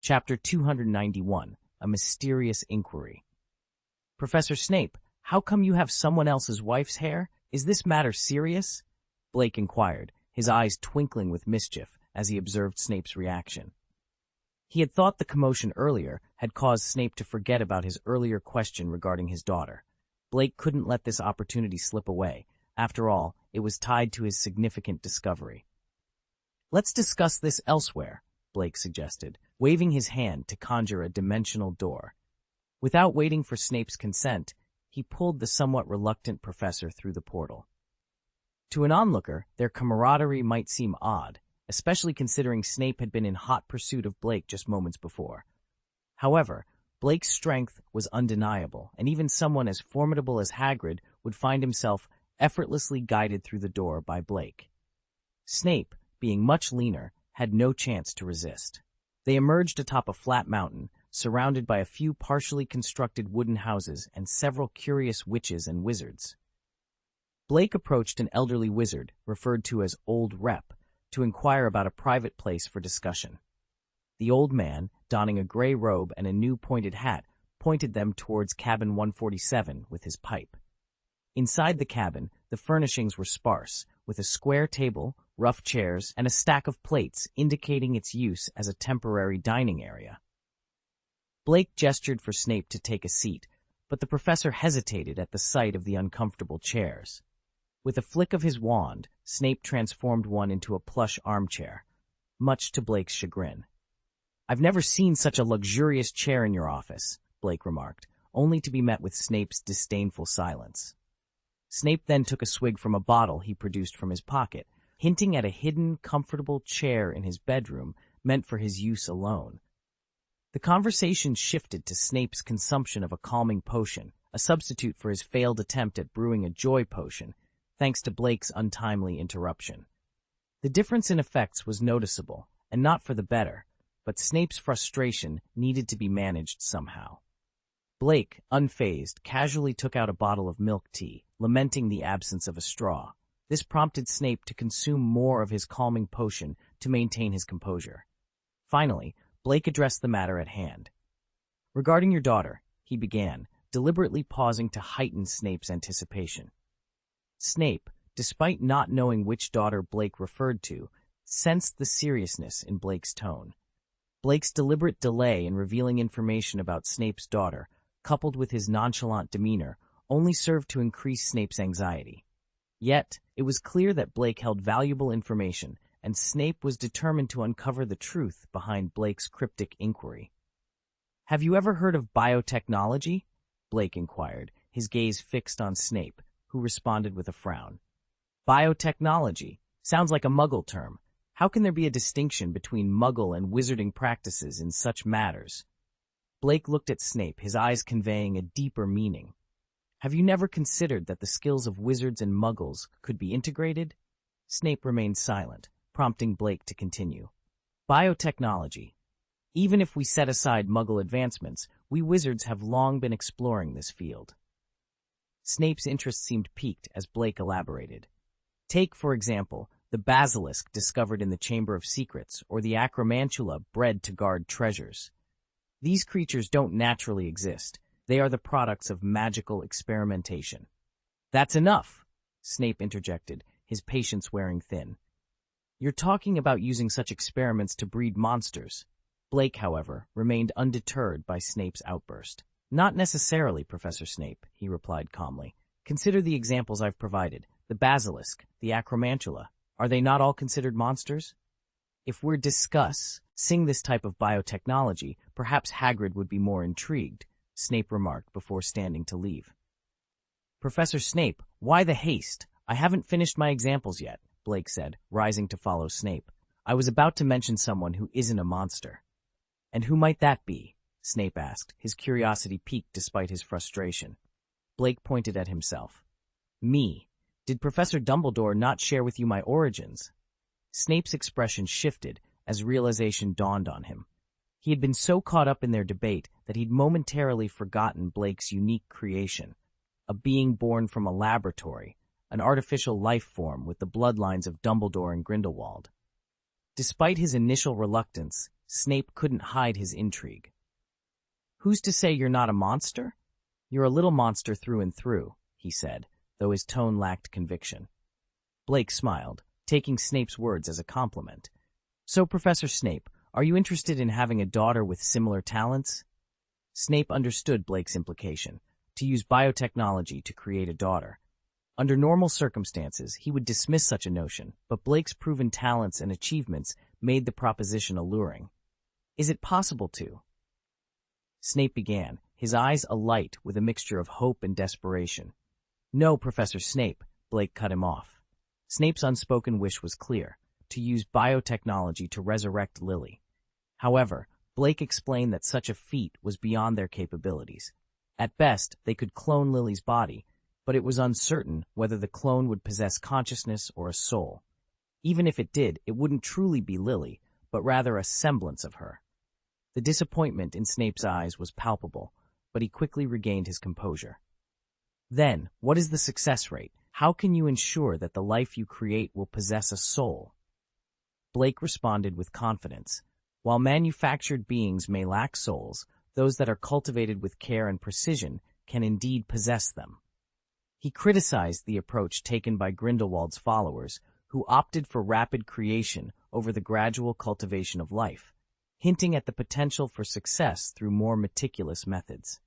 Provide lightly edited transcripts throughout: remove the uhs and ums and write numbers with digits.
Chapter 291, A Mysterious Inquiry. Professor Snape, how come you have someone else's wife's hair? Is this matter serious? Blake inquired, his eyes twinkling with mischief as he observed Snape's reaction. He had thought the commotion earlier had caused Snape to forget about his earlier question regarding his daughter. Blake couldn't let this opportunity slip away. After all, it was tied to his significant discovery. Let's discuss this elsewhere, Blake suggested, waving his hand to conjure a dimensional door. Without waiting for Snape's consent, he pulled the somewhat reluctant professor through the portal. To an onlooker, their camaraderie might seem odd, especially considering Snape had been in hot pursuit of Blake just moments before. However, Blake's strength was undeniable, and even someone as formidable as Hagrid would find himself effortlessly guided through the door by Blake. Snape, being much leaner, had no chance to resist. They emerged atop a flat mountain, surrounded by a few partially constructed wooden houses and several curious witches and wizards. Blake approached an elderly wizard, referred to as Old Rep, to inquire about a private place for discussion. The old man, donning a gray robe and a new pointed hat, pointed them towards cabin 147 with his pipe. Inside the cabin, the furnishings were sparse, with a square table, rough chairs, and a stack of plates indicating its use as a temporary dining area. Blake gestured for Snape to take a seat, but the professor hesitated at the sight of the uncomfortable chairs. With a flick of his wand, Snape transformed one into a plush armchair, much to Blake's chagrin. "I've never seen such a luxurious chair in your office," Blake remarked, only to be met with Snape's disdainful silence. Snape then took a swig from a bottle he produced from his pocket, hinting at a hidden, comfortable chair in his bedroom meant for his use alone. The conversation shifted to Snape's consumption of a calming potion, a substitute for his failed attempt at brewing a joy potion, thanks to Blake's untimely interruption. The difference in effects was noticeable, and not for the better, but Snape's frustration needed to be managed somehow. Blake, unfazed, casually took out a bottle of milk tea, lamenting the absence of a straw. This prompted Snape to consume more of his calming potion to maintain his composure. Finally, Blake addressed the matter at hand. "Regarding your daughter," he began, deliberately pausing to heighten Snape's anticipation. Snape, despite not knowing which daughter Blake referred to, sensed the seriousness in Blake's tone. Blake's deliberate delay in revealing information about Snape's daughter, coupled with his nonchalant demeanor, only served to increase Snape's anxiety. Yet, it was clear that Blake held valuable information, and Snape was determined to uncover the truth behind Blake's cryptic inquiry. "Have you ever heard of biotechnology?" Blake inquired, his gaze fixed on Snape, who responded with a frown. "Biotechnology sounds like a Muggle term. How can there be a distinction between Muggle and wizarding practices in such matters?" Blake looked at Snape, his eyes conveying a deeper meaning. "Have you never considered that the skills of wizards and Muggles could be integrated?" Snape remained silent, prompting Blake to continue. "Biotechnology. Even if we set aside Muggle advancements, we wizards have long been exploring this field." Snape's interest seemed piqued as Blake elaborated. "Take, for example, the basilisk discovered in the Chamber of Secrets, or the acromantula bred to guard treasures. These creatures don't naturally exist. They are the products of magical experimentation." "That's enough," Snape interjected, his patience wearing thin. "You're talking about using such experiments to breed monsters." Blake, however, remained undeterred by Snape's outburst. "Not necessarily, Professor Snape," he replied calmly. "Consider the examples I've provided. The basilisk, the acromantula. Are they not all considered monsters? If we're discussing this type of biotechnology, perhaps Hagrid would be more intrigued," Snape remarked before standing to leave. "Professor Snape, why the haste? I haven't finished my examples yet," Blake said, rising to follow Snape. "I was about to mention someone who isn't a monster." "And who might that be?" Snape asked, his curiosity piqued despite his frustration. Blake pointed at himself. "Me. Did Professor Dumbledore not share with you my origins?" Snape's expression shifted as realization dawned on him. He had been so caught up in their debate that he'd momentarily forgotten Blake's unique creation, a being born from a laboratory, an artificial life form with the bloodlines of Dumbledore and Grindelwald. Despite his initial reluctance, Snape couldn't hide his intrigue. "Who's to say you're not a monster?" "You're a little monster through and through," he said, though his tone lacked conviction. Blake smiled, taking Snape's words as a compliment. "So, Professor Snape, are you interested in having a daughter with similar talents?" Snape understood Blake's implication, to use biotechnology to create a daughter. Under normal circumstances, he would dismiss such a notion, but Blake's proven talents and achievements made the proposition alluring. "Is it possible to?" Snape began, his eyes alight with a mixture of hope and desperation. "No, Professor Snape," Blake cut him off. Snape's unspoken wish was clear, to use biotechnology to resurrect Lily. However, Blake explained that such a feat was beyond their capabilities. At best, they could clone Lily's body, but it was uncertain whether the clone would possess consciousness or a soul. Even if it did, it wouldn't truly be Lily, but rather a semblance of her. The disappointment in Snape's eyes was palpable, but he quickly regained his composure. "Then, what is the success rate? How can you ensure that the life you create will possess a soul?" Blake responded with confidence. "While manufactured beings may lack souls, those that are cultivated with care and precision can indeed possess them." He criticized the approach taken by Grindelwald's followers, who opted for rapid creation over the gradual cultivation of life, hinting at the potential for success through more meticulous methods.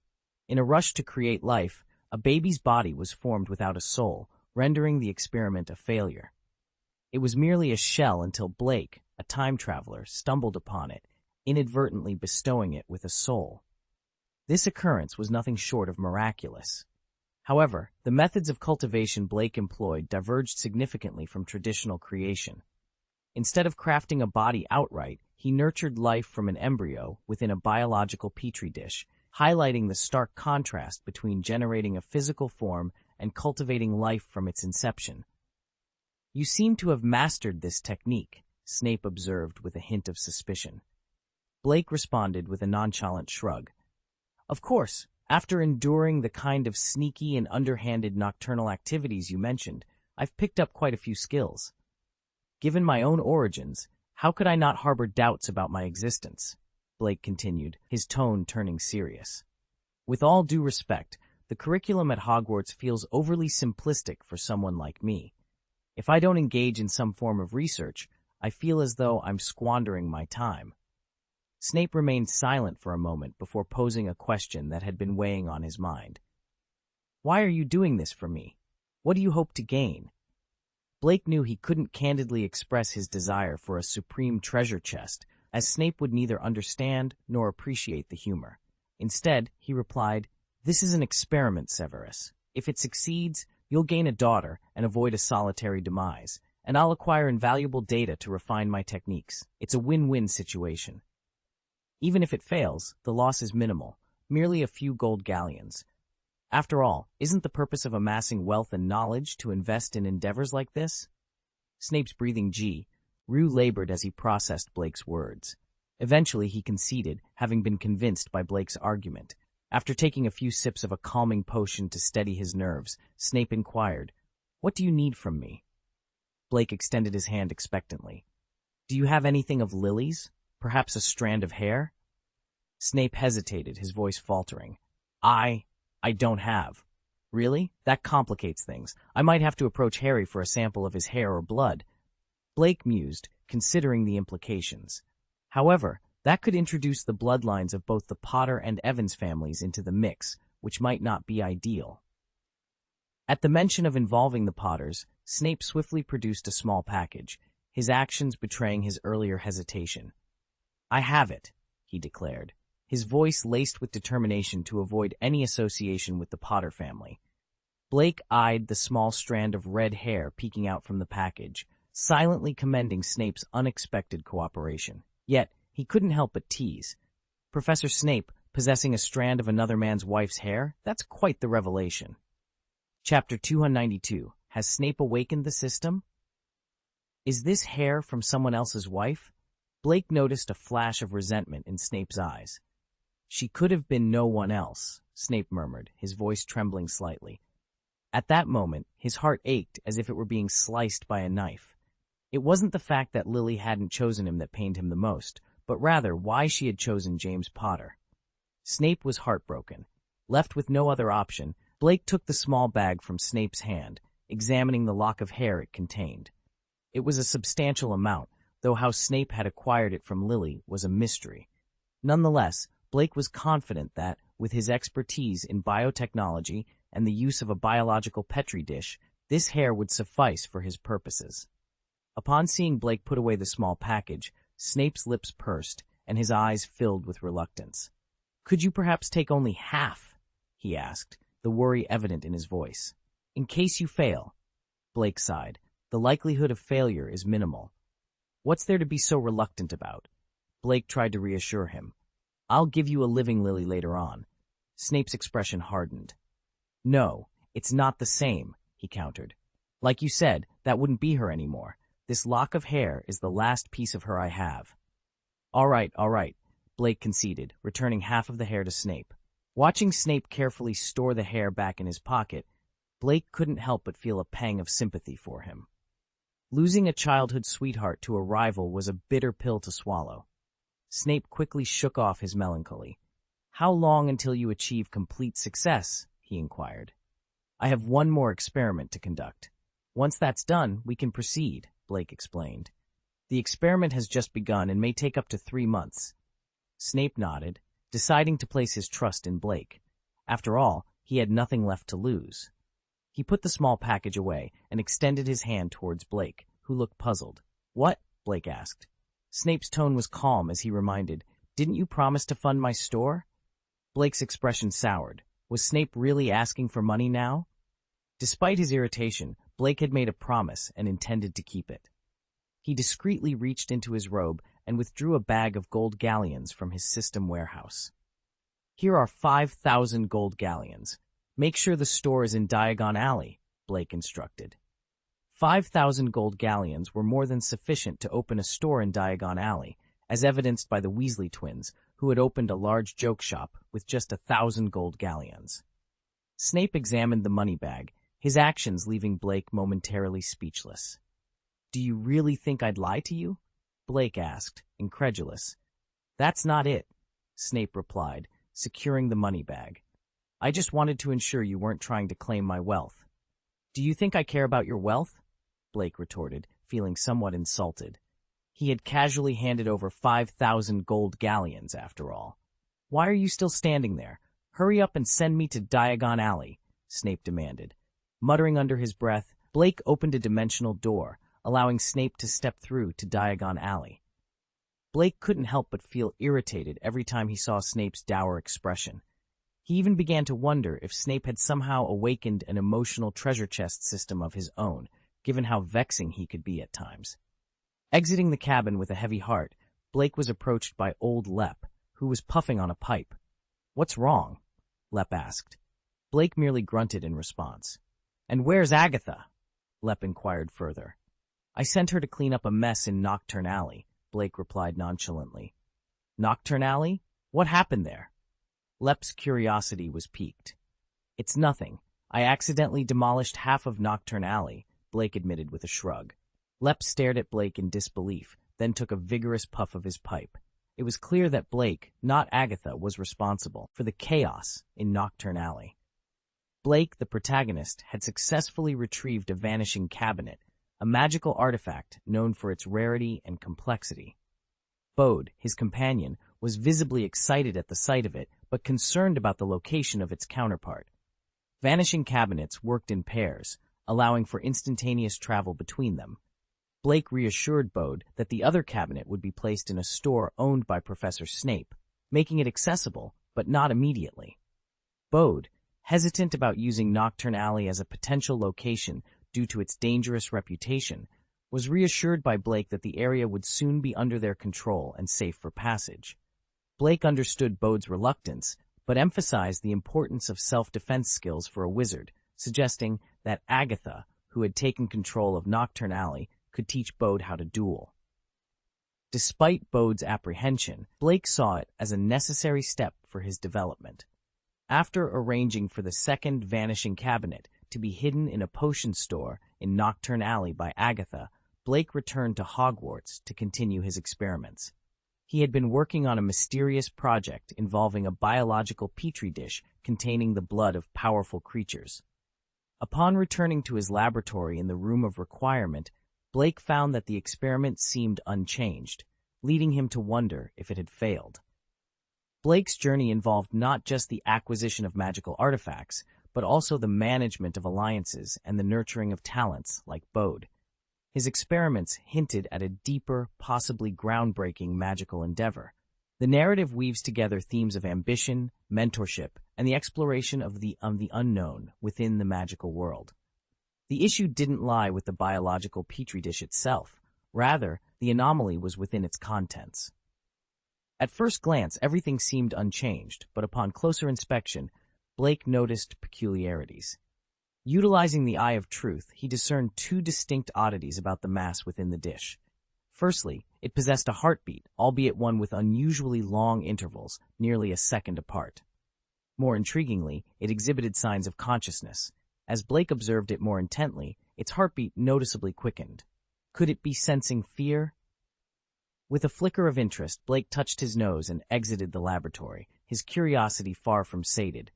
In a rush to create life, a baby's body was formed without a soul, rendering the experiment a failure. It was merely a shell until Blake, a time traveler, stumbled upon it, inadvertently bestowing it with a soul. This occurrence was nothing short of miraculous. However, the methods of cultivation Blake employed diverged significantly from traditional creation. Instead of crafting a body outright, he nurtured life from an embryo within a biological petri dish, highlighting the stark contrast between generating a physical form and cultivating life from its inception. "You seem to have mastered this technique," Snape observed with a hint of suspicion. Blake responded with a nonchalant shrug. "Of course, after enduring the kind of sneaky and underhanded nocturnal activities you mentioned, I've picked up quite a few skills. Given my own origins, how could I not harbor doubts about my existence?" Blake continued, his tone turning serious. "With all due respect, the curriculum at Hogwarts feels overly simplistic for someone like me. If I don't engage in some form of research, I feel as though I'm squandering my time." Snape remained silent for a moment before posing a question that had been weighing on his mind. "Why are you doing this for me? What do you hope to gain?" Blake knew he couldn't candidly express his desire for a supreme treasure chest, as Snape would neither understand nor appreciate the humor. Instead, he replied, "This is an experiment, Severus. If it succeeds, you'll gain a daughter and avoid a solitary demise, and I'll acquire invaluable data to refine my techniques. It's a win-win situation. Even if it fails, the loss is minimal, merely a few gold galleons. After all, isn't the purpose of amassing wealth and knowledge to invest in endeavors like this?" Snape's breathing Rue labored as he processed Blake's words. Eventually he conceded, having been convinced by Blake's argument. After taking a few sips of a calming potion to steady his nerves, Snape inquired, "What do you need from me?" Blake extended his hand expectantly. "Do you have anything of Lily's? Perhaps a strand of hair?" Snape hesitated, his voice faltering. I don't have." "Really? That complicates things. I might have to approach Harry for a sample of his hair or blood." Blake mused, considering the implications. However, that could introduce the bloodlines of both the Potter and Evans families into the mix, which might not be ideal. At the mention of involving the Potters, Snape swiftly produced a small package, his actions betraying his earlier hesitation. "I have it," he declared, his voice laced with determination to avoid any association with the Potter family. Blake eyed the small strand of red hair peeking out from the package, silently commending Snape's unexpected cooperation. Yet, he couldn't help but tease. Professor Snape possessing a strand of another man's wife's hair? That's quite the revelation. Chapter 292. Has Snape awakened the system? Is this hair from someone else's wife? Blake noticed a flash of resentment in Snape's eyes. "She could have been no one else," Snape murmured, his voice trembling slightly. At that moment, his heart ached as if it were being sliced by a knife. It wasn't the fact that Lily hadn't chosen him that pained him the most, but rather why she had chosen James Potter. Snape was heartbroken. Left with no other option, Blake took the small bag from Snape's hand, examining the lock of hair it contained. It was a substantial amount, though how Snape had acquired it from Lily was a mystery. Nonetheless, Blake was confident that, with his expertise in biotechnology and the use of a biological petri dish, this hair would suffice for his purposes. Upon seeing Blake put away the small package, Snape's lips pursed and his eyes filled with reluctance. "Could you perhaps take only half?" he asked, the worry evident in his voice. "In case you fail." Blake sighed. "The likelihood of failure is minimal." "What's there to be so reluctant about?" Blake tried to reassure him. "I'll give you a living lily later on." Snape's expression hardened. "No, it's not the same," he countered. "Like you said, that wouldn't be her anymore. This lock of hair is the last piece of her I have." All right, Blake conceded, returning half of the hair to Snape. Watching Snape carefully store the hair back in his pocket, Blake couldn't help but feel a pang of sympathy for him. Losing a childhood sweetheart to a rival was a bitter pill to swallow. Snape quickly shook off his melancholy. "How long until you achieve complete success?" he inquired. "I have one more experiment to conduct. Once that's done, we can proceed," Blake explained. "The experiment has just begun and may take up to 3 months. Snape nodded, deciding to place his trust in Blake. After all, he had nothing left to lose. He put the small package away and extended his hand towards Blake, who looked puzzled. "What?" Blake asked. Snape's tone was calm as he reminded, "Didn't you promise to fund my store?" Blake's expression soured. Was Snape really asking for money now? Despite his irritation, Blake had made a promise and intended to keep it. He discreetly reached into his robe and withdrew a bag of gold galleons from his system warehouse. "Here are 5,000 gold galleons. Make sure the store is in Diagon Alley," Blake instructed. 5,000 gold galleons were more than sufficient to open a store in Diagon Alley, as evidenced by the Weasley twins, who had opened a large joke shop with just 1,000 gold galleons. Snape examined the money bag, his actions leaving Blake momentarily speechless. "Do you really think I'd lie to you?" Blake asked, incredulous. "That's not it," Snape replied, securing the money bag. "I just wanted to ensure you weren't trying to claim my wealth." "Do you think I care about your wealth?" Blake retorted, feeling somewhat insulted. He had casually handed over 5,000 gold galleons, after all. "Why are you still standing there? Hurry up and send me to Diagon Alley," Snape demanded. Muttering under his breath, Blake opened a dimensional door, allowing Snape to step through to Diagon Alley. Blake couldn't help but feel irritated every time he saw Snape's dour expression. He even began to wonder if Snape had somehow awakened an emotional treasure chest system of his own, given how vexing he could be at times. Exiting the cabin with a heavy heart, Blake was approached by old Lep, who was puffing on a pipe. "What's wrong?" Lep asked. Blake merely grunted in response. "And where's Agatha?" Lep inquired further. "I sent her to clean up a mess in Nocturne Alley," Blake replied nonchalantly. "Nocturne Alley? What happened there?" Lep's curiosity was piqued. "It's nothing. I accidentally demolished half of Nocturne Alley," Blake admitted with a shrug. Lep stared at Blake in disbelief, then took a vigorous puff of his pipe. It was clear that Blake, not Agatha, was responsible for the chaos in Nocturne Alley. Blake, the protagonist, had successfully retrieved a vanishing cabinet, a magical artifact known for its rarity and complexity. Bode, his companion, was visibly excited at the sight of it, but concerned about the location of its counterpart. Vanishing cabinets worked in pairs, allowing for instantaneous travel between them. Blake reassured Bode that the other cabinet would be placed in a store owned by Professor Snape, making it accessible, but not immediately. Bode, hesitant about using Nocturne Alley as a potential location due to its dangerous reputation, was reassured by Blake that the area would soon be under their control and safe for passage. Blake understood Bode's reluctance, but emphasized the importance of self-defense skills for a wizard, suggesting that Agatha, who had taken control of Nocturne Alley, could teach Bode how to duel. Despite Bode's apprehension, Blake saw it as a necessary step for his development. After arranging for the second vanishing cabinet to be hidden in a potion store in Nocturne Alley by Agatha, Blake returned to Hogwarts to continue his experiments. He had been working on a mysterious project involving a biological petri dish containing the blood of powerful creatures. Upon returning to his laboratory in the room of requirement, Blake found that the experiment seemed unchanged, leading him to wonder if it had failed. Blake's journey involved not just the acquisition of magical artifacts, but also the management of alliances and the nurturing of talents like Bode. His experiments hinted at a deeper, possibly groundbreaking magical endeavor. The narrative weaves together themes of ambition, mentorship, and the exploration of the unknown within the magical world. The issue didn't lie with the biological petri dish itself. Rather, the anomaly was within its contents. At first glance, everything seemed unchanged, but upon closer inspection, Blake noticed peculiarities. Utilizing the eye of truth, he discerned two distinct oddities about the mass within the dish. Firstly, it possessed a heartbeat, albeit one with unusually long intervals, nearly a second apart. More intriguingly, it exhibited signs of consciousness. As Blake observed it more intently, its heartbeat noticeably quickened. Could it be sensing fear? With a flicker of interest, Blake touched his nose and exited the laboratory, his curiosity far from sated.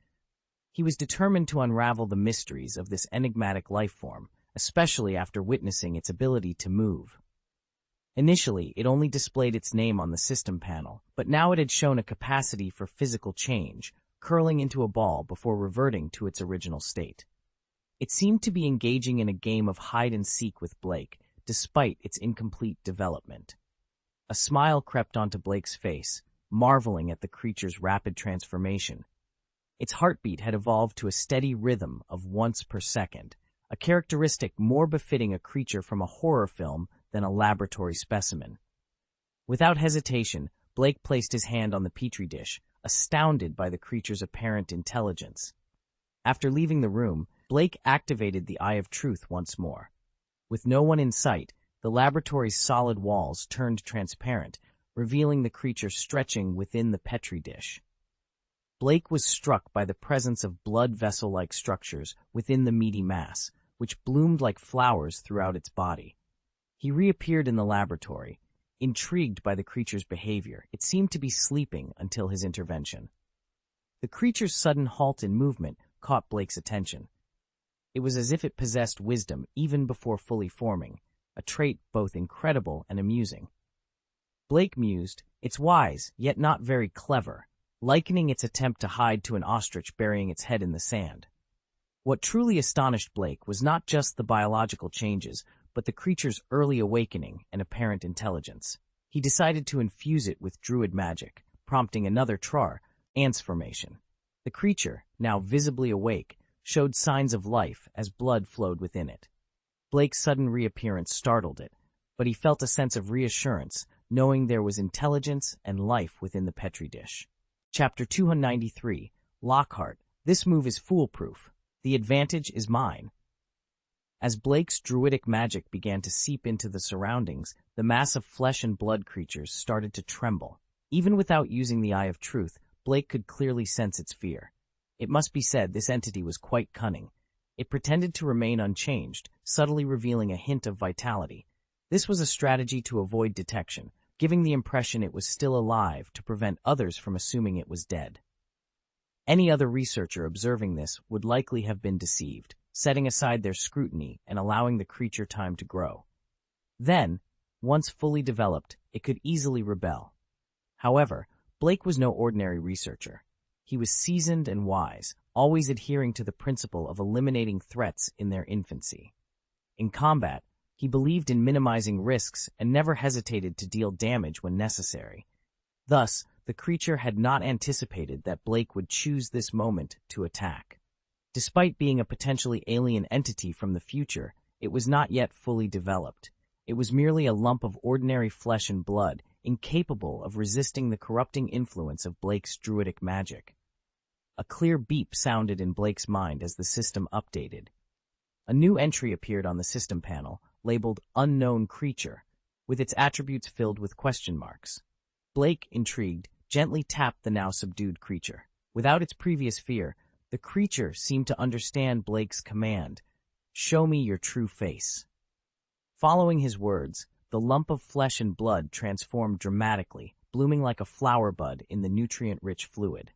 He was determined to unravel the mysteries of this enigmatic life form, especially after witnessing its ability to move. Initially, it only displayed its name on the system panel, but now it had shown a capacity for physical change, curling into a ball before reverting to its original state. It seemed to be engaging in a game of hide-and-seek with Blake, despite its incomplete development. A smile crept onto Blake's face, marveling at the creature's rapid transformation. Its heartbeat had evolved to a steady rhythm of once per second, a characteristic more befitting a creature from a horror film than a laboratory specimen. Without hesitation, Blake placed his hand on the petri dish, astounded by the creature's apparent intelligence. After leaving the room, Blake activated the Eye of Truth once more. With no one in sight, the laboratory's solid walls turned transparent, revealing the creature stretching within the petri dish. Blake was struck by the presence of blood vessel-like structures within the meaty mass, which bloomed like flowers throughout its body. He reappeared in the laboratory. Intrigued by the creature's behavior, it seemed to be sleeping until his intervention. The creature's sudden halt in movement caught Blake's attention. It was as if it possessed wisdom even before fully forming, a trait both incredible and amusing. Blake mused, "It's wise, yet not very clever," likening its attempt to hide to an ostrich burying its head in the sand. What truly astonished Blake was not just the biological changes, but the creature's early awakening and apparent intelligence. He decided to infuse it with druid magic, prompting another transformation. The creature, now visibly awake, showed signs of life as blood flowed within it. Blake's sudden reappearance startled it, but he felt a sense of reassurance, knowing there was intelligence and life within the petri dish. Chapter 293, Lockhart. This move is foolproof. The advantage is mine. As Blake's druidic magic began to seep into the surroundings, the mass of flesh and blood creatures started to tremble. Even without using the Eye of Truth, Blake could clearly sense its fear. It must be said this entity was quite cunning. It pretended to remain unchanged, subtly revealing a hint of vitality. This was a strategy to avoid detection, giving the impression it was still alive to prevent others from assuming it was dead. Any other researcher observing this would likely have been deceived, setting aside their scrutiny and allowing the creature time to grow. Then, once fully developed, it could easily rebel. However, Blake was no ordinary researcher. He was seasoned and wise, always adhering to the principle of eliminating threats in their infancy. In combat, he believed in minimizing risks and never hesitated to deal damage when necessary. Thus, the creature had not anticipated that Blake would choose this moment to attack. Despite being a potentially alien entity from the future, it was not yet fully developed. It was merely a lump of ordinary flesh and blood, incapable of resisting the corrupting influence of Blake's druidic magic. A clear beep sounded in Blake's mind as the system updated. A new entry appeared on the system panel, labeled Unknown Creature, with its attributes filled with question marks. Blake, intrigued, gently tapped the now subdued creature. Without its previous fear, the creature seemed to understand Blake's command, "Show me your true face." Following his words, the lump of flesh and blood transformed dramatically, blooming like a flower bud in the nutrient-rich fluid.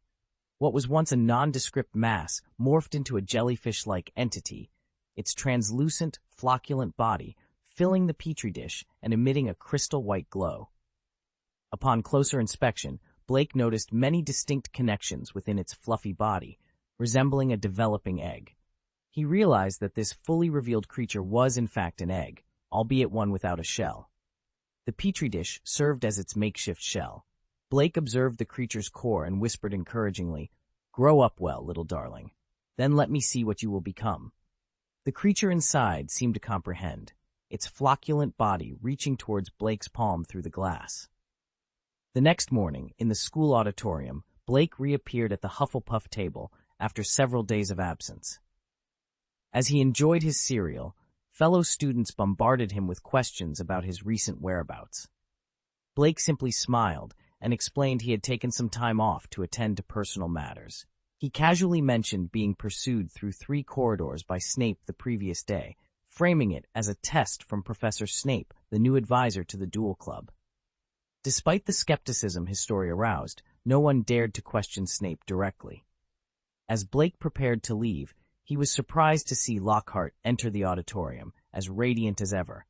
What was once a nondescript mass morphed into a jellyfish-like entity, its translucent, flocculent body filling the petri dish and emitting a crystal-white glow. Upon closer inspection, Blake noticed many distinct connections within its fluffy body, resembling a developing egg. He realized that this fully revealed creature was in fact an egg, albeit one without a shell. The petri dish served as its makeshift shell. Blake observed the creature's core and whispered encouragingly, "Grow up well, little darling. Then let me see what you will become." The creature inside seemed to comprehend, its flocculent body reaching towards Blake's palm through the glass. The next morning, in the school auditorium, Blake reappeared at the Hufflepuff table after several days of absence. As he enjoyed his cereal, fellow students bombarded him with questions about his recent whereabouts. Blake simply smiled and explained he had taken some time off to attend to personal matters. He casually mentioned being pursued through 3 corridors by Snape the previous day, framing it as a test from Professor Snape, the new advisor to the Duel Club. Despite the skepticism his story aroused, no one dared to question Snape directly. As Blake prepared to leave, he was surprised to see Lockhart enter the auditorium, as radiant as ever.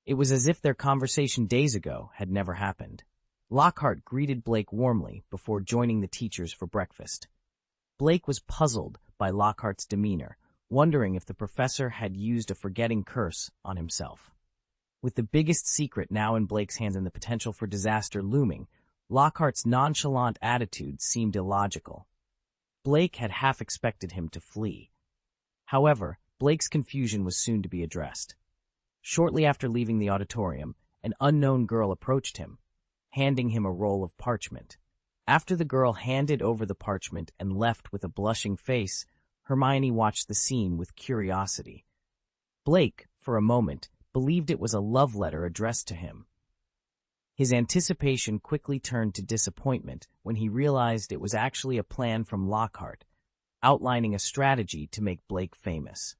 It was as if their conversation days ago had never happened. Lockhart greeted Blake warmly before joining the teachers for breakfast. Blake was puzzled by Lockhart's demeanor, wondering if the professor had used a forgetting curse on himself. With the biggest secret now in Blake's hands and the potential for disaster looming, Lockhart's nonchalant attitude seemed illogical. Blake had half expected him to flee. However, Blake's confusion was soon to be addressed. Shortly after leaving the auditorium, an unknown girl approached him, handing him a roll of parchment. After the girl handed over the parchment and left with a blushing face, Hermione watched the scene with curiosity. Blake, for a moment, believed it was a love letter addressed to him. His anticipation quickly turned to disappointment when he realized it was actually a plan from Lockhart, outlining a strategy to make Blake famous.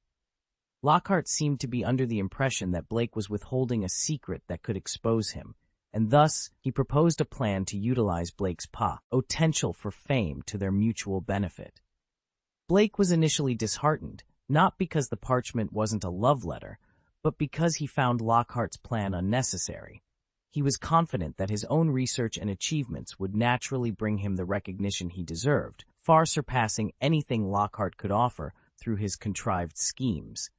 Lockhart seemed to be under the impression that Blake was withholding a secret that could expose him, and thus he proposed a plan to utilize Blake's potential for fame to their mutual benefit. Blake was initially disheartened, not because the parchment wasn't a love letter, but because he found Lockhart's plan unnecessary. He was confident that his own research and achievements would naturally bring him the recognition he deserved, far surpassing anything Lockhart could offer through his contrived schemes.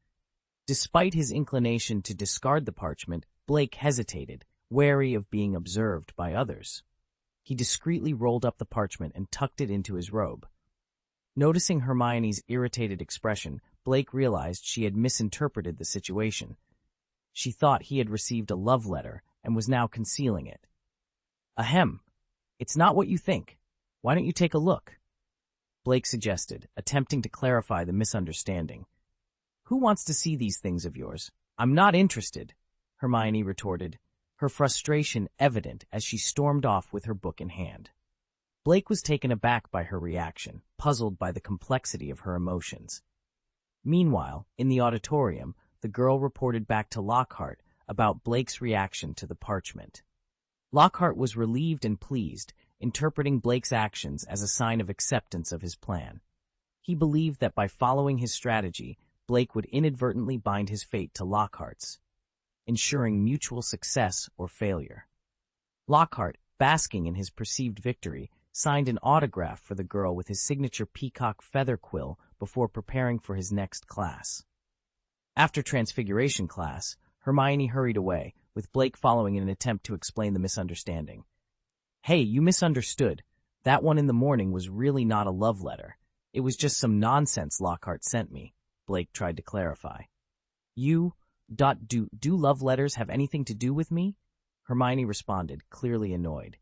Despite his inclination to discard the parchment, Blake hesitated, wary of being observed by others. He discreetly rolled up the parchment and tucked it into his robe. Noticing Hermione's irritated expression, Blake realized she had misinterpreted the situation. She thought he had received a love letter and was now concealing it. "Ahem, it's not what you think. Why don't you take a look?" Blake suggested, attempting to clarify the misunderstanding. "Who wants to see these things of yours?" "I'm not interested," Hermione retorted, her frustration evident as she stormed off with her book in hand. Blake was taken aback by her reaction, puzzled by the complexity of her emotions. Meanwhile, in the auditorium, the girl reported back to Lockhart about Blake's reaction to the parchment. Lockhart was relieved and pleased, interpreting Blake's actions as a sign of acceptance of his plan. He believed that by following his strategy, Blake would inadvertently bind his fate to Lockhart's, ensuring mutual success or failure. Lockhart, basking in his perceived victory, signed an autograph for the girl with his signature peacock feather quill before preparing for his next class. After Transfiguration class, Hermione hurried away, with Blake following in an attempt to explain the misunderstanding. "Hey, you misunderstood. That one in the morning was really not a love letter. It was just some nonsense Lockhart sent me," Blake tried to clarify. Do love letters have anything to do with me?" Hermione responded, clearly annoyed.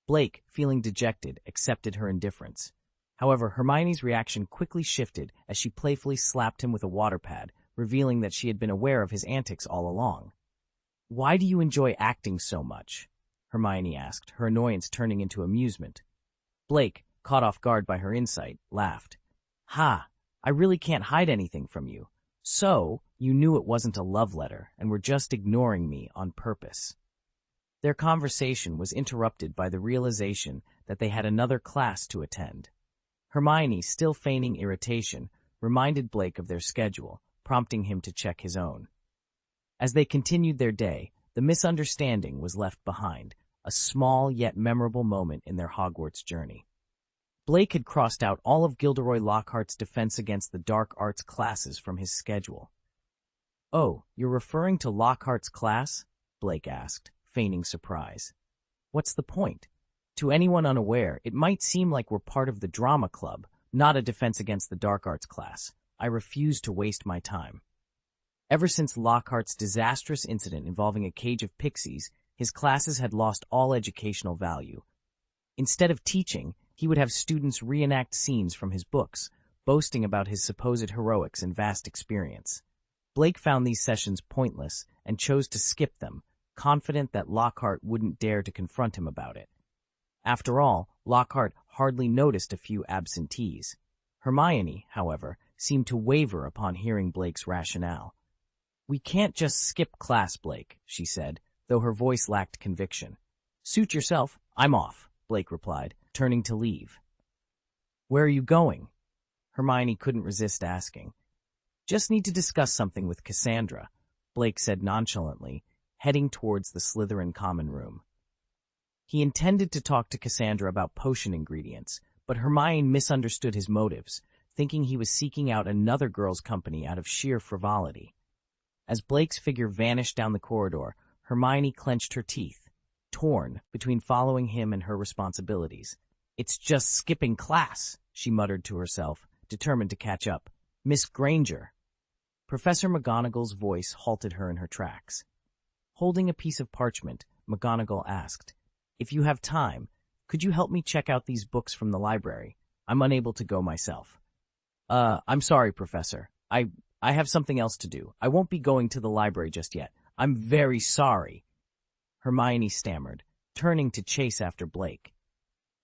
Blake, feeling dejected, accepted her indifference. However, Hermione's reaction quickly shifted as she playfully slapped him with a water pad, revealing that she had been aware of his antics all along. "Why do you enjoy acting so much?" Hermione asked, her annoyance turning into amusement. Blake, caught off guard by her insight, laughed. "Ha, I really can't hide anything from you. So, you knew it wasn't a love letter and were just ignoring me on purpose." Their conversation was interrupted by the realization that they had another class to attend. Hermione, still feigning irritation, reminded Blake of their schedule, prompting him to check his own. As they continued their day, the misunderstanding was left behind, a small yet memorable moment in their Hogwarts journey. Blake had crossed out all of Gilderoy Lockhart's defense against the dark arts classes from his schedule. "Oh, you're referring to Lockhart's class?" Blake asked, feigning surprise. "What's the point? To anyone unaware, it might seem like we're part of the drama club, not a defense against the dark arts class. I refuse to waste my time." Ever since Lockhart's disastrous incident involving a cage of pixies, his classes had lost all educational value. Instead of teaching, he would have students reenact scenes from his books, boasting about his supposed heroics and vast experience. Blake found these sessions pointless and chose to skip them, confident that Lockhart wouldn't dare to confront him about it. After all, Lockhart hardly noticed a few absentees. Hermione, however, seemed to waver upon hearing Blake's rationale. "We can't just skip class, Blake," she said, though her voice lacked conviction. "Suit yourself, I'm off," Blake replied, turning to leave. "Where are you going?" Hermione couldn't resist asking. "Just need to discuss something with Cassandra," Blake said nonchalantly, heading towards the Slytherin common room. He intended to talk to Cassandra about potion ingredients, but Hermione misunderstood his motives, thinking he was seeking out another girl's company out of sheer frivolity. As Blake's figure vanished down the corridor, Hermione clenched her teeth, torn between following him and her responsibilities. "It's just skipping class," she muttered to herself, determined to catch up. "Miss Granger." Professor McGonagall's voice halted her in her tracks. Holding a piece of parchment, McGonagall asked, "If you have time, could you help me check out these books from the library? I'm unable to go myself." I'm sorry, Professor. I have something else to do. I won't be going to the library just yet. I'm very sorry," Hermione stammered, turning to chase after Blake.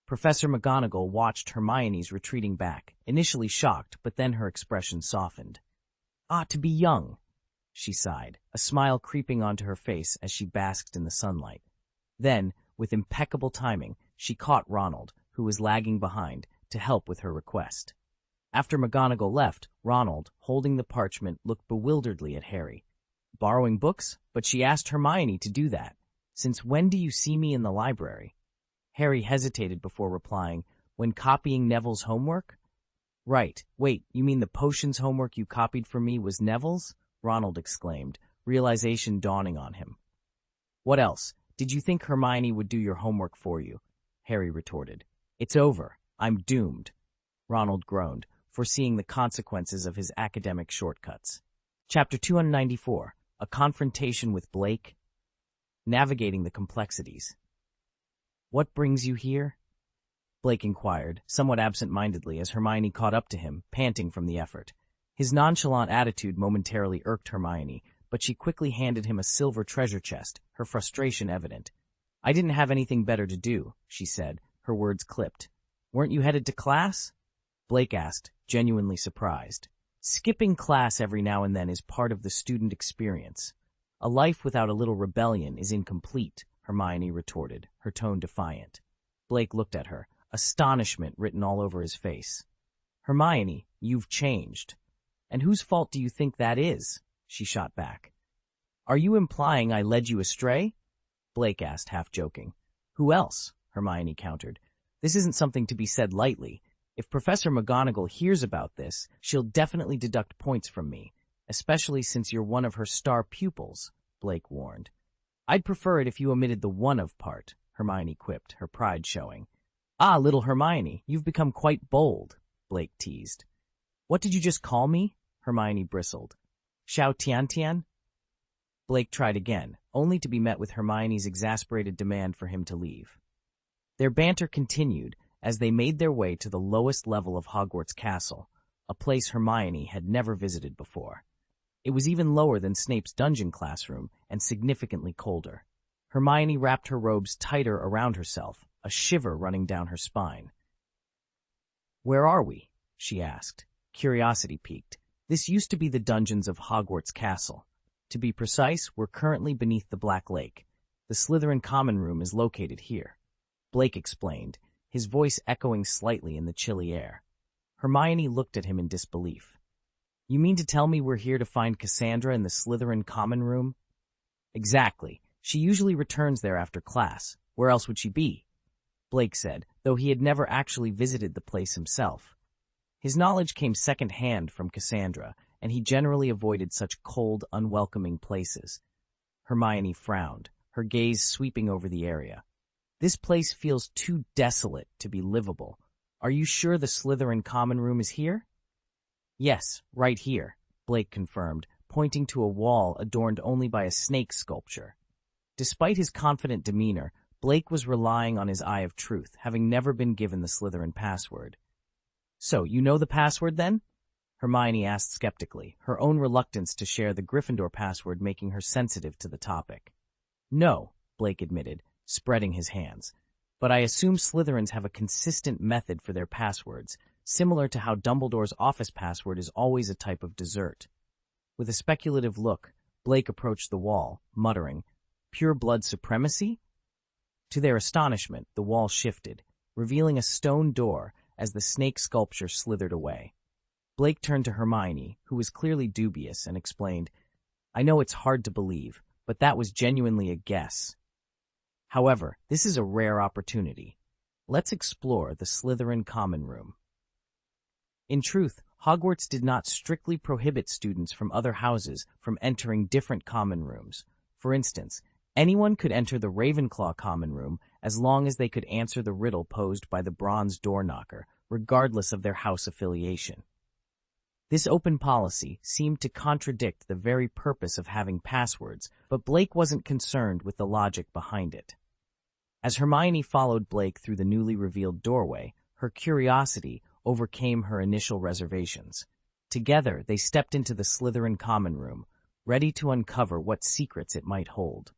Professor McGonagall watched Hermione's retreating back, initially shocked, but then her expression softened. "Ah, to be young," she sighed, a smile creeping onto her face as she basked in the sunlight. Then, with impeccable timing, she caught Ronald, who was lagging behind, to help with her request. After McGonagall left, Ronald, holding the parchment, looked bewilderedly at Harry. "Borrowing books? But she asked Hermione to do that. Since when do you see me in the library?" Harry hesitated before replying, "When copying Neville's homework?" "Right. Wait, you mean the potions homework you copied for me was Neville's?" Ronald exclaimed, realization dawning on him. "What else? Did you think Hermione would do your homework for you?" Harry retorted. "It's over. I'm doomed," Ronald groaned, foreseeing the consequences of his academic shortcuts. Chapter 294, A Confrontation with Blake. Navigating the Complexities. "What brings you here?" Blake inquired, somewhat absent-mindedly as Hermione caught up to him, panting from the effort. His nonchalant attitude momentarily irked Hermione, but she quickly handed him a silver treasure chest, her frustration evident. "I didn't have anything better to do," she said, her words clipped. "Weren't you headed to class?" Blake asked, genuinely surprised. "Skipping class every now and then is part of the student experience. A life without a little rebellion is incomplete," Hermione retorted, her tone defiant. Blake looked at her, astonishment written all over his face. "Hermione, you've changed. And whose fault do you think that is?" she shot back. "Are you implying I led you astray?" Blake asked, half joking. "Who else?" Hermione countered. "This isn't something to be said lightly. If Professor McGonagall hears about this, she'll definitely deduct points from me, especially since you're one of her star pupils," Blake warned. "I'd prefer it if you omitted the one of part," Hermione quipped, her pride showing. "Ah, little Hermione, you've become quite bold," Blake teased. "What did you just call me?" Hermione bristled. "Xiao Tian?" Blake tried again, only to be met with Hermione's exasperated demand for him to leave. Their banter continued as they made their way to the lowest level of Hogwarts Castle, a place Hermione had never visited before. It was even lower than Snape's dungeon classroom and significantly colder. Hermione wrapped her robes tighter around herself, a shiver running down her spine. "Where are we?" she asked, curiosity piqued. "This used to be the dungeons of Hogwarts Castle. To be precise, we're currently beneath the Black Lake. The Slytherin common room is located here, Blake explained, his voice echoing slightly in the chilly air. Hermione looked at him in disbelief. You mean to tell me we're here to find Cassandra in the Slytherin common room? Exactly. She usually returns there after class. Where else would she be? Blake said, though he had never actually visited the place himself. His knowledge came second-hand from Cassandra, and he generally avoided such cold, unwelcoming places. Hermione frowned, her gaze sweeping over the area. This place feels too desolate to be livable. Are you sure the Slytherin common room is here? Yes, right here, Blake confirmed, pointing to a wall adorned only by a snake sculpture. Despite his confident demeanor, Blake was relying on his eye of truth, having never been given the Slytherin password. So, you know the password then? Hermione asked skeptically, her own reluctance to share the Gryffindor password making her sensitive to the topic. No, Blake admitted, spreading his hands. But I assume Slytherins have a consistent method for their passwords, similar to how Dumbledore's office password is always a type of dessert. With a speculative look, Blake approached the wall, muttering, "Pure blood supremacy?" To their astonishment, the wall shifted, revealing a stone door as the snake sculpture slithered away. Blake turned to Hermione, who was clearly dubious, and explained, "I know it's hard to believe, but that was genuinely a guess. However, this is a rare opportunity. Let's explore the Slytherin common room." In truth, Hogwarts did not strictly prohibit students from other houses from entering different common rooms. For instance, anyone could enter the Ravenclaw common room as long as they could answer the riddle posed by the bronze door knocker, regardless of their house affiliation. This open policy seemed to contradict the very purpose of having passwords, but Blake wasn't concerned with the logic behind it. As Hermione followed Blake through the newly revealed doorway, her curiosity overcame her initial reservations. Together, they stepped into the Slytherin common room, ready to uncover what secrets it might hold.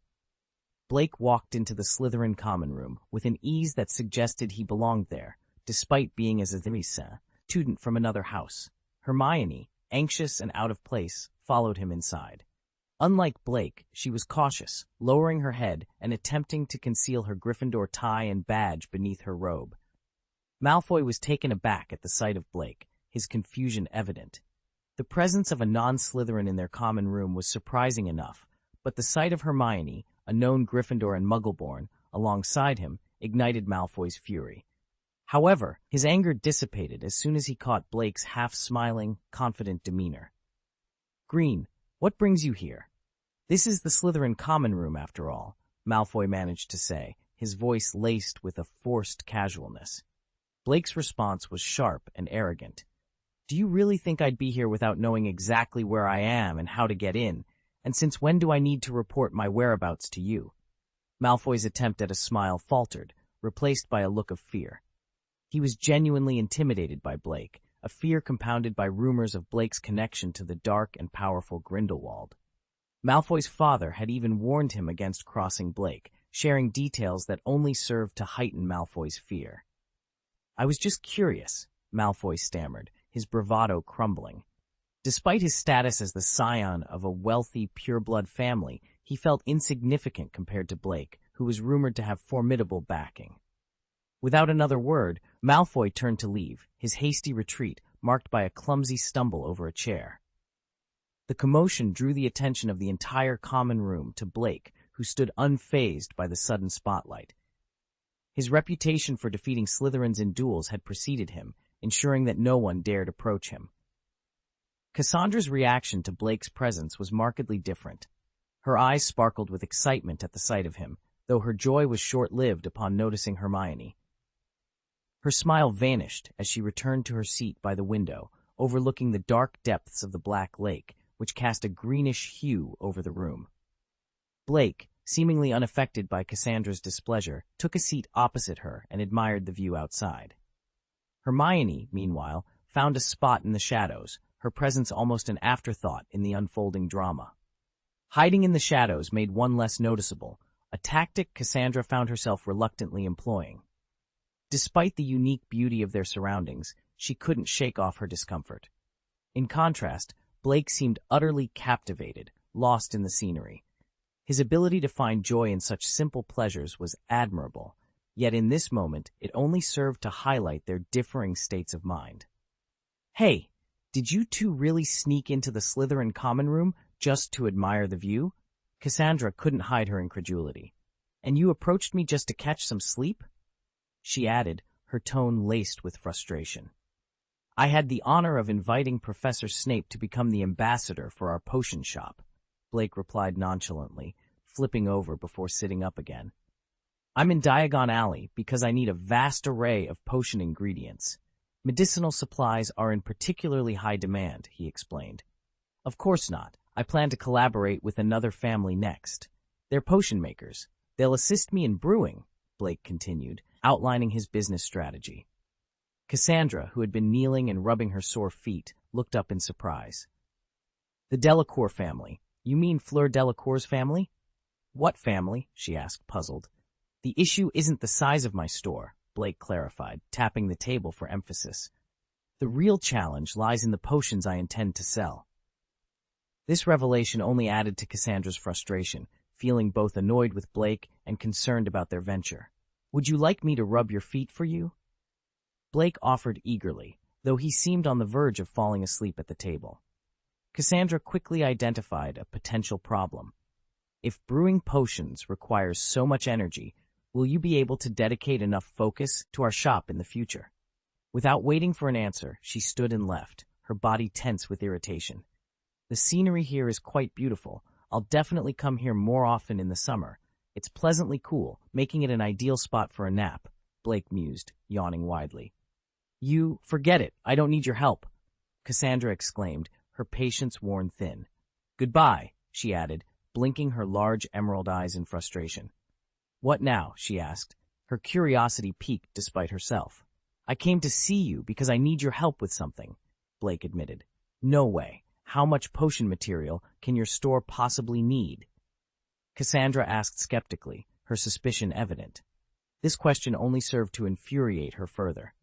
Blake walked into the Slytherin common room with an ease that suggested he belonged there, despite being as a student from another house. Hermione, anxious and out of place, followed him inside. Unlike Blake, she was cautious, lowering her head and attempting to conceal her Gryffindor tie and badge beneath her robe. Malfoy was taken aback at the sight of Blake, his confusion evident. The presence of a non-Slytherin in their common room was surprising enough, but the sight of Hermione, a known Gryffindor and Muggleborn, alongside him, ignited Malfoy's fury. However, his anger dissipated as soon as he caught Blake's half-smiling, confident demeanor. "Green, what brings you here?" "This is the Slytherin common room, after all," Malfoy managed to say, his voice laced with a forced casualness. Blake's response was sharp and arrogant. "Do you really think I'd be here without knowing exactly where I am and how to get in? And since when do I need to report my whereabouts to you?" Malfoy's attempt at a smile faltered, replaced by a look of fear. He was genuinely intimidated by Blake, a fear compounded by rumors of Blake's connection to the dark and powerful Grindelwald. Malfoy's father had even warned him against crossing Blake, sharing details that only served to heighten Malfoy's fear. "I was just curious," Malfoy stammered, his bravado crumbling. Despite his status as the scion of a wealthy, pureblood family, he felt insignificant compared to Blake, who was rumored to have formidable backing. Without another word, Malfoy turned to leave, his hasty retreat marked by a clumsy stumble over a chair. The commotion drew the attention of the entire common room to Blake, who stood unfazed by the sudden spotlight. His reputation for defeating Slytherins in duels had preceded him, ensuring that no one dared approach him. Cassandra's reaction to Blake's presence was markedly different. Her eyes sparkled with excitement at the sight of him, though her joy was short-lived upon noticing Hermione. Her smile vanished as she returned to her seat by the window, overlooking the dark depths of the Black Lake, which cast a greenish hue over the room. Blake, seemingly unaffected by Cassandra's displeasure, took a seat opposite her and admired the view outside. Hermione, meanwhile, found a spot in the shadows, her presence almost an afterthought in the unfolding drama. Hiding in the shadows made one less noticeable, a tactic Cassandra found herself reluctantly employing. Despite the unique beauty of their surroundings, she couldn't shake off her discomfort. In contrast, Blake seemed utterly captivated, lost in the scenery. His ability to find joy in such simple pleasures was admirable, yet in this moment it only served to highlight their differing states of mind. "Hey, did you two really sneak into the Slytherin common room just to admire the view?" Cassandra couldn't hide her incredulity. "And you approached me just to catch some sleep?" she added, her tone laced with frustration. "I had the honor of inviting Professor Snape to become the ambassador for our potion shop," Blake replied nonchalantly, flipping over before sitting up again. "I'm in Diagon Alley because I need a vast array of potion ingredients. Medicinal supplies are in particularly high demand," he explained. "Of course not. I plan to collaborate with another family next. They're potion makers. They'll assist me in brewing," Blake continued, outlining his business strategy. Cassandra, who had been kneeling and rubbing her sore feet, looked up in surprise. "The Delacour family. You mean Fleur Delacour's family?" "What family?" she asked, puzzled. "The issue isn't the size of my store," Blake clarified, tapping the table for emphasis. "The real challenge lies in the potions I intend to sell." This revelation only added to Cassandra's frustration, feeling both annoyed with Blake and concerned about their venture. "Would you like me to rub your feet for you?" Blake offered eagerly, though he seemed on the verge of falling asleep at the table. Cassandra quickly identified a potential problem. "If brewing potions requires so much energy, will you be able to dedicate enough focus to our shop in the future?" Without waiting for an answer, she stood and left, her body tense with irritation. "The scenery here is quite beautiful. I'll definitely come here more often in the summer. It's pleasantly cool, making it an ideal spot for a nap," Blake mused, yawning widely. Forget it. I don't need your help," Cassandra exclaimed, her patience worn thin. "Goodbye," she added, blinking her large emerald eyes in frustration. "What now?" she asked, her curiosity piqued despite herself. "I came to see you because I need your help with something," Blake admitted. "No way. How much potion material can your store possibly need?" Cassandra asked skeptically, her suspicion evident. This question only served to infuriate her further.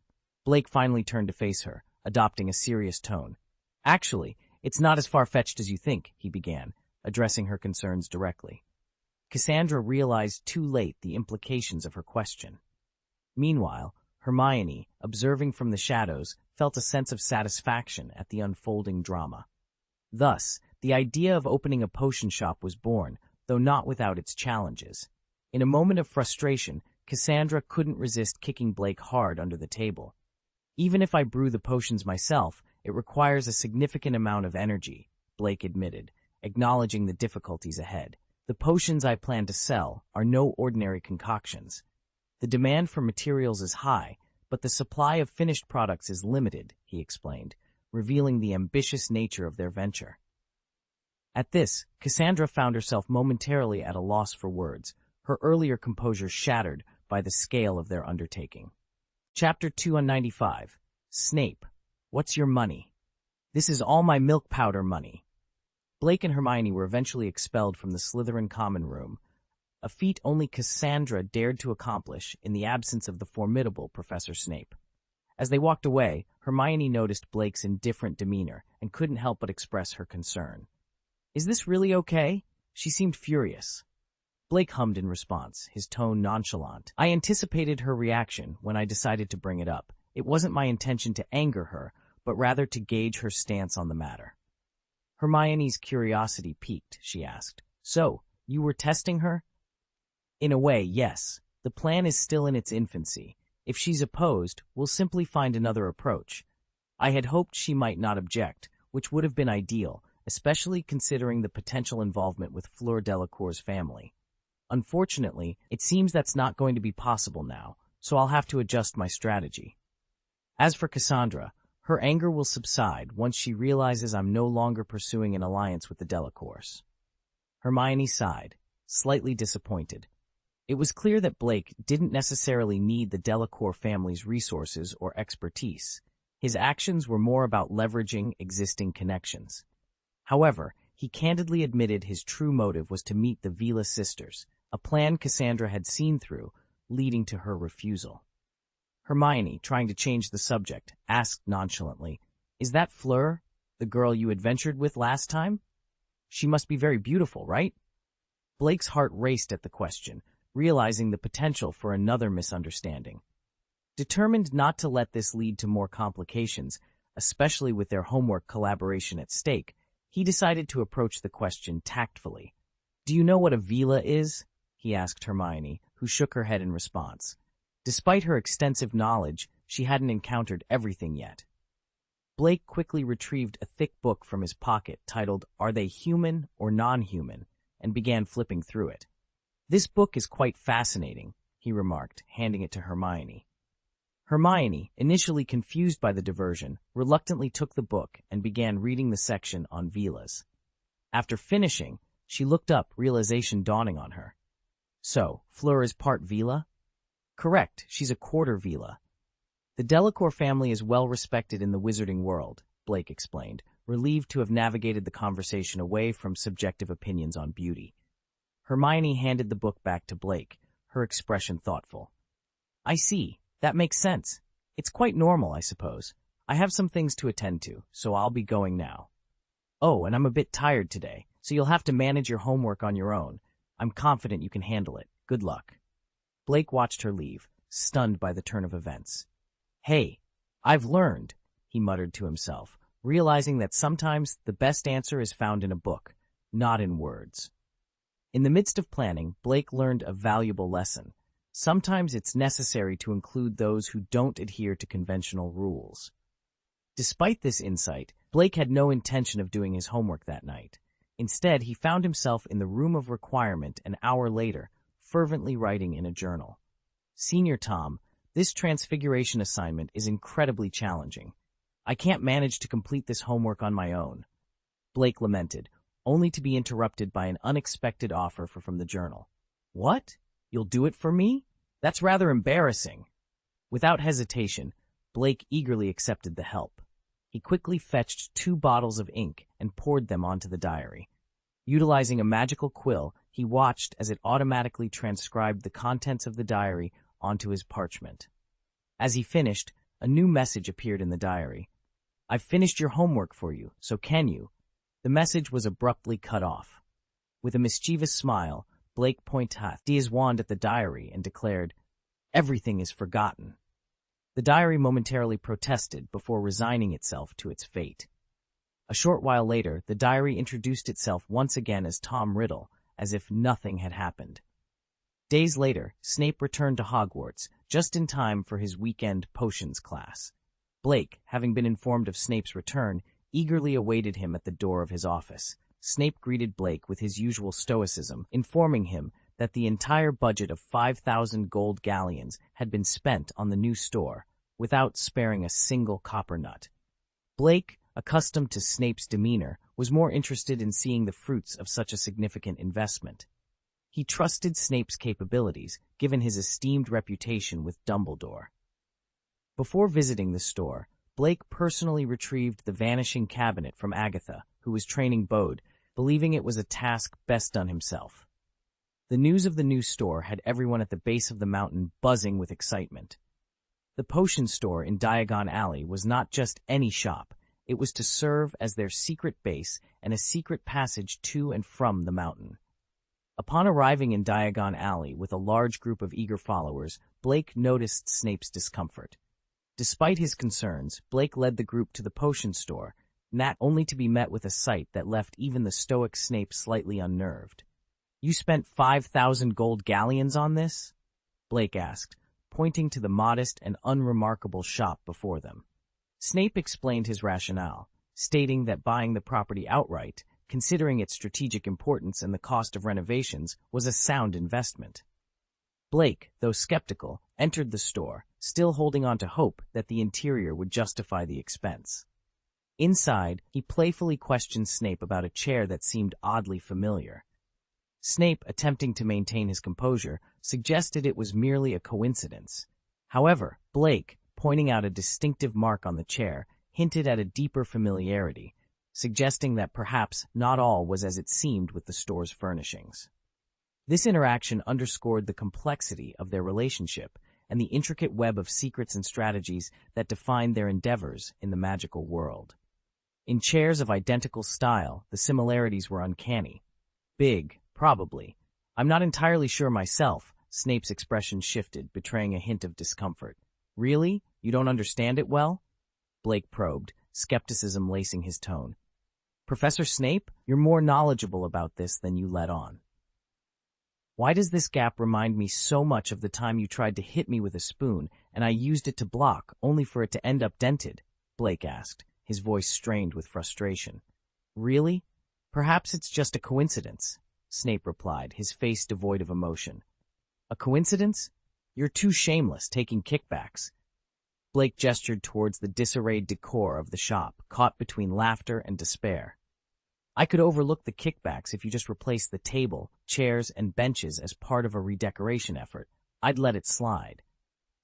Blake finally turned to face her, adopting a serious tone. "Actually, it's not as far-fetched as you think," he began, addressing her concerns directly. Cassandra realized too late the implications of her question. Meanwhile, Hermione, observing from the shadows, felt a sense of satisfaction at the unfolding drama. Thus, the idea of opening a potion shop was born, though not without its challenges. In a moment of frustration, Cassandra couldn't resist kicking Blake hard under the table. "Even if I brew the potions myself, it requires a significant amount of energy," Blake admitted, acknowledging the difficulties ahead. "The potions I plan to sell are no ordinary concoctions. The demand for materials is high, but the supply of finished products is limited," he explained, revealing the ambitious nature of their venture. At this, Cassandra found herself momentarily at a loss for words, her earlier composure shattered by the scale of their undertaking. Chapter 295. Snape, what's your money? This is all my milk powder money. Blake and Hermione were eventually expelled from the Slytherin common room, a feat only Cassandra dared to accomplish in the absence of the formidable Professor Snape. As they walked away, Hermione noticed Blake's indifferent demeanor and couldn't help but express her concern. "Is this really okay?" She seemed furious. Blake hummed in response, his tone nonchalant. "I anticipated her reaction when I decided to bring it up. It wasn't my intention to anger her, but rather to gauge her stance on the matter." Hermione's curiosity piqued, she asked. "So, you were testing her?" "In a way, yes. The plan is still in its infancy. If she's opposed, we'll simply find another approach. I had hoped she might not object, which would have been ideal, especially considering the potential involvement with Fleur Delacour's family. Unfortunately, it seems that's not going to be possible now, so I'll have to adjust my strategy." As for Cassandra, her anger will subside once she realizes I'm no longer pursuing an alliance with the Delacours. Hermione sighed, slightly disappointed. It was clear that Blake didn't necessarily need the Delacour family's resources or expertise. His actions were more about leveraging existing connections. However, he candidly admitted his true motive was to meet the Vila sisters, a plan Cassandra had seen through, leading to her refusal. Hermione, trying to change the subject, asked nonchalantly, "Is that Fleur, the girl you adventured with last time? She must be very beautiful, right?" Blake's heart raced at the question, realizing the potential for another misunderstanding. Determined not to let this lead to more complications, especially with their homework collaboration at stake, he decided to approach the question tactfully. "Do you know what a vila is?" he asked Hermione, who shook her head in response. Despite her extensive knowledge, she hadn't encountered everything yet. Blake quickly retrieved a thick book from his pocket titled "Are They Human or Non-Human?" and began flipping through it. "This book is quite fascinating," he remarked, handing it to Hermione. Hermione, initially confused by the diversion, reluctantly took the book and began reading the section on vilas. After finishing, she looked up, realization dawning on her. "So, Fleur is part vila?" "Correct, she's a quarter vila." "The Delacour family is well respected in the wizarding world," Blake explained, relieved to have navigated the conversation away from subjective opinions on beauty. Hermione handed the book back to Blake, her expression thoughtful. "I see. That makes sense. It's quite normal, I suppose. I have some things to attend to, so I'll be going now." "Oh, and I'm a bit tired today, so you'll have to manage your homework on your own. I'm confident you can handle it. Good luck." Blake watched her leave, stunned by the turn of events. "Hey, I've learned," he muttered to himself, realizing that sometimes the best answer is found in a book, not in words. In the midst of planning, Blake learned a valuable lesson. Sometimes it's necessary to include those who don't adhere to conventional rules. Despite this insight, Blake had no intention of doing his homework that night. Instead, he found himself in the room of requirement an hour later, fervently writing in a journal. "Senior Tom, this transfiguration assignment is incredibly challenging. I can't manage to complete this homework on my own," Blake lamented, only to be interrupted by an unexpected offer from the journal. "What? You'll do it for me? That's rather embarrassing." Without hesitation, Blake eagerly accepted the help. He quickly fetched 2 bottles of ink and poured them onto the diary. Utilizing a magical quill, he watched as it automatically transcribed the contents of the diary onto his parchment. As he finished, a new message appeared in the diary. "I've finished your homework for you, so can you?" The message was abruptly cut off. With a mischievous smile, Blake pointed his wand at the diary and declared, "Everything is forgotten." The diary momentarily protested before resigning itself to its fate. A short while later, the diary introduced itself once again as Tom Riddle, as if nothing had happened. Days later, Snape returned to Hogwarts, just in time for his weekend potions class. Blake, having been informed of Snape's return, eagerly awaited him at the door of his office. Snape greeted Blake with his usual stoicism, informing him that the entire budget of 5,000 gold galleons had been spent on the new store, without sparing a single copper nut. Blake, accustomed to Snape's demeanor, was more interested in seeing the fruits of such a significant investment. He trusted Snape's capabilities, given his esteemed reputation with Dumbledore. Before visiting the store, Blake personally retrieved the vanishing cabinet from Agatha, who was training Bode, believing it was a task best done himself. The news of the new store had everyone at the base of the mountain buzzing with excitement. The potion store in Diagon Alley was not just any shop, it was to serve as their secret base and a secret passage to and from the mountain. Upon arriving in Diagon Alley with a large group of eager followers, Blake noticed Snape's discomfort. Despite his concerns, Blake led the group to the potion store, only to be met with a sight that left even the stoic Snape slightly unnerved. "You spent 5,000 gold galleons on this?" Blake asked, pointing to the modest and unremarkable shop before them. Snape explained his rationale, stating that buying the property outright, considering its strategic importance and the cost of renovations, was a sound investment. Blake, though skeptical, entered the store, still holding on to hope that the interior would justify the expense. Inside, he playfully questioned Snape about a chair that seemed oddly familiar. Snape, attempting to maintain his composure, suggested it was merely a coincidence. However, Blake, pointing out a distinctive mark on the chair, hinted at a deeper familiarity, suggesting that perhaps not all was as it seemed with the store's furnishings. This interaction underscored the complexity of their relationship and the intricate web of secrets and strategies that defined their endeavors in the magical world. In chairs of identical style, the similarities were uncanny. Big, probably, I'm not entirely sure myself. Snape's expression shifted, betraying a hint of discomfort. Really? You don't understand it well? Blake probed, skepticism lacing his tone. Professor Snape, you're more knowledgeable about this than you let on. Why does this gap remind me so much of the time you tried to hit me with a spoon and I used it to block, only for it to end up dented? Blake asked, his voice strained with frustration. Really? Perhaps it's just a coincidence, Snape replied, his face devoid of emotion. A coincidence? You're too shameless, taking kickbacks. Blake gestured towards the disarrayed decor of the shop, caught between laughter and despair. I could overlook the kickbacks if you just replaced the table, chairs, and benches as part of a redecoration effort. I'd let it slide.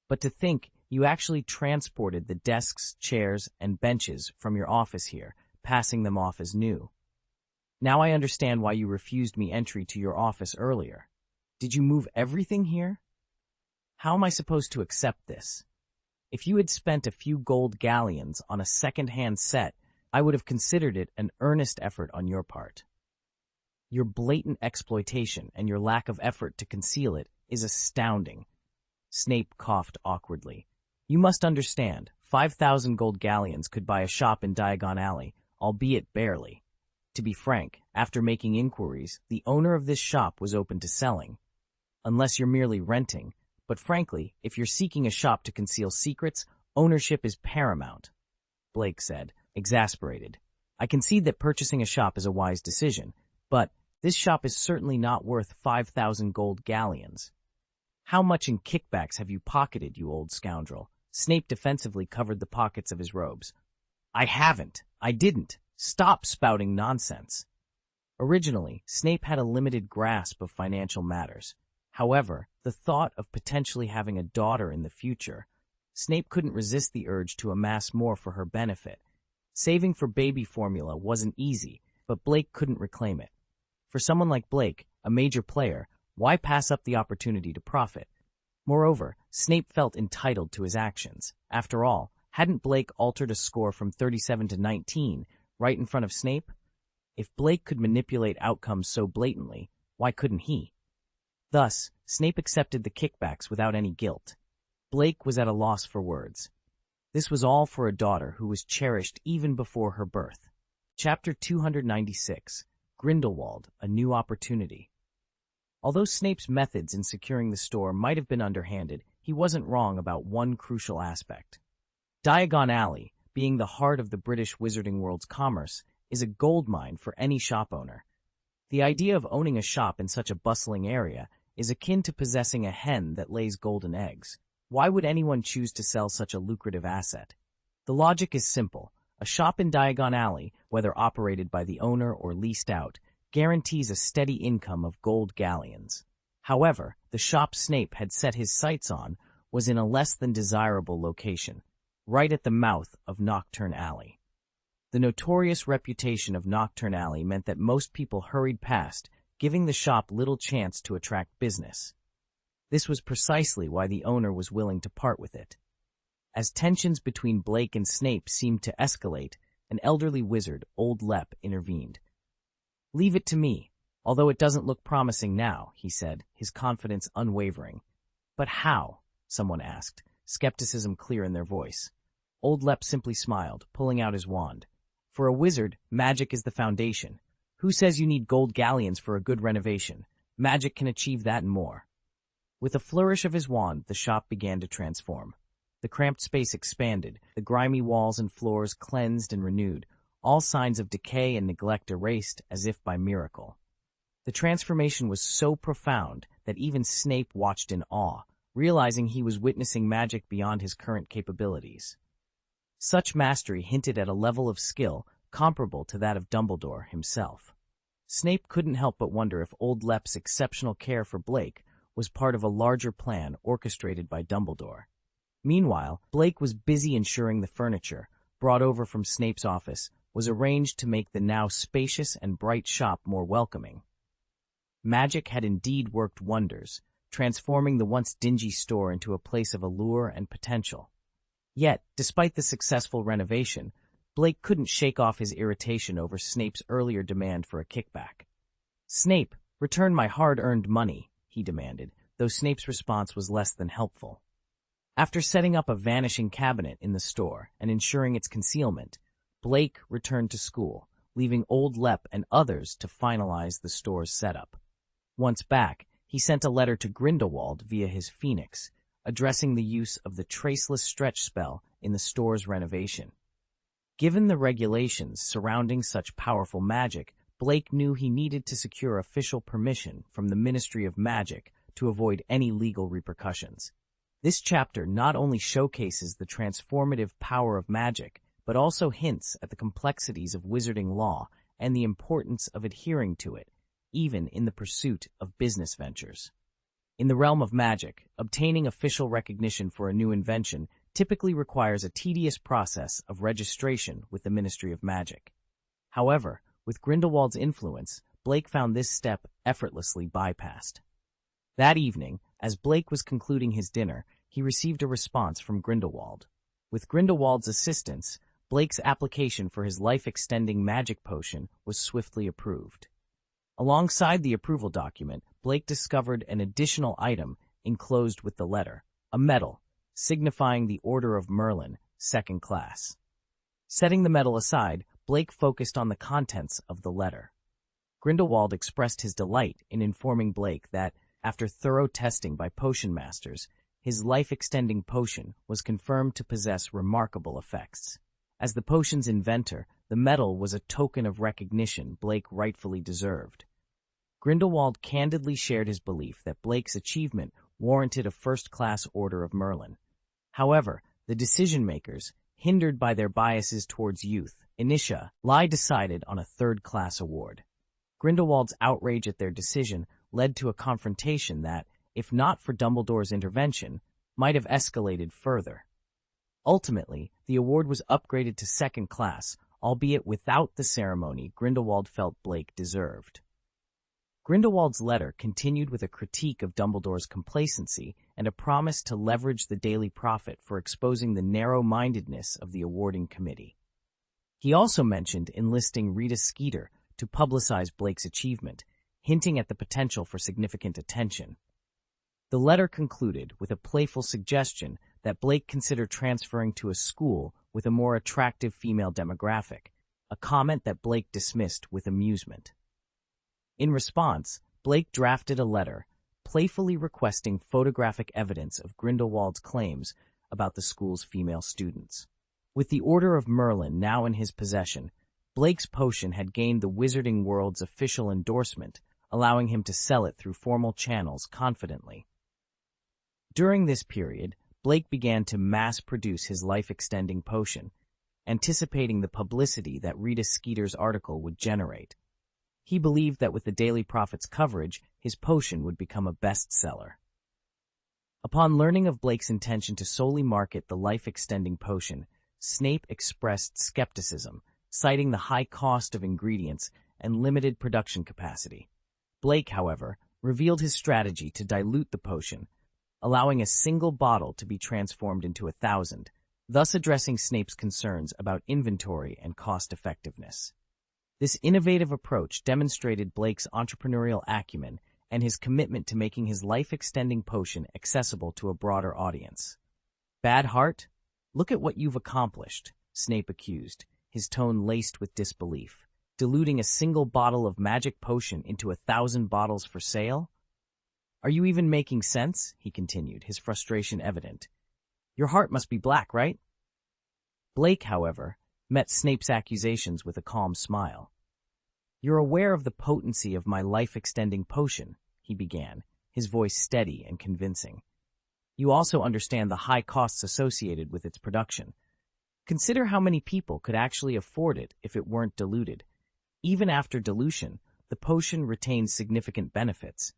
But to think you actually transported the desks, chairs, and benches from your office here, passing them off as new. Now I understand why you refused me entry to your office earlier. Did you move everything here? How am I supposed to accept this? If you had spent a few gold galleons on a second-hand set, I would have considered it an earnest effort on your part. Your blatant exploitation and your lack of effort to conceal it is astounding. Snape coughed awkwardly. You must understand, 5,000 gold galleons could buy a shop in Diagon Alley, albeit barely. To be frank, after making inquiries, the owner of this shop was open to selling. Unless you're merely renting, but frankly, if you're seeking a shop to conceal secrets, ownership is paramount, Blake said, exasperated. I concede that purchasing a shop is a wise decision, but this shop is certainly not worth 5,000 gold galleons. How much in kickbacks have you pocketed, you old scoundrel? Snape defensively covered the pockets of his robes. I haven't. I didn't. Stop spouting nonsense. Originally, Snape had a limited grasp of financial matters. However, the thought of potentially having a daughter in the future, Snape couldn't resist the urge to amass more for her benefit. Saving for baby formula wasn't easy, but Blake couldn't reclaim it. For someone like Blake, a major player, why pass up the opportunity to profit? Moreover, Snape felt entitled to his actions. After all, hadn't Blake altered a score from 37 to 19 right in front of Snape? If Blake could manipulate outcomes so blatantly, why couldn't he? Thus, Snape accepted the kickbacks without any guilt. Blake was at a loss for words. This was all for a daughter who was cherished even before her birth. Chapter 296, Grindelwald, A New Opportunity. Although Snape's methods in securing the store might have been underhanded, he wasn't wrong about one crucial aspect. Diagon Alley, being the heart of the British wizarding world's commerce, is a goldmine for any shop owner. The idea of owning a shop in such a bustling area is akin to possessing a hen that lays golden eggs. Why would anyone choose to sell such a lucrative asset? The logic is simple. A shop in Diagon Alley, whether operated by the owner or leased out, guarantees a steady income of gold galleons. However, the shop Snape had set his sights on was in a less than desirable location, right at the mouth of Nocturne Alley. The notorious reputation of Nocturne Alley meant that most people hurried past, giving the shop little chance to attract business. This was precisely why the owner was willing to part with it. As tensions between Blake and Snape seemed to escalate, an elderly wizard, Old Lep, intervened. Leave it to me, although it doesn't look promising now, he said, his confidence unwavering. But how? Someone asked, skepticism clear in their voice. Old Lep simply smiled, pulling out his wand. For a wizard, magic is the foundation. Who says you need gold galleons for a good renovation? Magic can achieve that and more. With a flourish of his wand, the shop began to transform. The cramped space expanded, the grimy walls and floors cleansed and renewed, all signs of decay and neglect erased as if by miracle. The transformation was so profound that even Snape watched in awe, realizing he was witnessing magic beyond his current capabilities. Such mastery hinted at a level of skill comparable to that of Dumbledore himself. Snape couldn't help but wonder if Old Lep's exceptional care for Blake was part of a larger plan orchestrated by Dumbledore. Meanwhile, Blake was busy ensuring the furniture, brought over from Snape's office, was arranged to make the now spacious and bright shop more welcoming. Magic had indeed worked wonders, transforming the once dingy store into a place of allure and potential. Yet, despite the successful renovation, Blake couldn't shake off his irritation over Snape's earlier demand for a kickback. Snape, Return my hard-earned money, he demanded, though Snape's response was less than helpful. After setting up a vanishing cabinet in the store and ensuring its concealment, Blake returned to school, leaving Old Lep and others to finalize the store's setup. Once back, he sent a letter to Grindelwald via his Phoenix, addressing the use of the traceless stretch spell in the store's renovation. Given the regulations surrounding such powerful magic, Blake knew he needed to secure official permission from the Ministry of Magic to avoid any legal repercussions. This chapter not only showcases the transformative power of magic, but also hints at the complexities of wizarding law and the importance of adhering to it, even in the pursuit of business ventures. In the realm of magic, obtaining official recognition for a new invention typically requires a tedious process of registration with the Ministry of Magic. However, with Grindelwald's influence, Blake found this step effortlessly bypassed. That evening, as Blake was concluding his dinner, he received a response from Grindelwald. With Grindelwald's assistance, Blake's application for his life-extending magic potion was swiftly approved. Alongside the approval document, Blake discovered an additional item enclosed with the letter, a medal, signifying the Order of Merlin, 2nd class. Setting the medal aside, Blake focused on the contents of the letter. Grindelwald expressed his delight in informing Blake that, after thorough testing by potion masters, his life-extending potion was confirmed to possess remarkable effects. As the potion's inventor, the medal was a token of recognition Blake rightfully deserved. Grindelwald candidly shared his belief that Blake's achievement warranted a first-class Order of Merlin. However, the decision-makers, hindered by their biases towards youth, decided on a third-class award. Grindelwald's outrage at their decision led to a confrontation that, if not for Dumbledore's intervention, might have escalated further. Ultimately, the award was upgraded to 2nd class, albeit without the ceremony Grindelwald felt Blake deserved. Grindelwald's letter continued with a critique of Dumbledore's complacency and a promise to leverage the daily profit for exposing the narrow-mindedness of the awarding committee. He also mentioned enlisting Rita Skeeter to publicize Blake's achievement, hinting at the potential for significant attention. The letter concluded with a playful suggestion that Blake consider transferring to a school with a more attractive female demographic, a comment that Blake dismissed with amusement. In response, Blake drafted a letter, playfully requesting photographic evidence of Grindelwald's claims about the school's female students. With the Order of Merlin now in his possession, Blake's potion had gained the wizarding world's official endorsement, allowing him to sell it through formal channels confidently. During this period, Blake began to mass-produce his life-extending potion, anticipating the publicity that Rita Skeeter's article would generate. He believed that with the Daily Prophet's coverage, his potion would become a bestseller. Upon learning of Blake's intention to solely market the life-extending potion, Snape expressed skepticism, citing the high cost of ingredients and limited production capacity. Blake, however, revealed his strategy to dilute the potion, allowing a single bottle to be transformed into 1,000, thus addressing Snape's concerns about inventory and cost-effectiveness. This innovative approach demonstrated Blake's entrepreneurial acumen and his commitment to making his life-extending potion accessible to a broader audience. "Bad heart? Look at what you've accomplished," Snape accused, his tone laced with disbelief. "Diluting a single bottle of magic potion into 1,000 bottles for sale? Are you even making sense?" he continued, his frustration evident. "Your heart must be black, right?" Blake, however, met Snape's accusations with a calm smile. "You're aware of the potency of my life-extending potion," he began, his voice steady and convincing. "You also understand the high costs associated with its production. Consider how many people could actually afford it if it weren't diluted. Even after dilution, the potion retains significant benefits.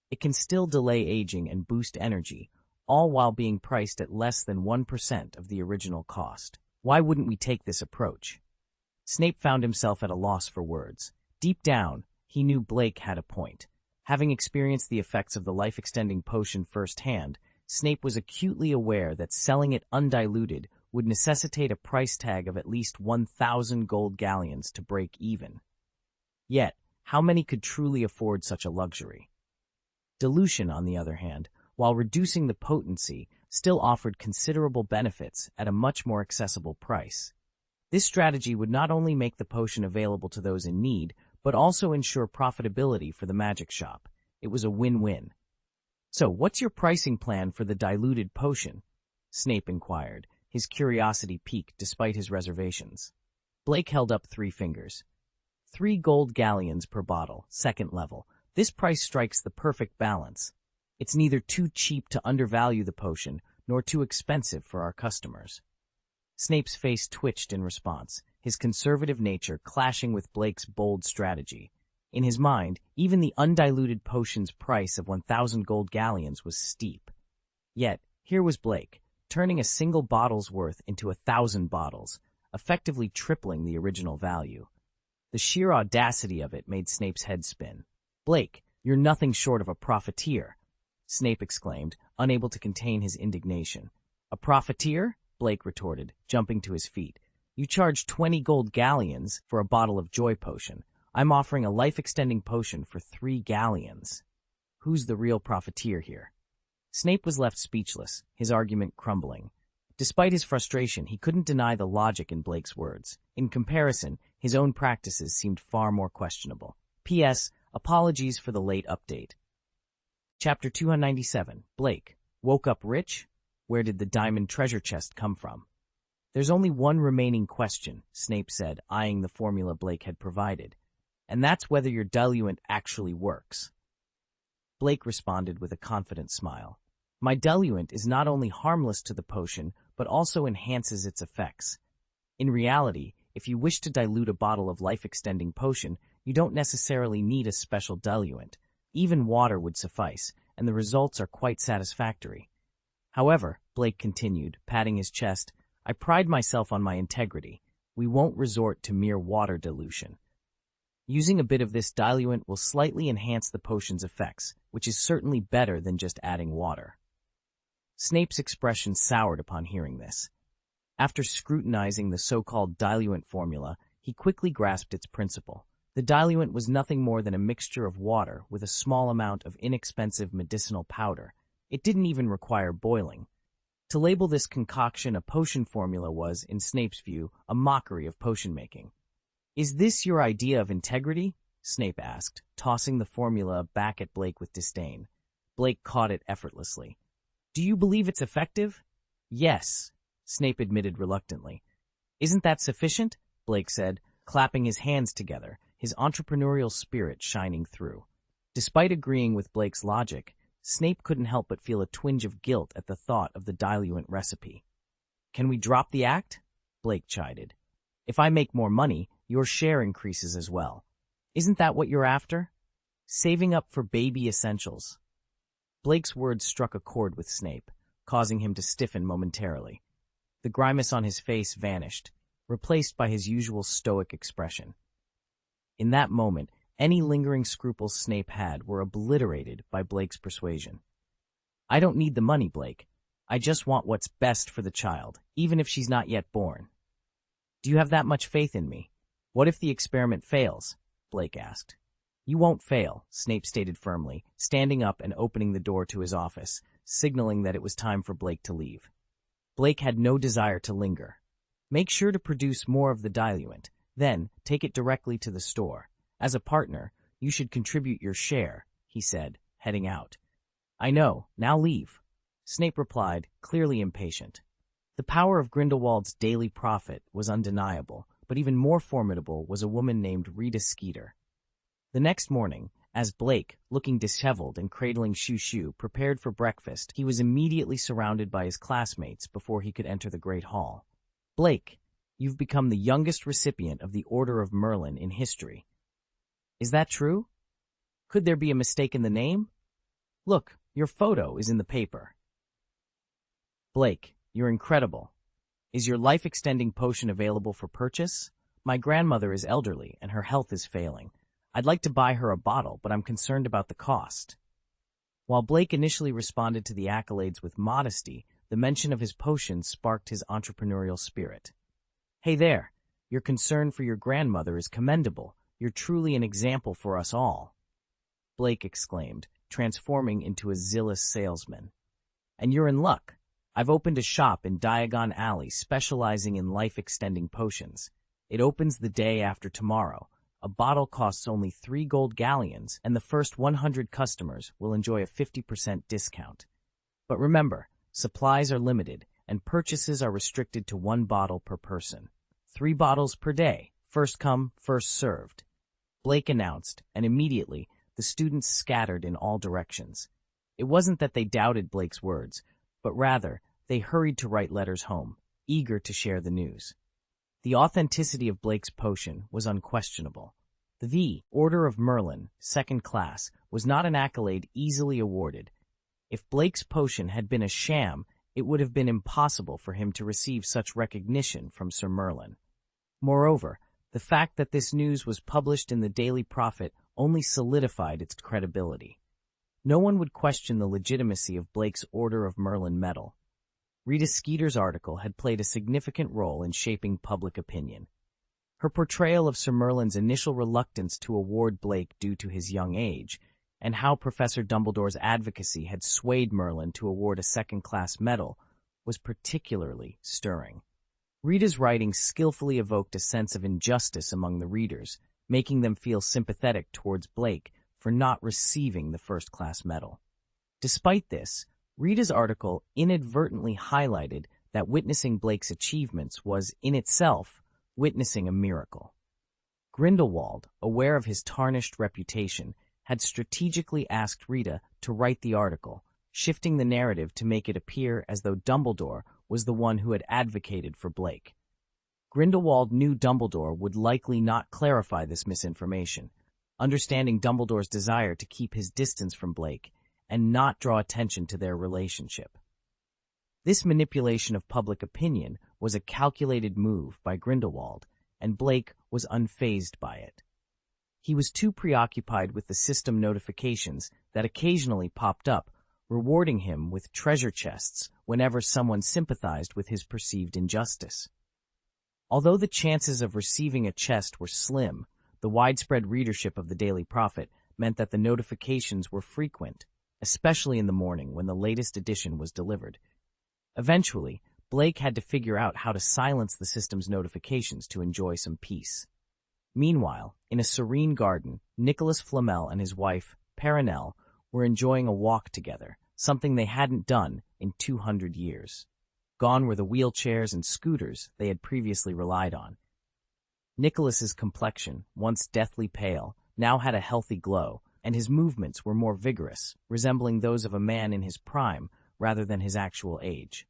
It can still delay aging and boost energy, all while being priced at less than 1% of the original cost. Why wouldn't we take this approach?" Snape found himself at a loss for words. Deep down, he knew Blake had a point. Having experienced the effects of the life-extending potion firsthand, Snape was acutely aware that selling it undiluted would necessitate a price tag of at least 1,000 gold galleons to break even. Yet, How many could truly afford such a luxury? Dilution, on the other hand, while reducing the potency, still offered considerable benefits at a much more accessible price. This strategy would not only make the potion available to those in need, but also ensure profitability for the magic shop. It was a win-win. "So, what's your pricing plan for the diluted potion?" Snape inquired, his curiosity piqued despite his reservations. Blake held up 3 fingers. 3 gold galleons per bottle, second level. This price strikes the perfect balance. It's neither too cheap to undervalue the potion, nor too expensive for our customers. Snape's face twitched in response, his conservative nature clashing with Blake's bold strategy. In his mind, even the undiluted potion's price of 1,000 gold galleons was steep. Yet, here was Blake, turning a single bottle's worth into 1,000 bottles, effectively tripling the original value. The sheer audacity of it made Snape's head spin. "Blake, you're nothing short of a profiteer," Snape exclaimed, unable to contain his indignation. "A profiteer?" Blake retorted, jumping to his feet. "You charge 20 gold galleons for a bottle of joy potion. I'm offering a life-extending potion for 3 galleons. Who's the real profiteer here?" Snape was left speechless, his argument crumbling. Despite his frustration, he couldn't deny the logic in Blake's words. In comparison, his own practices seemed far more questionable. P.S. Apologies for the late update. Chapter 297. Blake. Woke up rich? Where did the diamond treasure chest come from? "There's only one remaining question," Snape said, eyeing the formula Blake had provided. "And that's whether your diluent actually works." Blake responded with a confident smile. "My diluent is not only harmless to the potion, but also enhances its effects. In reality, if you wish to dilute a bottle of life-extending potion, you don't necessarily need a special diluent. Even water would suffice, and the results are quite satisfactory. However," Blake continued, patting his chest, "I pride myself on my integrity. We won't resort to mere water dilution. Using a bit of this diluent will slightly enhance the potion's effects, which is certainly better than just adding water." Snape's expression soured upon hearing this. After scrutinizing the so-called diluent formula, he quickly grasped its principle. The diluent was nothing more than a mixture of water with a small amount of inexpensive medicinal powder. It didn't even require boiling. To label this concoction a potion formula was, in Snape's view, a mockery of potion-making. "Is this your idea of integrity?" Snape asked, tossing the formula back at Blake with disdain. Blake caught it effortlessly. "Do you believe it's effective?" "Yes," Snape admitted reluctantly. "Isn't that sufficient?" Blake said, clapping his hands together, his entrepreneurial spirit shining through. Despite agreeing with Blake's logic, Snape couldn't help but feel a twinge of guilt at the thought of the diluent recipe. "Can we drop the act?" Blake chided. "If I make more money, your share increases as well. Isn't that what you're after? Saving up for baby essentials." Blake's words struck a chord with Snape, causing him to stiffen momentarily. The grimace on his face vanished, replaced by his usual stoic expression. In that moment, any lingering scruples Snape had were obliterated by Blake's persuasion. "I don't need the money, Blake. I just want what's best for the child, even if she's not yet born." "Do you have that much faith in me? What if the experiment fails?" Blake asked. "You won't fail," Snape stated firmly, standing up and opening the door to his office, signaling that it was time for Blake to leave. Blake had no desire to linger. "Make sure to produce more of the diluent, then take it directly to the store. As a partner, you should contribute your share," he said, heading out. "I know, now leave," Snape replied, clearly impatient. The power of Grindelwald's daily profit was undeniable, but even more formidable was a woman named Rita Skeeter. The next morning, as Blake, looking disheveled and cradling Shoo-Shoo, prepared for breakfast, he was immediately surrounded by his classmates before he could enter the Great Hall. "Blake, you've become the youngest recipient of the Order of Merlin in history. Is that true? Could there be a mistake in the name? Look, your photo is in the paper." "Blake, you're incredible. Is your life-extending potion available for purchase? My grandmother is elderly and her health is failing. I'd like to buy her a bottle, but I'm concerned about the cost." While Blake initially responded to the accolades with modesty, the mention of his potion sparked his entrepreneurial spirit. "Hey there, your concern for your grandmother is commendable, You're truly an example for us all," Blake exclaimed, transforming into a zealous salesman. "And you're in luck. I've opened a shop in Diagon Alley specializing in life-extending potions. It opens the day after tomorrow. A bottle costs only 3 gold galleons, and the first 100 customers will enjoy a 50% discount. But remember, supplies are limited, and purchases are restricted to 1 bottle per person. 3 bottles per day, first come, first served," Blake announced, and immediately the students scattered in all directions. It wasn't that they doubted Blake's words, but rather they hurried to write letters home, eager to share the news. The authenticity of Blake's potion was unquestionable. The Order of Merlin, 2nd class, was not an accolade easily awarded. If Blake's potion had been a sham, it would have been impossible for him to receive such recognition from Sir Merlin. Moreover, the fact that this news was published in the Daily Prophet only solidified its credibility. No one would question the legitimacy of Blake's Order of Merlin medal. Rita Skeeter's article had played a significant role in shaping public opinion. Her portrayal of Sir Merlin's initial reluctance to award Blake due to his young age, and how Professor Dumbledore's advocacy had swayed Merlin to award a 2nd-class medal, was particularly stirring. Rita's writing skillfully evoked a sense of injustice among the readers, making them feel sympathetic towards Blake for not receiving the 1st-class medal. Despite this, Rita's article inadvertently highlighted that witnessing Blake's achievements was, in itself, witnessing a miracle. Grindelwald, aware of his tarnished reputation, had strategically asked Rita to write the article, shifting the narrative to make it appear as though Dumbledore was the one who had advocated for Blake. Grindelwald knew Dumbledore would likely not clarify this misinformation, understanding Dumbledore's desire to keep his distance from Blake and not draw attention to their relationship. This manipulation of public opinion was a calculated move by Grindelwald, and Blake was unfazed by it. He was too preoccupied with the system notifications that occasionally popped up, rewarding him with treasure chests whenever someone sympathized with his perceived injustice. Although the chances of receiving a chest were slim, the widespread readership of the Daily Prophet meant that the notifications were frequent, especially in the morning when the latest edition was delivered. Eventually, Blake had to figure out how to silence the system's notifications to enjoy some peace. Meanwhile, in a serene garden, Nicholas Flamel and his wife, Perenelle, were enjoying a walk together, something they hadn't done in 200 years. Gone were the wheelchairs and scooters they had previously relied on. Nicholas's complexion, once deathly pale, now had a healthy glow, and his movements were more vigorous, resembling those of a man in his prime rather than his actual age.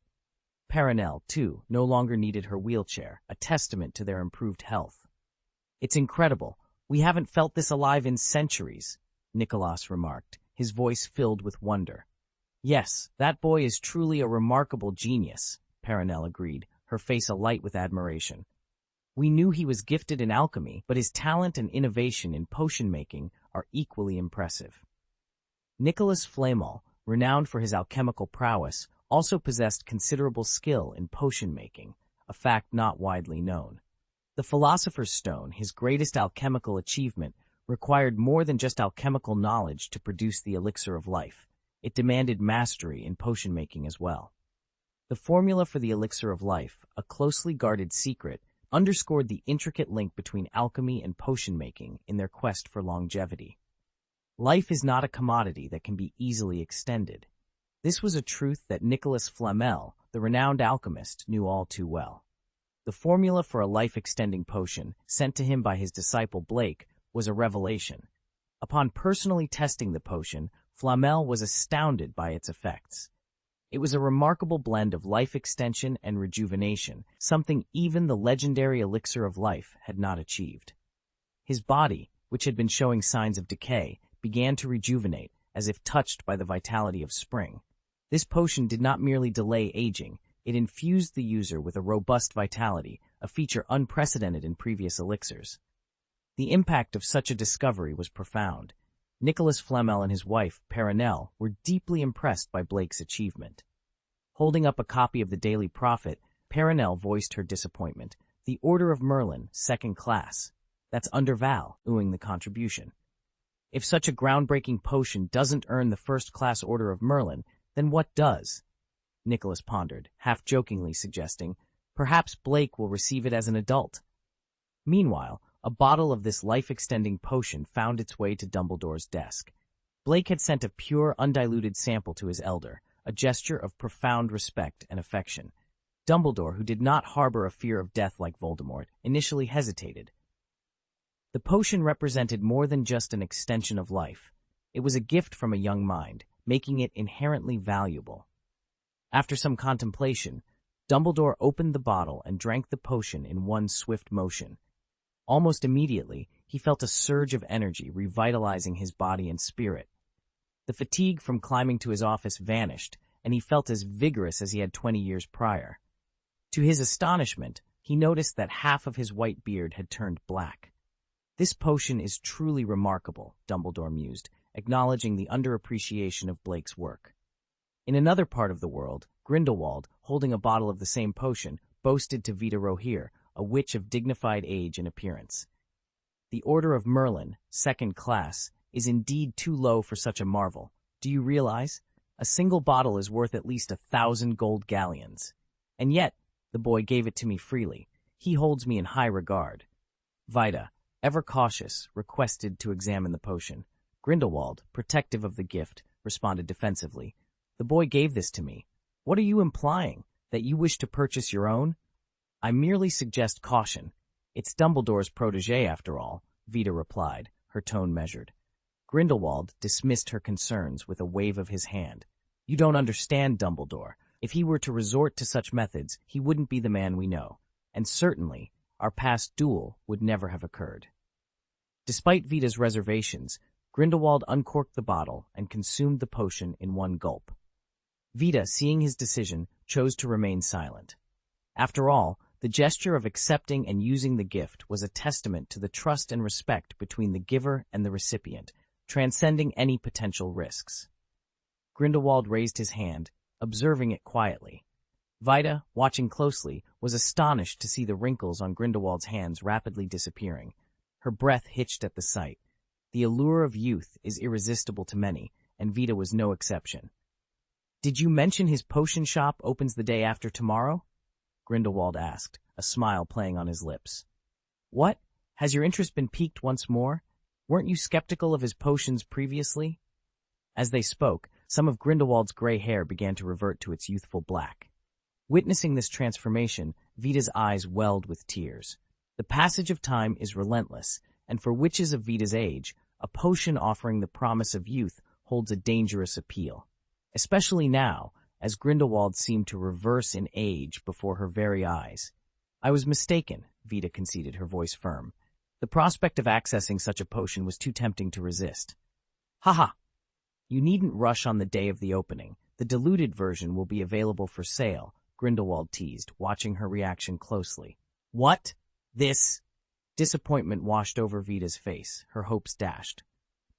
Perenelle, too, no longer needed her wheelchair, a testament to their improved health. "It's incredible. We haven't felt this alive in centuries," Nicholas remarked, his voice filled with wonder. "Yes, that boy is truly a remarkable genius," Perenelle agreed, her face alight with admiration. "We knew he was gifted in alchemy, but his talent and innovation in potion-making are equally impressive." Nicholas Flamel, renowned for his alchemical prowess, also possessed considerable skill in potion-making, a fact not widely known. The Philosopher's Stone, his greatest alchemical achievement, required more than just alchemical knowledge to produce the elixir of life. It demanded mastery in potion-making as well. The formula for the elixir of life, a closely guarded secret, underscored the intricate link between alchemy and potion-making in their quest for longevity. Life is not a commodity that can be easily extended. This was a truth that Nicholas Flamel, the renowned alchemist, knew all too well. The formula for a life-extending potion, sent to him by his disciple Blake, was a revelation. Upon personally testing the potion, Flamel was astounded by its effects. It was a remarkable blend of life extension and rejuvenation, something even the legendary elixir of life had not achieved. His body, which had been showing signs of decay, began to rejuvenate, as if touched by the vitality of spring. This potion did not merely delay aging, it infused the user with a robust vitality, a feature unprecedented in previous elixirs. The impact of such a discovery was profound. Nicholas Flamel and his wife, Perenelle, were deeply impressed by Blake's achievement. Holding up a copy of the Daily Prophet, Perenelle voiced her disappointment. "The Order of Merlin, 2nd class. That's undervaluing the contribution. If such a groundbreaking potion doesn't earn the first-class order of Merlin, then what does? Nicholas pondered, half-jokingly suggesting, perhaps Blake will receive it as an adult. Meanwhile, a bottle of this life-extending potion found its way to Dumbledore's desk. Blake had sent a pure, undiluted sample to his elder, a gesture of profound respect and affection. Dumbledore, who did not harbor a fear of death like Voldemort, initially hesitated. The potion represented more than just an extension of life. It was a gift from a young mind, making it inherently valuable. After some contemplation, Dumbledore opened the bottle and drank the potion in one swift motion. Almost immediately, he felt a surge of energy revitalizing his body and spirit. The fatigue from climbing to his office vanished, and he felt as vigorous as he had 20 years prior. To his astonishment, he noticed that half of his white beard had turned black. This potion is truly remarkable, Dumbledore mused, acknowledging the underappreciation of Blake's work. In another part of the world, Grindelwald, holding a bottle of the same potion, boasted to Vita Rohirr, a witch of dignified age and appearance. The Order of Merlin, second class, is indeed too low for such a marvel. Do you realize? A single bottle is worth at least 1,000 gold galleons. And yet, the boy gave it to me freely. He holds me in high regard. Vita, ever cautious, requested to examine the potion. Grindelwald, protective of the gift, responded defensively. The boy gave this to me. What are you implying? That you wish to purchase your own? I merely suggest caution. It's Dumbledore's protégé, after all, Vita replied, her tone measured. Grindelwald dismissed her concerns with a wave of his hand. You don't understand Dumbledore. If he were to resort to such methods, he wouldn't be the man we know. And certainly, our past duel would never have occurred. Despite Vita's reservations, Grindelwald uncorked the bottle and consumed the potion in one gulp. Vita, seeing his decision, chose to remain silent. After all, the gesture of accepting and using the gift was a testament to the trust and respect between the giver and the recipient, transcending any potential risks. Grindelwald raised his hand, observing it quietly. Vita, watching closely, was astonished to see the wrinkles on Grindelwald's hands rapidly disappearing. Her breath hitched at the sight. The allure of youth is irresistible to many, and Vita was no exception. Did you mention his potion shop opens the day after tomorrow? Grindelwald asked, a smile playing on his lips. What? Has your interest been piqued once more? Weren't you skeptical of his potions previously? As they spoke, some of Grindelwald's gray hair began to revert to its youthful black. Witnessing this transformation, Vita's eyes welled with tears. The passage of time is relentless, and for witches of Vita's age, a potion offering the promise of youth holds a dangerous appeal. Especially now, as Grindelwald seemed to reverse in age before her very eyes. I was mistaken, Vita conceded, her voice firm. The prospect of accessing such a potion was too tempting to resist. Ha! You needn't rush on the day of the opening. The diluted version will be available for sale, Grindelwald teased, watching her reaction closely. What? This? Disappointment washed over Vita's face, her hopes dashed.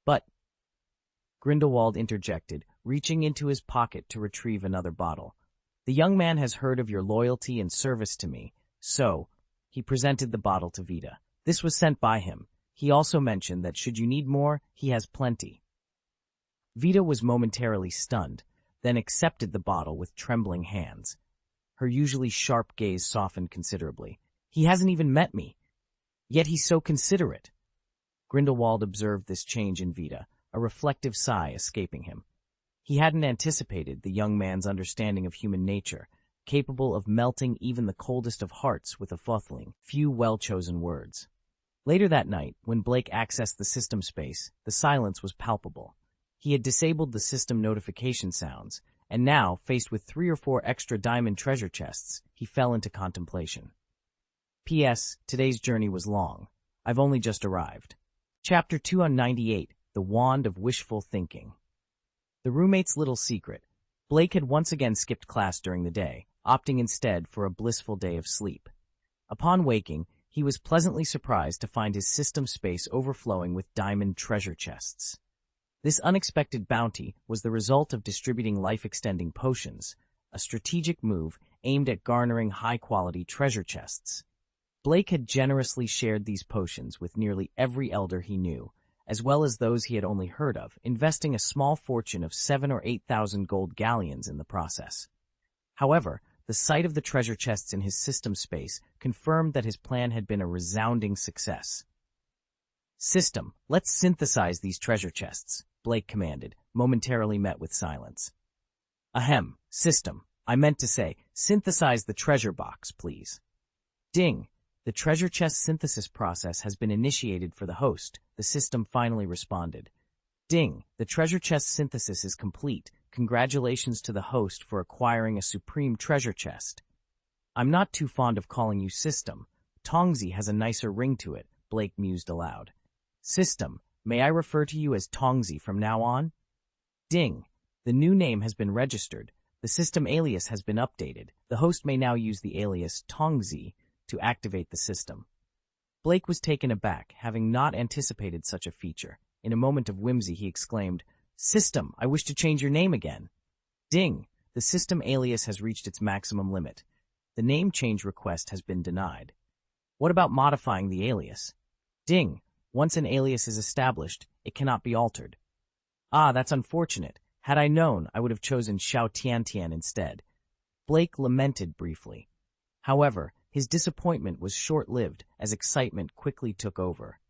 But, Grindelwald interjected, reaching into his pocket to retrieve another bottle. The young man has heard of your loyalty and service to me, so, he presented the bottle to Vita. This was sent by him. He also mentioned that should you need more, he has plenty. Vita was momentarily stunned, then accepted the bottle with trembling hands. Her usually sharp gaze softened considerably. He hasn't even met me. Yet he's so considerate. Grindelwald observed this change in Vita, a reflective sigh escaping him. He hadn't anticipated the young man's understanding of human nature, capable of melting even the coldest of hearts with a few well-chosen words. Later that night, when Blake accessed the system space, the silence was palpable. He had disabled the system notification sounds, and now, faced with 3 or 4 extra diamond treasure chests, he fell into contemplation. P.S. Today's journey was long. I've only just arrived. Chapter 298, The Wand of Wishful Thinking. The roommate's little secret. Blake had once again skipped class during the day, opting instead for a blissful day of sleep. Upon waking, he was pleasantly surprised to find his system space overflowing with diamond treasure chests. This unexpected bounty was the result of distributing life-extending potions, a strategic move aimed at garnering high-quality treasure chests. Blake had generously shared these potions with nearly every elder he knew, as well as those he had only heard of, investing a small fortune of 7,000 or 8,000 gold galleons in the process. However, the sight of the treasure chests in his system space confirmed that his plan had been a resounding success. "System, let's synthesize these treasure chests," Blake commanded, momentarily met with silence. "Ahem, system, I meant to say, synthesize the treasure box, please." Ding! The treasure chest synthesis process has been initiated for the host, the system finally responded. Ding! The treasure chest synthesis is complete. Congratulations to the host for acquiring a supreme treasure chest. I'm not too fond of calling you system. Tongsy has a nicer ring to it, Blake mused aloud. System, may I refer to you as Tongsy from now on? Ding! The new name has been registered. The system alias has been updated. The host may now use the alias Tongsy to activate the system. Blake was taken aback, having not anticipated such a feature. In a moment of whimsy, he exclaimed, "System, I wish to change your name again." Ding! The system alias has reached its maximum limit. The name change request has been denied. What about modifying the alias? Ding! Once an alias is established, it cannot be altered. Ah, that's unfortunate. Had I known, I would have chosen Xiao Tiantian instead. Blake lamented briefly. However, his disappointment was short-lived as excitement quickly took over.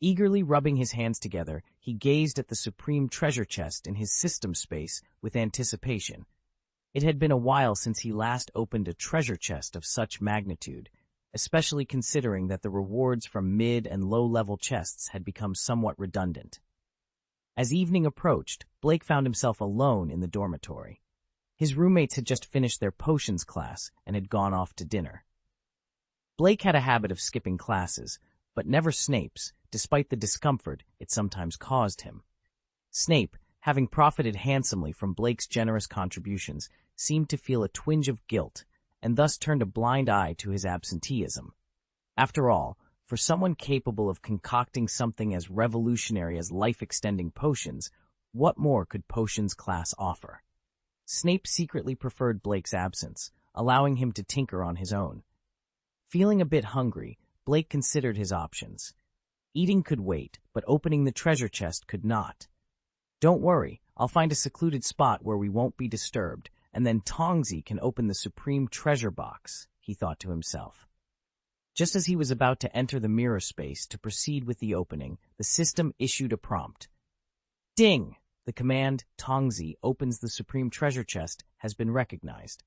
Eagerly rubbing his hands together, he gazed at the supreme treasure chest in his system space with anticipation. It had been a while since he last opened a treasure chest of such magnitude, especially considering that the rewards from mid- and low-level chests had become somewhat redundant. As evening approached, Blake found himself alone in the dormitory. His roommates had just finished their potions class and had gone off to dinner. Blake had a habit of skipping classes, but never Snape's, despite the discomfort it sometimes caused him. Snape, having profited handsomely from Blake's generous contributions, seemed to feel a twinge of guilt, and thus turned a blind eye to his absenteeism. After all, for someone capable of concocting something as revolutionary as life-extending potions, what more could potions class offer? Snape secretly preferred Blake's absence, allowing him to tinker on his own. Feeling a bit hungry, Blake considered his options. Eating could wait, but opening the treasure chest could not. Don't worry, I'll find a secluded spot where we won't be disturbed, and then Tongsy can open the supreme treasure box, he thought to himself. Just as he was about to enter the mirror space to proceed with the opening, the system issued a prompt. Ding! The command, Tongsy opens the supreme treasure chest, has been recognized.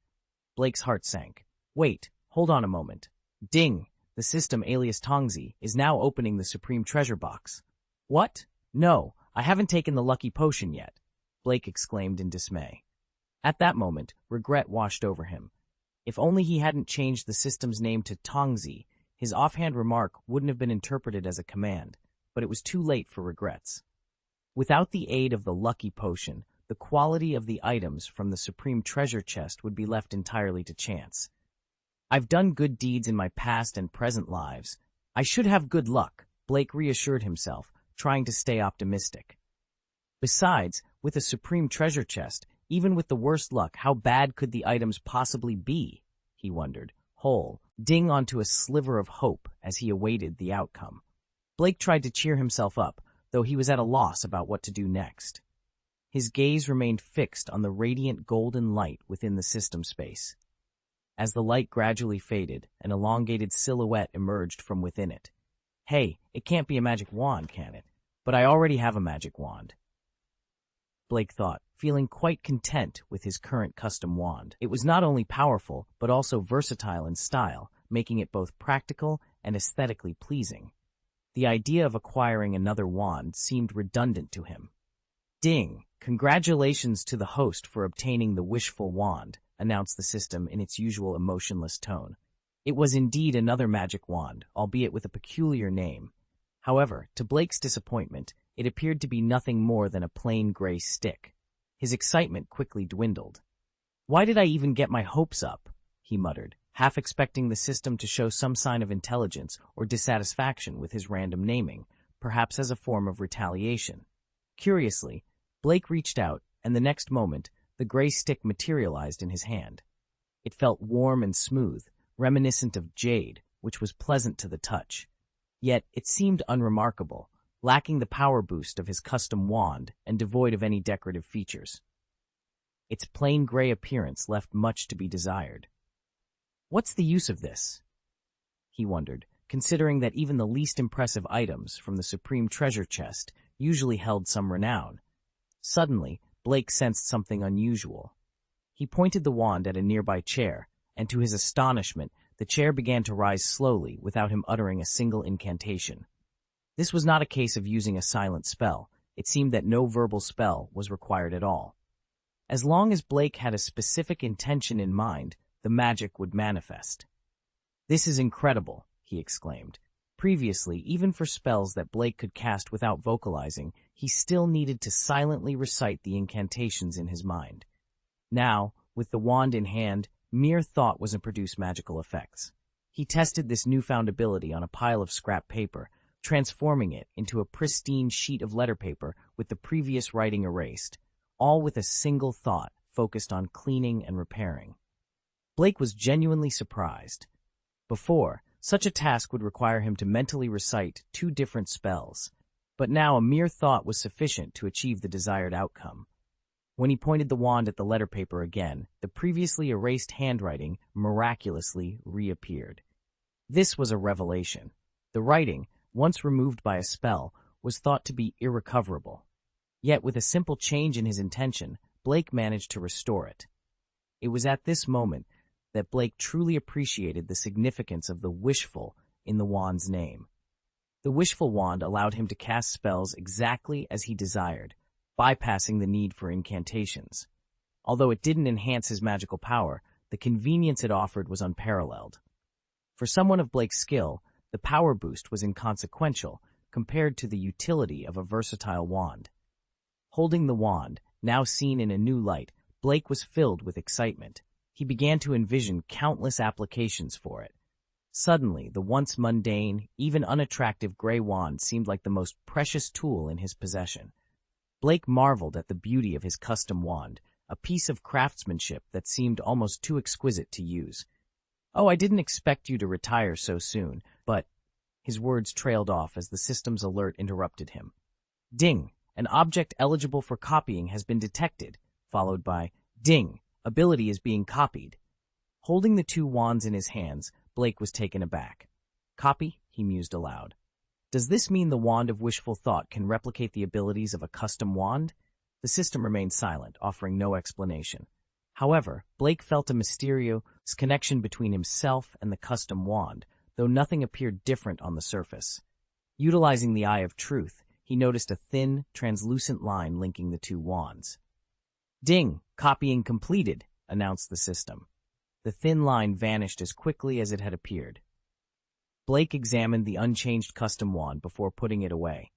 Blake's heart sank. Wait, hold on a moment. Ding! The system alias Tongsy is now opening the supreme treasure box. What? No, I haven't taken the lucky potion yet, Blake exclaimed in dismay. At that moment, regret washed over him. If only he hadn't changed the system's name to Tongsy, his offhand remark wouldn't have been interpreted as a command, but it was too late for regrets. Without the aid of the lucky potion, the quality of the items from the supreme treasure chest would be left entirely to chance. I've done good deeds in my past and present lives. I should have good luck, Blake reassured himself, trying to stay optimistic. Besides, with a supreme treasure chest, even with the worst luck, how bad could the items possibly be? He wondered, ding onto a sliver of hope as he awaited the outcome. Blake tried to cheer himself up, though he was at a loss about what to do next. His gaze remained fixed on the radiant golden light within the system space. As the light gradually faded, an elongated silhouette emerged from within it. Hey, it can't be a magic wand, can it? But I already have a magic wand, Blake thought, feeling quite content with his current custom wand. It was not only powerful, but also versatile in style, making it both practical and aesthetically pleasing. The idea of acquiring another wand seemed redundant to him. Ding! Congratulations to the host for obtaining the wishful wand, announced the system in its usual emotionless tone. It was indeed another magic wand, albeit with a peculiar name. However, to Blake's disappointment, it appeared to be nothing more than a plain gray stick. His excitement quickly dwindled. Why did I even get my hopes up? He muttered, half expecting the system to show some sign of intelligence or dissatisfaction with his random naming, perhaps as a form of retaliation. Curiously, Blake reached out, and the next moment, the gray stick materialized in his hand. It felt warm and smooth, reminiscent of jade, which was pleasant to the touch. Yet it seemed unremarkable, lacking the power boost of his custom wand and devoid of any decorative features. Its plain gray appearance left much to be desired. "What's the use of this?" he wondered, considering that even the least impressive items from the supreme treasure chest usually held some renown. Suddenly, Blake sensed something unusual. He pointed the wand at a nearby chair, and to his astonishment, the chair began to rise slowly without him uttering a single incantation. This was not a case of using a silent spell. It seemed that no verbal spell was required at all. As long as Blake had a specific intention in mind, the magic would manifest. "This is incredible," he exclaimed. Previously, even for spells that Blake could cast without vocalizing, he still needed to silently recite the incantations in his mind. Now, with the wand in hand, mere thought was to produce magical effects. He tested this newfound ability on a pile of scrap paper, transforming it into a pristine sheet of letter paper with the previous writing erased, all with a single thought focused on cleaning and repairing. Blake was genuinely surprised. Before, such a task would require him to mentally recite 2 different spells, but now a mere thought was sufficient to achieve the desired outcome. When he pointed the wand at the letter paper again, the previously erased handwriting miraculously reappeared. This was a revelation. The writing, once removed by a spell, was thought to be irrecoverable. Yet with a simple change in his intention, Blake managed to restore it. It was at this moment that Blake truly appreciated the significance of the wishful in the wand's name. The wishful wand allowed him to cast spells exactly as he desired, bypassing the need for incantations. Although it didn't enhance his magical power, the convenience it offered was unparalleled. For someone of Blake's skill, the power boost was inconsequential compared to the utility of a versatile wand. Holding the wand, now seen in a new light, Blake was filled with excitement. He began to envision countless applications for it. Suddenly, the once mundane, even unattractive gray wand seemed like the most precious tool in his possession. Blake marveled at the beauty of his custom wand, a piece of craftsmanship that seemed almost too exquisite to use. "Oh, I didn't expect you to retire so soon, but—" His words trailed off as the system's alert interrupted him. "Ding! An object eligible for copying has been detected," followed by, "Ding! Ability is being copied." Holding the 2 wands in his hands, Blake was taken aback. "Copy?" he mused aloud. "Does this mean the wand of wishful thought can replicate the abilities of a custom wand?" The system remained silent, offering no explanation. However, Blake felt a mysterious connection between himself and the custom wand, though nothing appeared different on the surface. Utilizing the eye of truth, he noticed a thin, translucent line linking the 2 wands. "Ding! Copying completed," announced the system. The thin line vanished as quickly as it had appeared. Blake examined the unchanged custom wand before putting it away.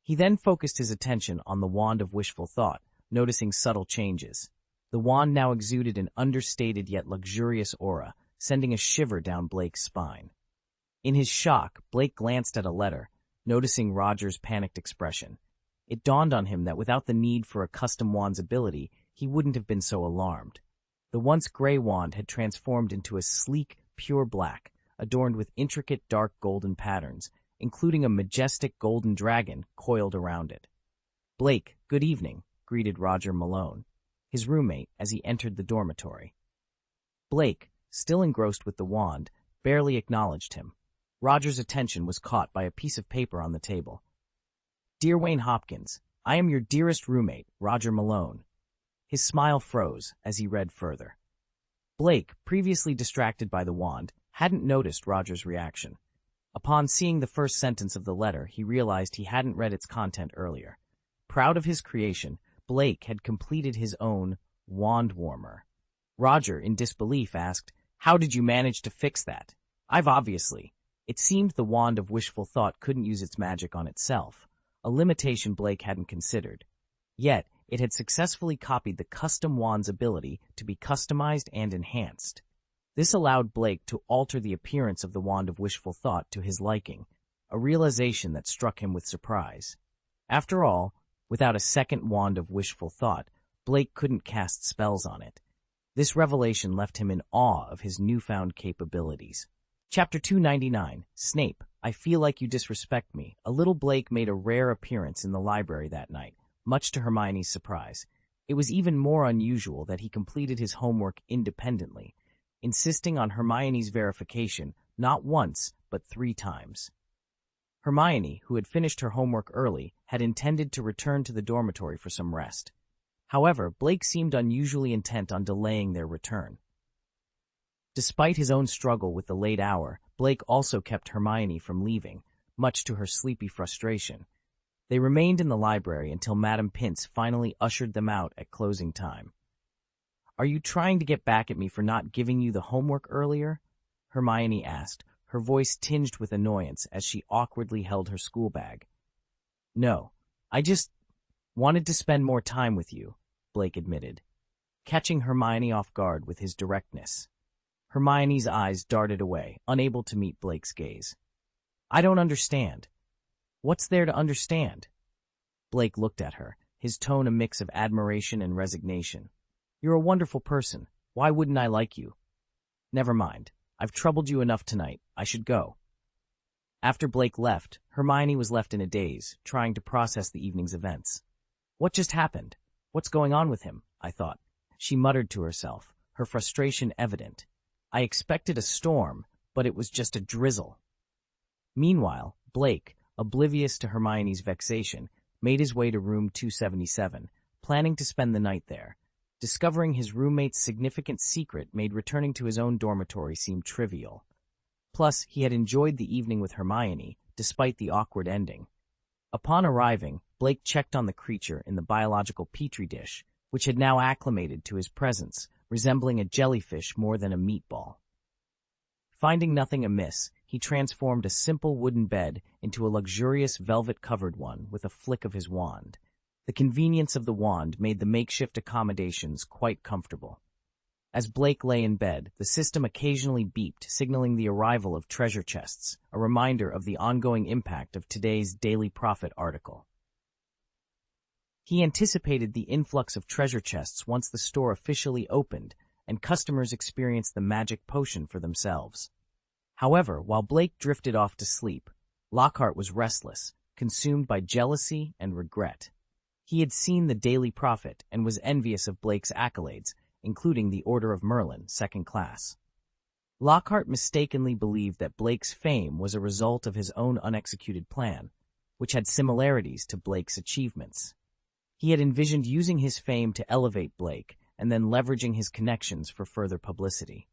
He then focused his attention on the wand of wishful thought, noticing subtle changes. The wand now exuded an understated yet luxurious aura, sending a shiver down Blake's spine. In his shock, Blake glanced at a letter, noticing Roger's panicked expression. It dawned on him that without the need for a custom wand's ability, he wouldn't have been so alarmed. The once gray wand had transformed into a sleek, pure black, adorned with intricate dark golden patterns, including a majestic golden dragon coiled around it. "Blake, good evening," greeted Roger Malone, his roommate, as he entered the dormitory. Blake, still engrossed with the wand, barely acknowledged him. Roger's attention was caught by a piece of paper on the table. "Dear Wayne Hopkins, I am your dearest roommate, Roger Malone." His smile froze as he read further. Blake, previously distracted by the wand, hadn't noticed Roger's reaction. Upon seeing the first sentence of the letter, he realized he hadn't read its content earlier. Proud of his creation, Blake had completed his own wand warmer. Roger, in disbelief, asked, "How did you manage to fix that?" "I've obviously." It seemed the wand of wishful thought couldn't use its magic on itself, a limitation Blake hadn't considered. Yet, it had successfully copied the custom wand's ability to be customized and enhanced. This allowed Blake to alter the appearance of the wand of wishful thought to his liking, a realization that struck him with surprise. After all, without a second wand of wishful thought, Blake couldn't cast spells on it. This revelation left him in awe of his newfound capabilities. Chapter 299, Snape, I feel like you disrespect me. A little Blake made a rare appearance in the library that night, much to Hermione's surprise. It was even more unusual that he completed his homework independently, insisting on Hermione's verification not once, but 3 times. Hermione, who had finished her homework early, had intended to return to the dormitory for some rest. However, Blake seemed unusually intent on delaying their return. Despite his own struggle with the late hour, Blake also kept Hermione from leaving, much to her sleepy frustration. They remained in the library until Madame Pince finally ushered them out at closing time. "Are you trying to get back at me for not giving you the homework earlier?" Hermione asked, her voice tinged with annoyance as she awkwardly held her school bag. "No, I just wanted to spend more time with you," Blake admitted, catching Hermione off guard with his directness. Hermione's eyes darted away, unable to meet Blake's gaze. "I don't understand." "What's there to understand?" Blake looked at her, his tone a mix of admiration and resignation. "You're a wonderful person. Why wouldn't I like you?" "Never mind. I've troubled you enough tonight. I should go." After Blake left, Hermione was left in a daze, trying to process the evening's events. "What just happened? What's going on with him?" I thought. She muttered to herself, her frustration evident. "I expected a storm, but it was just a drizzle." Meanwhile, Blake, oblivious to Hermione's vexation, made his way to room 277, planning to spend the night there. Discovering his roommate's significant secret made returning to his own dormitory seem trivial. Plus, he had enjoyed the evening with Hermione, despite the awkward ending. Upon arriving, Blake checked on the creature in the biological petri dish, which had now acclimated to his presence, resembling a jellyfish more than a meatball. Finding nothing amiss, he transformed a simple wooden bed into a luxurious velvet-covered one with a flick of his wand. The convenience of the wand made the makeshift accommodations quite comfortable. As Blake lay in bed, the system occasionally beeped, signaling the arrival of treasure chests, a reminder of the ongoing impact of today's Daily Prophet article. He anticipated the influx of treasure chests once the store officially opened and customers experienced the magic potion for themselves. However, while Blake drifted off to sleep, Lockhart was restless, consumed by jealousy and regret. He had seen the Daily Prophet and was envious of Blake's accolades, including the Order of Merlin, 2nd class. Lockhart mistakenly believed that Blake's fame was a result of his own unexecuted plan, which had similarities to Blake's achievements. He had envisioned using his fame to elevate Blake and then leveraging his connections for further publicity.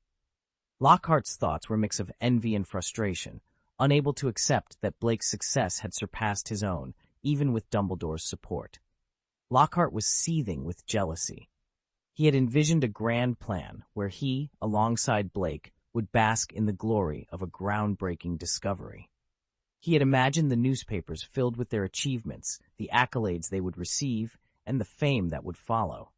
Lockhart's thoughts were a mix of envy and frustration, unable to accept that Blake's success had surpassed his own, even with Dumbledore's support. Lockhart was seething with jealousy. He had envisioned a grand plan where he, alongside Blake, would bask in the glory of a groundbreaking discovery. He had imagined the newspapers filled with their achievements, the accolades they would receive, and the fame that would follow.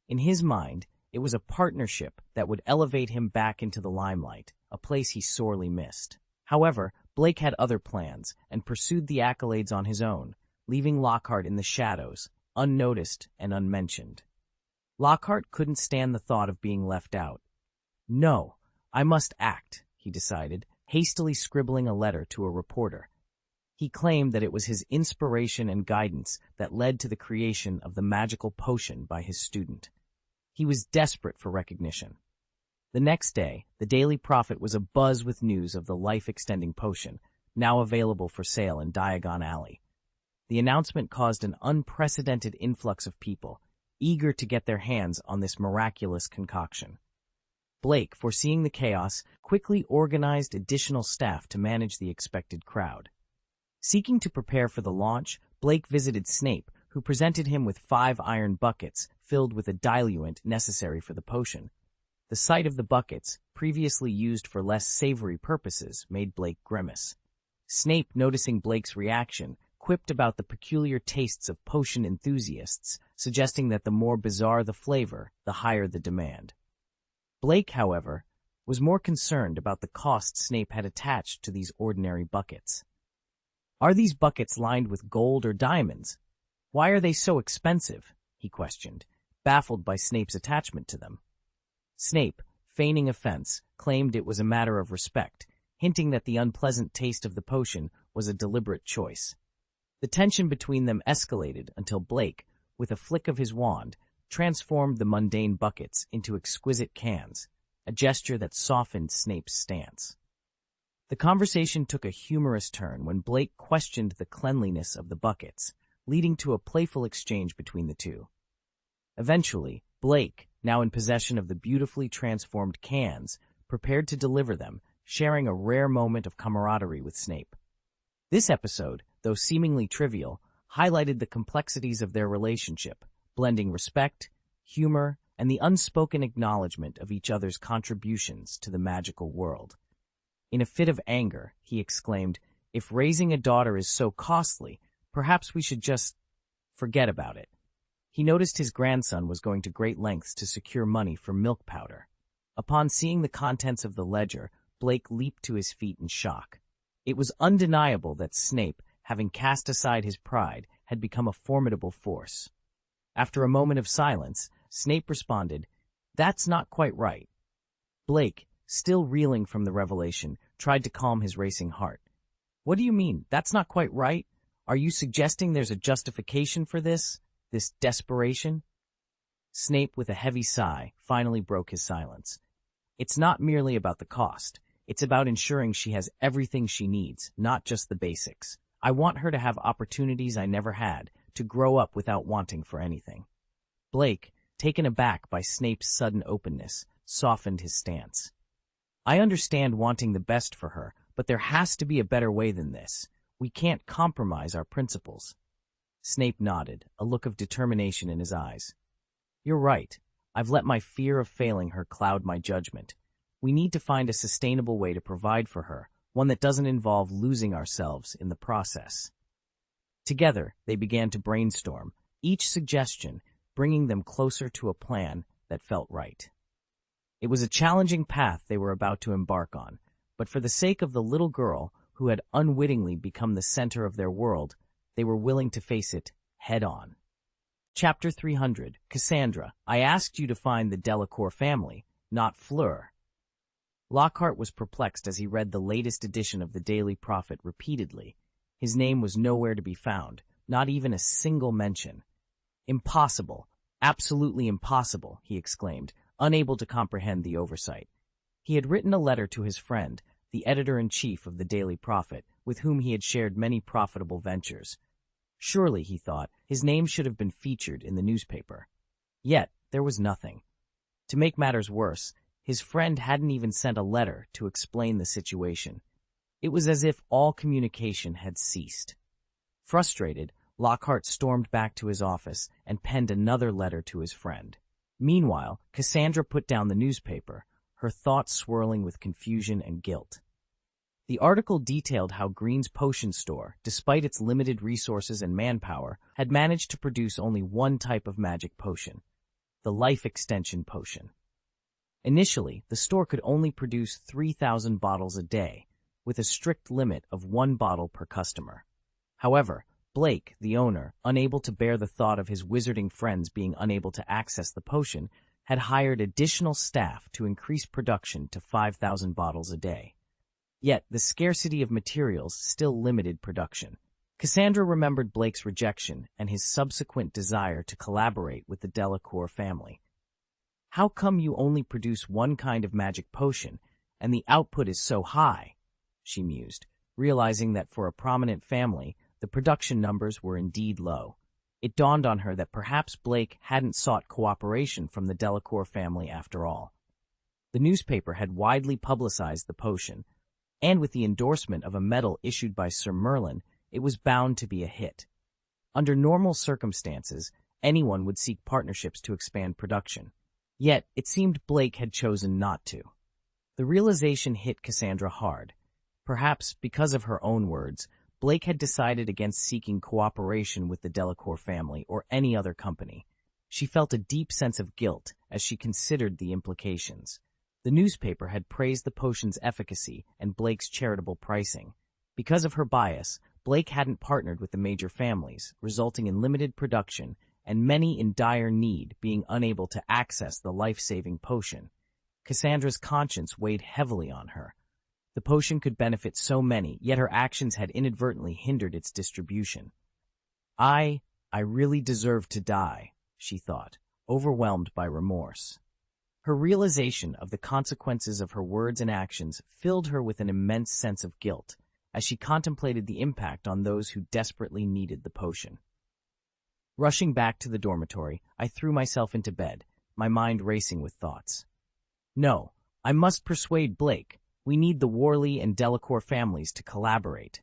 In his mind, it was a partnership that would elevate him back into the limelight, a place he sorely missed. However, Blake had other plans and pursued the accolades on his own, leaving Lockhart in the shadows, unnoticed and unmentioned. Lockhart couldn't stand the thought of being left out. "No, I must act," he decided, hastily scribbling a letter to a reporter. He claimed that it was his inspiration and guidance that led to the creation of the magical potion by his student. He was desperate for recognition. The next day, the Daily Prophet was abuzz with news of the life-extending potion, now available for sale in Diagon Alley. The announcement caused an unprecedented influx of people, eager to get their hands on this miraculous concoction. Blake, foreseeing the chaos, quickly organized additional staff to manage the expected crowd. Seeking to prepare for the launch, Blake visited Snape, who presented him with 5 iron buckets filled with a diluent necessary for the potion. The sight of the buckets, previously used for less savory purposes, made Blake grimace. Snape, noticing Blake's reaction, quipped about the peculiar tastes of potion enthusiasts, suggesting that the more bizarre the flavor, the higher the demand. Blake, however, was more concerned about the cost Snape had attached to these ordinary buckets. "Are these buckets lined with gold or diamonds? Why are they so expensive?" he questioned, baffled by Snape's attachment to them. Snape, feigning offense, claimed it was a matter of respect, hinting that the unpleasant taste of the potion was a deliberate choice. The tension between them escalated until Blake, with a flick of his wand, transformed the mundane buckets into exquisite cans, a gesture that softened Snape's stance. The conversation took a humorous turn when Blake questioned the cleanliness of the buckets, leading to a playful exchange between the two. Eventually, Blake, now in possession of the beautifully transformed cans, prepared to deliver them, sharing a rare moment of camaraderie with Snape. This episode, though seemingly trivial, highlighted the complexities of their relationship, blending respect, humor, and the unspoken acknowledgement of each other's contributions to the magical world. In a fit of anger, he exclaimed, "If raising a daughter is so costly, perhaps we should just forget about it." He noticed his grandson was going to great lengths to secure money for milk powder. Upon seeing the contents of the ledger, Blake leaped to his feet in shock. It was undeniable that Snape, having cast aside his pride, had become a formidable force. After a moment of silence, Snape responded, "That's not quite right." Blake, still reeling from the revelation, tried to calm his racing heart. "What do you mean, that's not quite right? Are you suggesting there's a justification for this desperation?" Snape, with a heavy sigh, finally broke his silence. "It's not merely about the cost. It's about ensuring she has everything she needs, not just the basics. I want her to have opportunities I never had, to grow up without wanting for anything." Blake, taken aback by Snape's sudden openness, softened his stance. "I understand wanting the best for her, but there has to be a better way than this. We can't compromise our principles." Snape nodded, a look of determination in his eyes. "You're right. I've let my fear of failing her cloud my judgment. We need to find a sustainable way to provide for her, one that doesn't involve losing ourselves in the process." Together, they began to brainstorm, each suggestion bringing them closer to a plan that felt right. It was a challenging path they were about to embark on, but for the sake of the little girl who had unwittingly become the center of their world, they were willing to face it head-on. Chapter 300, Cassandra, I asked you to find the Delacour family, not Fleur. Lockhart was perplexed as he read the latest edition of the Daily Prophet repeatedly. His name was nowhere to be found, not even a single mention. "Impossible, absolutely impossible," he exclaimed, unable to comprehend the oversight. He had written a letter to his friend, the editor-in-chief of the Daily Prophet, with whom he had shared many profitable ventures. Surely, he thought, his name should have been featured in the newspaper. Yet, there was nothing. To make matters worse, his friend hadn't even sent a letter to explain the situation. It was as if all communication had ceased. Frustrated, Lockhart stormed back to his office and penned another letter to his friend. Meanwhile, Cassandra put down the newspaper, her thoughts swirling with confusion and guilt. The article detailed how Green's potion store, despite its limited resources and manpower, had managed to produce only one type of magic potion, the life extension potion. Initially, the store could only produce 3,000 bottles a day, with a strict limit of 1 bottle per customer. However, Blake, the owner, unable to bear the thought of his wizarding friends being unable to access the potion, had hired additional staff to increase production to 5,000 bottles a day. Yet, the scarcity of materials still limited production. Cassandra remembered Blake's rejection and his subsequent desire to collaborate with the Delacour family. "How come you only produce one kind of magic potion, and the output is so high?" she mused, realizing that for a prominent family, the production numbers were indeed low. It dawned on her that perhaps Blake hadn't sought cooperation from the Delacour family after all. The newspaper had widely publicized the potion, and with the endorsement of a medal issued by Sir Merlin, it was bound to be a hit. Under normal circumstances, anyone would seek partnerships to expand production. Yet, it seemed Blake had chosen not to. The realization hit Cassandra hard. Perhaps, because of her own words, Blake had decided against seeking cooperation with the Delacour family or any other company. She felt a deep sense of guilt as she considered the implications. The newspaper had praised the potion's efficacy and Blake's charitable pricing. Because of her bias, Blake hadn't partnered with the major families, resulting in limited production and many in dire need being unable to access the life-saving potion. Cassandra's conscience weighed heavily on her. The potion could benefit so many, yet her actions had inadvertently hindered its distribution. I really deserve to die, she thought, overwhelmed by remorse. Her realization of the consequences of her words and actions filled her with an immense sense of guilt as she contemplated the impact on those who desperately needed the potion. Rushing back to the dormitory, I threw myself into bed, my mind racing with thoughts. No, I must persuade Blake. We need the Worley and Delacour families to collaborate.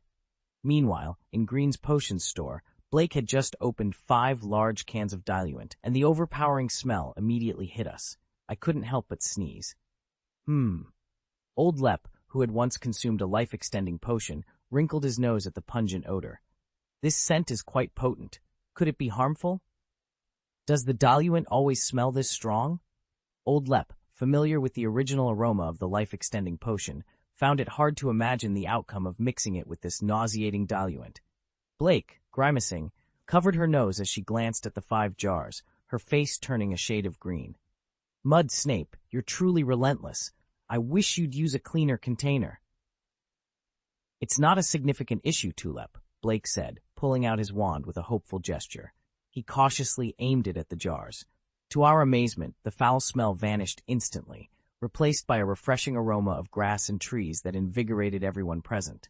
Meanwhile, in Green's potion store, Blake had just opened 5 large cans of diluent, and the overpowering smell immediately hit us. I couldn't help but sneeze. Old Lep, who had once consumed a life-extending potion, wrinkled his nose at the pungent odor. This scent is quite potent. Could it be harmful? Does the diluent always smell this strong? Old Lep, familiar with the original aroma of the life-extending potion, found it hard to imagine the outcome of mixing it with this nauseating diluent. Blake, grimacing, covered her nose as she glanced at the 5 jars, her face turning a shade of green. Mud Snape, you're truly relentless. I wish you'd use a cleaner container. It's not a significant issue, Tulip, Blake said, pulling out his wand with a hopeful gesture. He cautiously aimed it at the jars. To our amazement, the foul smell vanished instantly, replaced by a refreshing aroma of grass and trees that invigorated everyone present.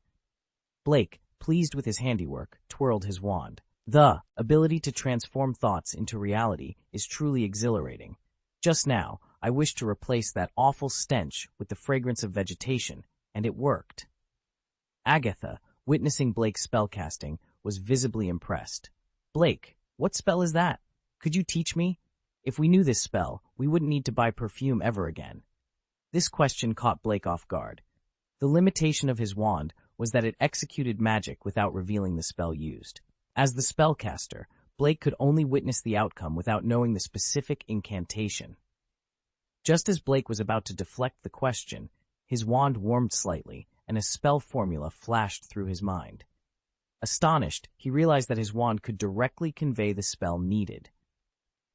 Blake, pleased with his handiwork, twirled his wand. The ability to transform thoughts into reality is truly exhilarating. Just now, I wished to replace that awful stench with the fragrance of vegetation, and it worked. Agatha, witnessing Blake's spellcasting, was visibly impressed. Blake, what spell is that? Could you teach me? If we knew this spell, we wouldn't need to buy perfume ever again. This question caught Blake off guard. The limitation of his wand was that it executed magic without revealing the spell used. As the spellcaster, Blake could only witness the outcome without knowing the specific incantation. Just as Blake was about to deflect the question, his wand warmed slightly, and a spell formula flashed through his mind. Astonished, he realized that his wand could directly convey the spell needed.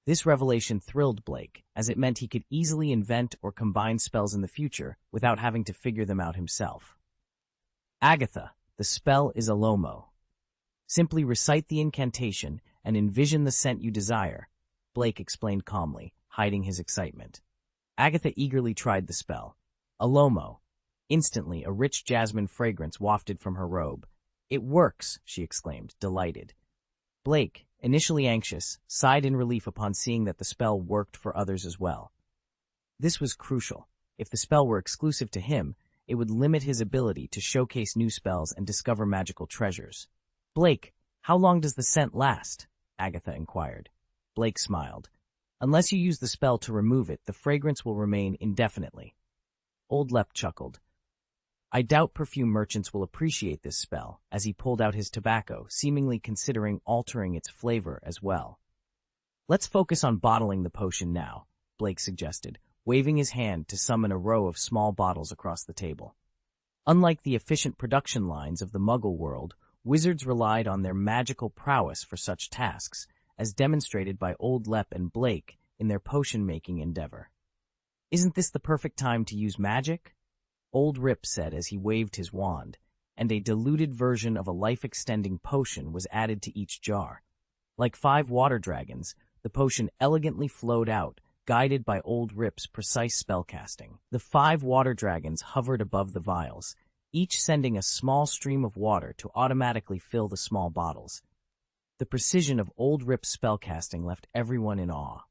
This revelation thrilled Blake, as it meant he could easily invent or combine spells in the future without having to figure them out himself. Agatha, the spell is a Lomo. Simply recite the incantation and envision the scent you desire, Blake explained calmly, hiding his excitement. Agatha eagerly tried the spell. A Lomo. Instantly, a rich jasmine fragrance wafted from her robe. It works, she exclaimed, delighted. Blake, initially anxious, sighed in relief upon seeing that the spell worked for others as well. This was crucial. If the spell were exclusive to him, it would limit his ability to showcase new spells and discover magical treasures. Blake, how long does the scent last? Agatha inquired. Blake smiled. Unless you use the spell to remove it, the fragrance will remain indefinitely. Old Lep chuckled. I doubt perfume merchants will appreciate this spell, as he pulled out his tobacco, seemingly considering altering its flavor as well. Let's focus on bottling the potion now, Blake suggested, waving his hand to summon a row of small bottles across the table. Unlike the efficient production lines of the Muggle world, wizards relied on their magical prowess for such tasks, as demonstrated by Old Lep and Blake in their potion-making endeavor. Isn't this the perfect time to use magic? Old Rip said as he waved his wand, and a diluted version of a life-extending potion was added to each jar. Like 5 water dragons, the potion elegantly flowed out, guided by Old Rip's precise spellcasting. The 5 water dragons hovered above the vials, each sending a small stream of water to automatically fill the small bottles. The precision of Old Rip's spellcasting left everyone in awe.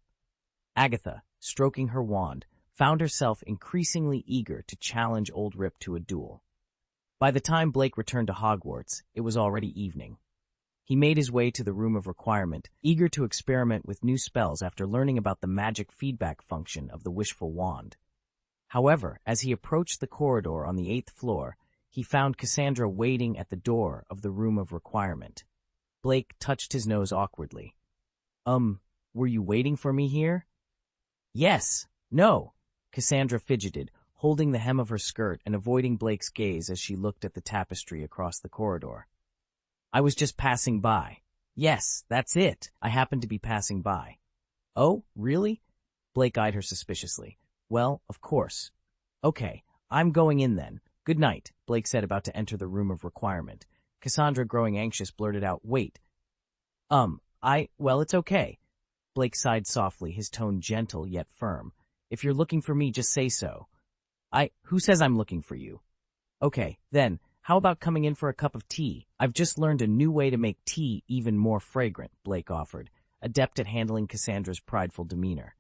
Agatha, stroking her wand, found herself increasingly eager to challenge Old Rip to a duel. By the time Blake returned to Hogwarts, it was already evening. He made his way to the room of requirement, eager to experiment with new spells after learning about the magic feedback function of the wishful wand. However, as he approached the corridor on the 8th floor, he found Cassandra waiting at the door of the room of requirement. Blake touched his nose awkwardly. Were you waiting for me here? Yes. No. Cassandra fidgeted, holding the hem of her skirt and avoiding Blake's gaze as she looked at the tapestry across the corridor. I was just passing by. Yes, that's it. I happened to be passing by. Oh, really? Blake eyed her suspiciously. Well, of course. Okay, I'm going in then. Good night, Blake said, about to enter the room of requirement. Cassandra, growing anxious, blurted out, Wait. Well, it's okay. Blake sighed softly, his tone gentle yet firm. If you're looking for me, just say so. Who says I'm looking for you? Okay, then, how about coming in for a cup of tea? I've just learned a new way to make tea even more fragrant, Blake offered, adept at handling Cassandra's prideful demeanor.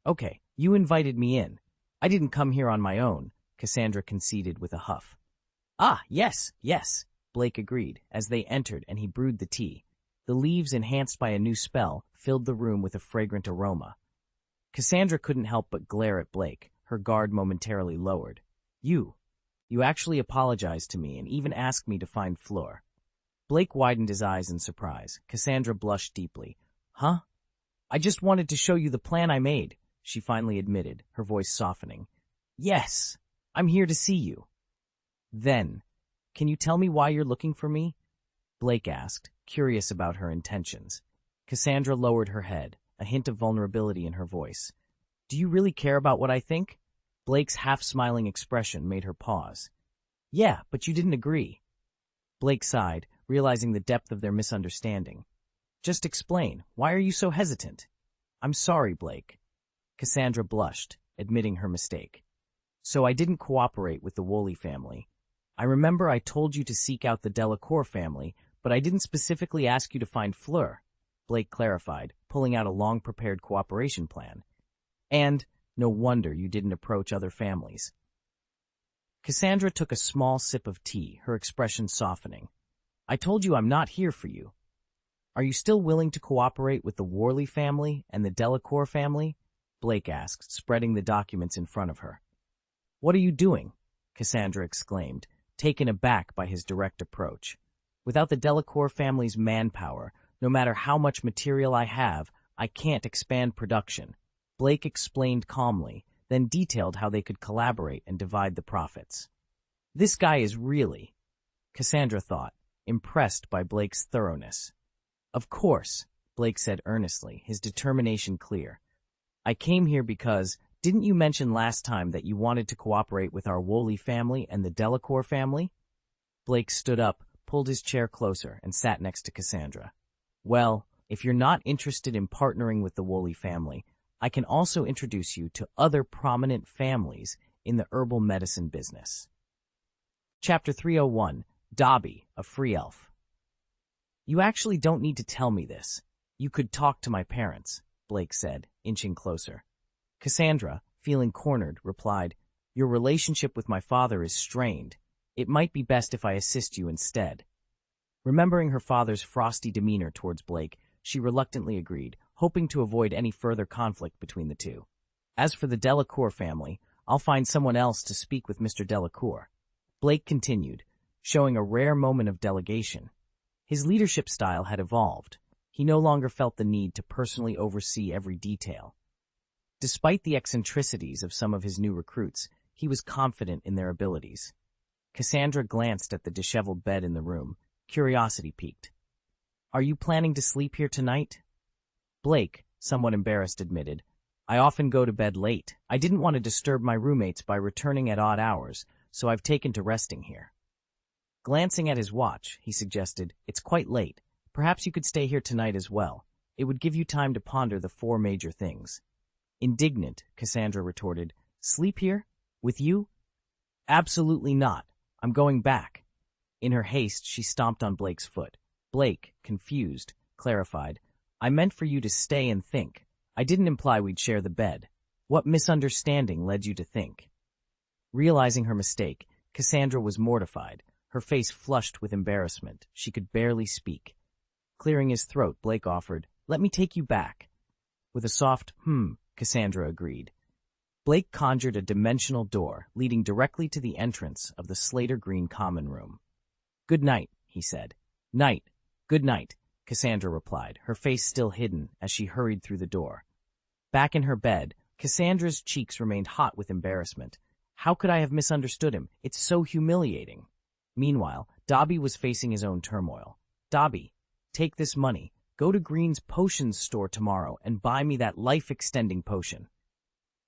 Okay, you invited me in. I didn't come here on my own, Cassandra conceded with a huff. Yes, Blake agreed, as they entered and he brewed the tea. The leaves, enhanced by a new spell, filled the room with a fragrant aroma. Cassandra couldn't help but glare at Blake, her guard momentarily lowered. You actually apologized to me and even asked me to find Fleur. Blake widened his eyes in surprise. Cassandra blushed deeply. Huh? I just wanted to show you the plan I made, she finally admitted, her voice softening. Yes, I'm here to see you. Then, can you tell me why you're looking for me? Blake asked, curious about her intentions. Cassandra lowered her head, a hint of vulnerability in her voice. Do you really care about what I think? Blake's half-smiling expression made her pause. Yeah, but you didn't agree. Blake sighed, realizing the depth of their misunderstanding. Just explain. Why are you so hesitant? I'm sorry, Blake. Cassandra blushed, admitting her mistake. So I didn't cooperate with the Woolley family. I remember I told you to seek out the Delacour family, but I didn't specifically ask you to find Fleur, Blake clarified, pulling out a long-prepared cooperation plan. And no wonder you didn't approach other families. Cassandra took a small sip of tea, her expression softening. I told you I'm not here for you. Are you still willing to cooperate with the Worley family and the Delacour family? Blake asked, spreading the documents in front of her. What are you doing? Cassandra exclaimed, taken aback by his direct approach. Without the Delacour family's manpower, no matter how much material I have, I can't expand production. Blake explained calmly, then detailed how they could collaborate and divide the profits. This guy is really, Cassandra thought, impressed by Blake's thoroughness. Of course, Blake said earnestly, his determination clear. I came here because, didn't you mention last time that you wanted to cooperate with our Woolley family and the Delacour family? Blake stood up, pulled his chair closer, and sat next to Cassandra. Well, if you're not interested in partnering with the Woolley family, I can also introduce you to other prominent families in the herbal medicine business. Chapter 301, Dobby, a Free Elf. You actually don't need to tell me this. You could talk to my parents, Blake said, inching closer. Cassandra, feeling cornered, replied, Your relationship with my father is strained. It might be best if I assist you instead. Remembering her father's frosty demeanor towards Blake, she reluctantly agreed, hoping to avoid any further conflict between the two. As for the Delacour family, I'll find someone else to speak with Mr. Delacour. Blake continued, showing a rare moment of delegation. His leadership style had evolved. He no longer felt the need to personally oversee every detail. Despite the eccentricities of some of his new recruits, he was confident in their abilities. Cassandra glanced at the disheveled bed in the room. Curiosity piqued. Are you planning to sleep here tonight? Blake, somewhat embarrassed, admitted, I often go to bed late. I didn't want to disturb my roommates by returning at odd hours, so I've taken to resting here. Glancing at his watch, he suggested, It's quite late. Perhaps you could stay here tonight as well. It would give you time to ponder the 4 major things. Indignant, Cassandra retorted, Sleep here? With you? Absolutely not. I'm going back. In her haste, she stomped on Blake's foot. Blake, confused, clarified, I meant for you to stay and think. I didn't imply we'd share the bed. What misunderstanding led you to think? Realizing her mistake, Cassandra was mortified, her face flushed with embarrassment. She could barely speak. Clearing his throat, Blake offered, Let me take you back. With a soft, Cassandra agreed. Blake conjured a dimensional door, leading directly to the entrance of the Slater Green common room. Good night, he said. Night. Good night, Cassandra replied, her face still hidden as she hurried through the door. Back in her bed, Cassandra's cheeks remained hot with embarrassment. How could I have misunderstood him? It's so humiliating. Meanwhile, Dobby was facing his own turmoil. Dobby, take this money. Go to Green's potions store tomorrow and buy me that life-extending potion.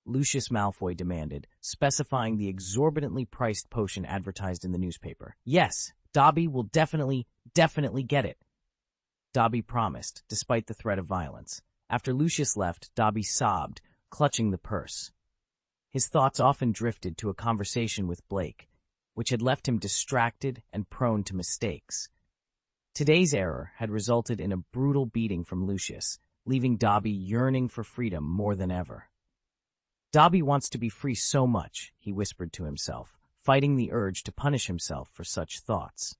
Lucius Malfoy demanded, specifying the exorbitantly priced potion advertised in the newspaper. Yes, Dobby will definitely get it, Dobby promised, despite the threat of violence. After Lucius left, Dobby sobbed, clutching the purse. His thoughts often drifted to a conversation with Blake, which had left him distracted and prone to mistakes. Today's error had resulted in a brutal beating from Lucius, leaving Dobby yearning for freedom more than ever. Dobby wants to be free so much, he whispered to himself, fighting the urge to punish himself for such thoughts.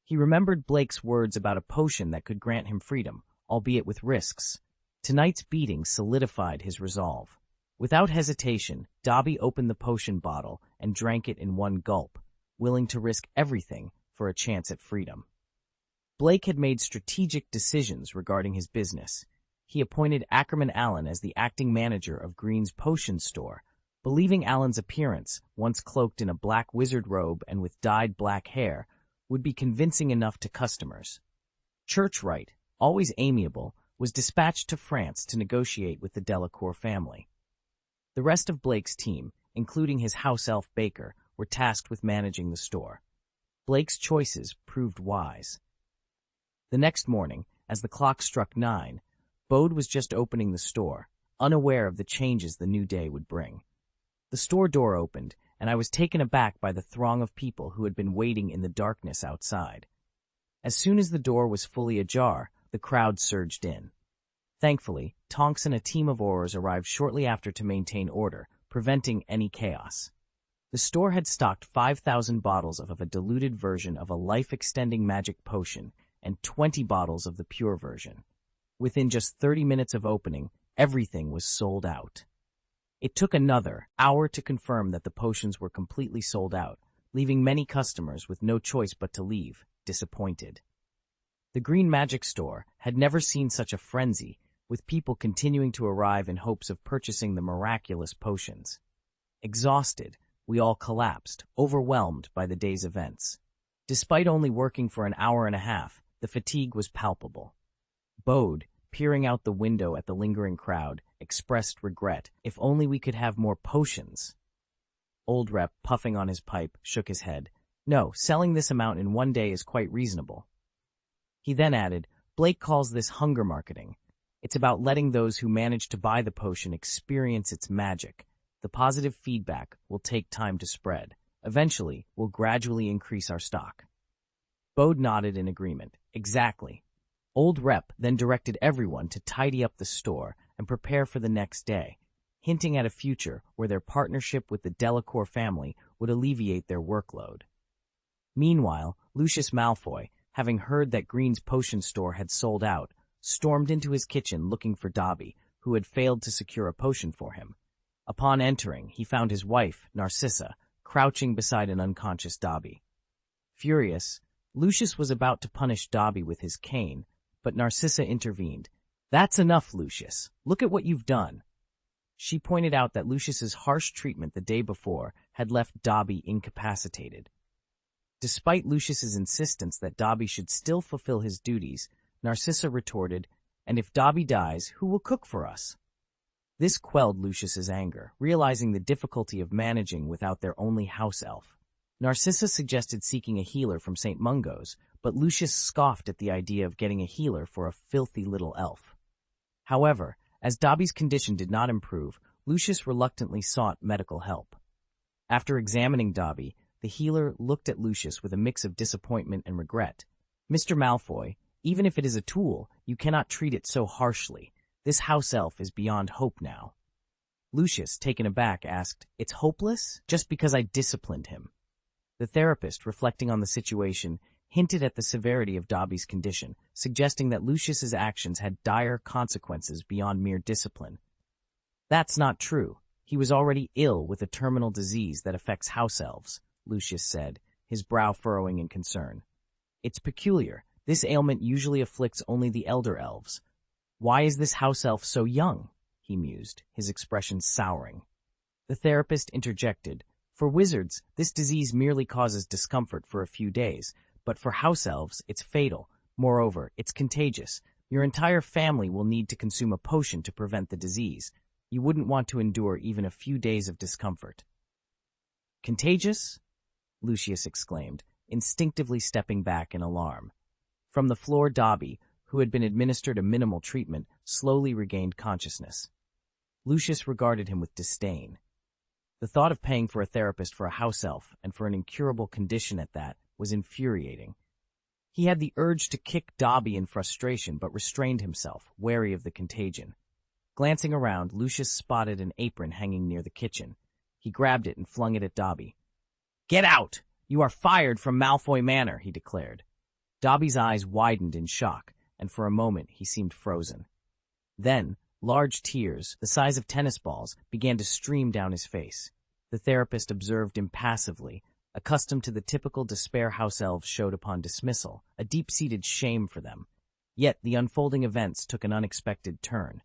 He remembered Blake's words about a potion that could grant him freedom, albeit with risks. Tonight's beating solidified his resolve. Without hesitation, Dobby opened the potion bottle and drank it in one gulp, willing to risk everything for a chance at freedom. Blake had made strategic decisions regarding his business. He appointed Ackerman Allen as the acting manager of Green's potion store, believing Allen's appearance, once cloaked in a black wizard robe and with dyed black hair, would be convincing enough to customers. Churchwright, always amiable, was dispatched to France to negotiate with the Delacour family. The rest of Blake's team, including his house elf Baker, were tasked with managing the store. Blake's choices proved wise. The next morning, as the clock struck 9, Bode was just opening the store, unaware of the changes the new day would bring. The store door opened, and I was taken aback by the throng of people who had been waiting in the darkness outside. As soon as the door was fully ajar, the crowd surged in. Thankfully, Tonks and a team of Aurors arrived shortly after to maintain order, preventing any chaos. The store had stocked 5,000 bottles of a diluted version of a life-extending magic potion and 20 bottles of the pure version. Within just 30 minutes of opening, everything was sold out. It took another hour to confirm that the potions were completely sold out, leaving many customers with no choice but to leave, disappointed. The Green Magic Store had never seen such a frenzy, with people continuing to arrive in hopes of purchasing the miraculous potions. Exhausted, we all collapsed, overwhelmed by the day's events. Despite only working for an hour and a half, the fatigue was palpable. Bode, peering out the window at the lingering crowd, expressed regret. If only we could have more potions. Old Rep, puffing on his pipe, shook his head. No, selling this amount in one day is quite reasonable. He then added, Blake calls this hunger marketing. It's about letting those who manage to buy the potion experience its magic. The positive feedback will take time to spread. Eventually, we'll gradually increase our stock. Bode nodded in agreement. Exactly. Old Rep then directed everyone to tidy up the store and prepare for the next day, hinting at a future where their partnership with the Delacour family would alleviate their workload. Meanwhile, Lucius Malfoy, having heard that Green's potion store had sold out, stormed into his kitchen looking for Dobby, who had failed to secure a potion for him. Upon entering, he found his wife, Narcissa, crouching beside an unconscious Dobby. Furious, Lucius was about to punish Dobby with his cane, but Narcissa intervened. That's enough, Lucius. Look at what you've done. She pointed out that Lucius's harsh treatment the day before had left Dobby incapacitated. Despite Lucius's insistence that Dobby should still fulfill his duties, Narcissa retorted, and if Dobby dies, who will cook for us? This quelled Lucius's anger, realizing the difficulty of managing without their only house elf. Narcissa suggested seeking a healer from St. Mungo's, but Lucius scoffed at the idea of getting a healer for a filthy little elf. However, as Dobby's condition did not improve, Lucius reluctantly sought medical help. After examining Dobby, the healer looked at Lucius with a mix of disappointment and regret. Mr. Malfoy, even if it is a tool, you cannot treat it so harshly. This house elf is beyond hope now. Lucius, taken aback, asked, It's hopeless? Just because I disciplined him. The therapist, reflecting on the situation, hinted at the severity of Dobby's condition, suggesting that Lucius's actions had dire consequences beyond mere discipline. That's not true. He was already ill with a terminal disease that affects house elves, Lucius said, his brow furrowing in concern. It's peculiar. This ailment usually afflicts only the elder elves. Why is this house elf so young? He mused, his expression souring. The therapist interjected. For wizards, this disease merely causes discomfort for a few days, but for house elves, it's fatal. Moreover, it's contagious. Your entire family will need to consume a potion to prevent the disease. You wouldn't want to endure even a few days of discomfort. Contagious? Lucius exclaimed, instinctively stepping back in alarm. From the floor, Dobby, who had been administered a minimal treatment, slowly regained consciousness. Lucius regarded him with disdain. The thought of paying for a therapist for a house elf, and for an incurable condition at that, was infuriating. He had the urge to kick Dobby in frustration, but restrained himself, wary of the contagion. Glancing around, Lucius spotted an apron hanging near the kitchen. He grabbed it and flung it at Dobby. "Get out! You are fired from Malfoy Manor," he declared. Dobby's eyes widened in shock, and for a moment he seemed frozen. Then, large tears, the size of tennis balls, began to stream down his face. The therapist observed impassively, accustomed to the typical despair house elves showed upon dismissal, a deep-seated shame for them. Yet the unfolding events took an unexpected turn.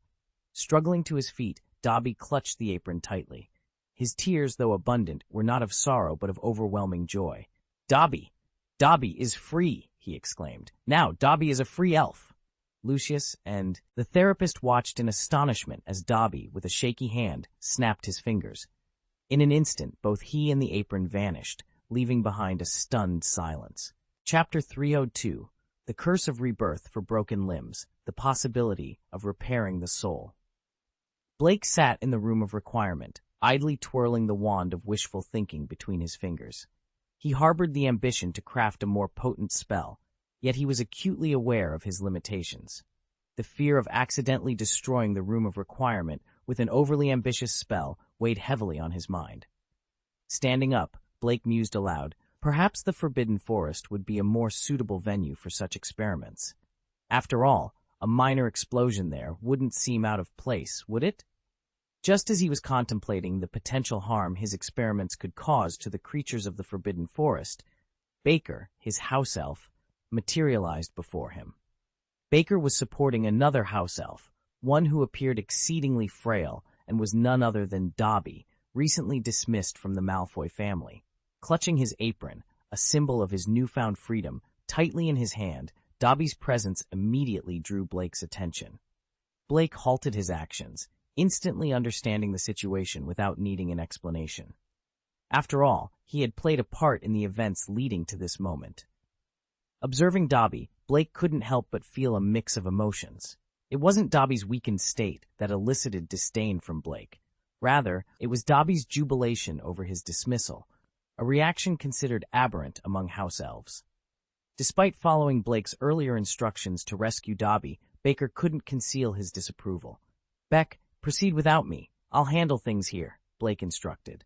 Struggling to his feet, Dobby clutched the apron tightly. His tears, though abundant, were not of sorrow but of overwhelming joy. "Dobby! Dobby is free!" he exclaimed. "Now Dobby is a free elf!" Lucius and the therapist watched in astonishment as Dobby, with a shaky hand, snapped his fingers. In an instant, both he and the apron vanished, leaving behind a stunned silence. Chapter 302: The Curse of Rebirth for Broken Limbs, the Possibility of Repairing the Soul. Blake sat in the room of requirement, idly twirling the wand of wishful thinking between his fingers. He harbored the ambition to craft a more potent spell, yet he was acutely aware of his limitations. The fear of accidentally destroying the room of requirement with an overly ambitious spell weighed heavily on his mind. Standing up, Blake mused aloud, perhaps the Forbidden Forest would be a more suitable venue for such experiments. After all, a minor explosion there wouldn't seem out of place, would it? Just as he was contemplating the potential harm his experiments could cause to the creatures of the Forbidden Forest, Baker, his house elf, materialized before him. Baker was supporting another house elf, one who appeared exceedingly frail and was none other than Dobby, recently dismissed from the Malfoy family. Clutching his apron, a symbol of his newfound freedom, tightly in his hand, Dobby's presence immediately drew Blake's attention. Blake halted his actions, instantly understanding the situation without needing an explanation. After all, he had played a part in the events leading to this moment. Observing Dobby, Blake couldn't help but feel a mix of emotions. It wasn't Dobby's weakened state that elicited disdain from Blake. Rather, it was Dobby's jubilation over his dismissal, a reaction considered aberrant among house elves. Despite following Blake's earlier instructions to rescue Dobby, Baker couldn't conceal his disapproval. "Beck, proceed without me. I'll handle things here," Blake instructed.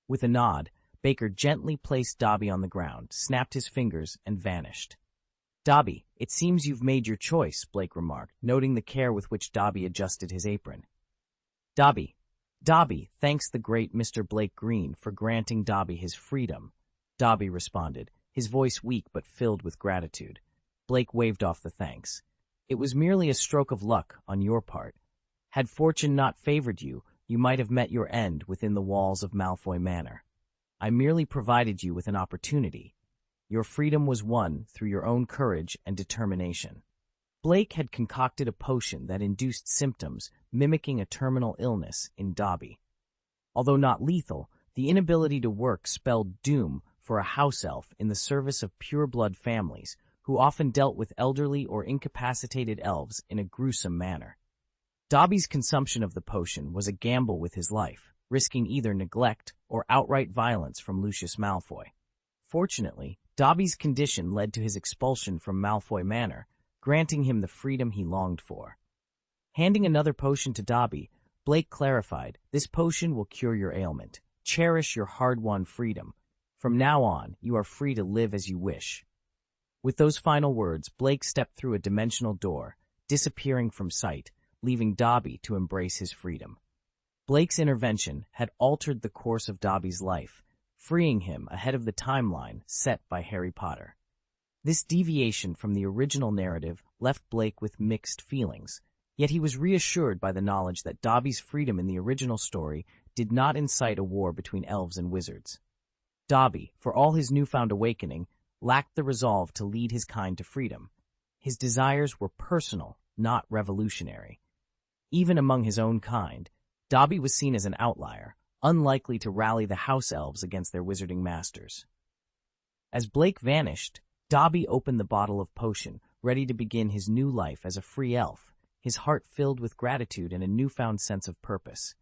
With a nod, Baker gently placed Dobby on the ground, snapped his fingers, and vanished. "Dobby, it seems you've made your choice," Blake remarked, noting the care with which Dobby adjusted his apron. Dobby, thanks the great Mr. Blake Green for granting Dobby his freedom," Dobby responded, his voice weak but filled with gratitude. Blake waved off the thanks. "It was merely a stroke of luck on your part. Had fortune not favored you, you might have met your end within the walls of Malfoy Manor. I merely provided you with an opportunity. Your freedom was won through your own courage and determination." Blake had concocted a potion that induced symptoms mimicking a terminal illness in Dobby. Although not lethal, the inability to work spelled doom for a house elf in the service of pure-blood families, who often dealt with elderly or incapacitated elves in a gruesome manner. Dobby's consumption of the potion was a gamble with his life, risking either neglect or outright violence from Lucius Malfoy. Fortunately, Dobby's condition led to his expulsion from Malfoy Manor, granting him the freedom he longed for. Handing another potion to Dobby, Blake clarified, "This potion will cure your ailment. Cherish your hard-won freedom. From now on, you are free to live as you wish." With those final words, Blake stepped through a dimensional door, disappearing from sight, leaving Dobby to embrace his freedom. Blake's intervention had altered the course of Dobby's life, freeing him ahead of the timeline set by Harry Potter. This deviation from the original narrative left Blake with mixed feelings, yet he was reassured by the knowledge that Dobby's freedom in the original story did not incite a war between elves and wizards. Dobby, for all his newfound awakening, lacked the resolve to lead his kind to freedom. His desires were personal, not revolutionary. Even among his own kind, Dobby was seen as an outlier, unlikely to rally the house elves against their wizarding masters. As Blake vanished, Dobby opened the bottle of potion, ready to begin his new life as a free elf, his heart filled with gratitude and a newfound sense of purpose.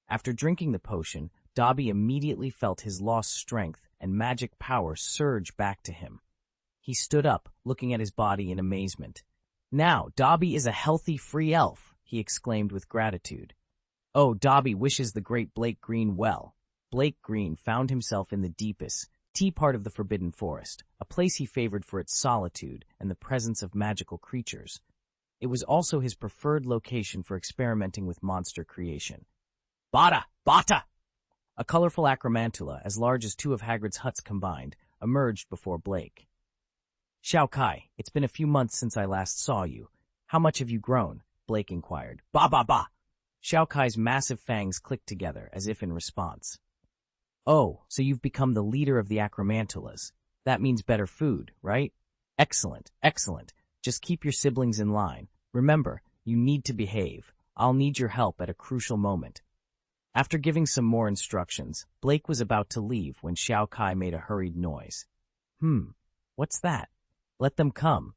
After drinking the potion, Dobby immediately felt his lost strength and magic power surge back to him. He stood up, looking at his body in amazement. "Now, Dobby is a healthy free elf," he exclaimed with gratitude. "Oh, Dobby wishes the great Blake Green well." Blake Green found himself in the deepest part of the Forbidden Forest, a place he favored for its solitude and the presence of magical creatures. It was also his preferred location for experimenting with monster creation. "Bata! Bata!" A colorful acromantula, as large as two of Hagrid's huts combined, emerged before Blake. "Xiao Kai, it's been a few months since I last saw you. How much have you grown?" Blake inquired. "Ba ba ba!" Xiao Kai's massive fangs clicked together, as if in response. "Oh, so you've become the leader of the acromantulas. That means better food, right? Excellent, excellent. Just keep your siblings in line. Remember, you need to behave. I'll need your help at a crucial moment." After giving some more instructions, Blake was about to leave when Xiao Kai made a hurried noise. What's that?" "Let them come,"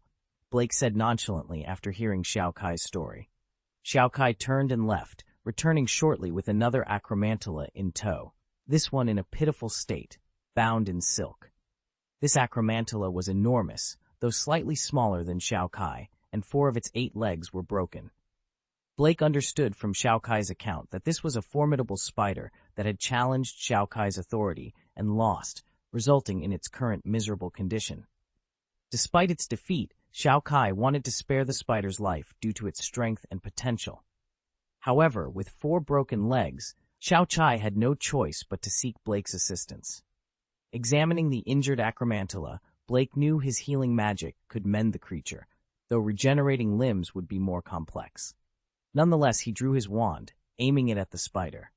Blake said nonchalantly after hearing Xiao Kai's story. Xiao Kai turned and left, returning shortly with another acromantula in tow, this one in a pitiful state, bound in silk. This acromantula was enormous, though slightly smaller than Xiao Kai, and 4 of its 8 legs were broken. Blake understood from Xiao Kai's account that this was a formidable spider that had challenged Xiao Kai's authority and lost, resulting in its current miserable condition. Despite its defeat, Xiao Kai wanted to spare the spider's life due to its strength and potential. However, with 4 broken legs, Xiao Kai had no choice but to seek Blake's assistance. Examining the injured acromantula, Blake knew his healing magic could mend the creature, though regenerating limbs would be more complex. Nonetheless, he drew his wand, aiming it at the spider.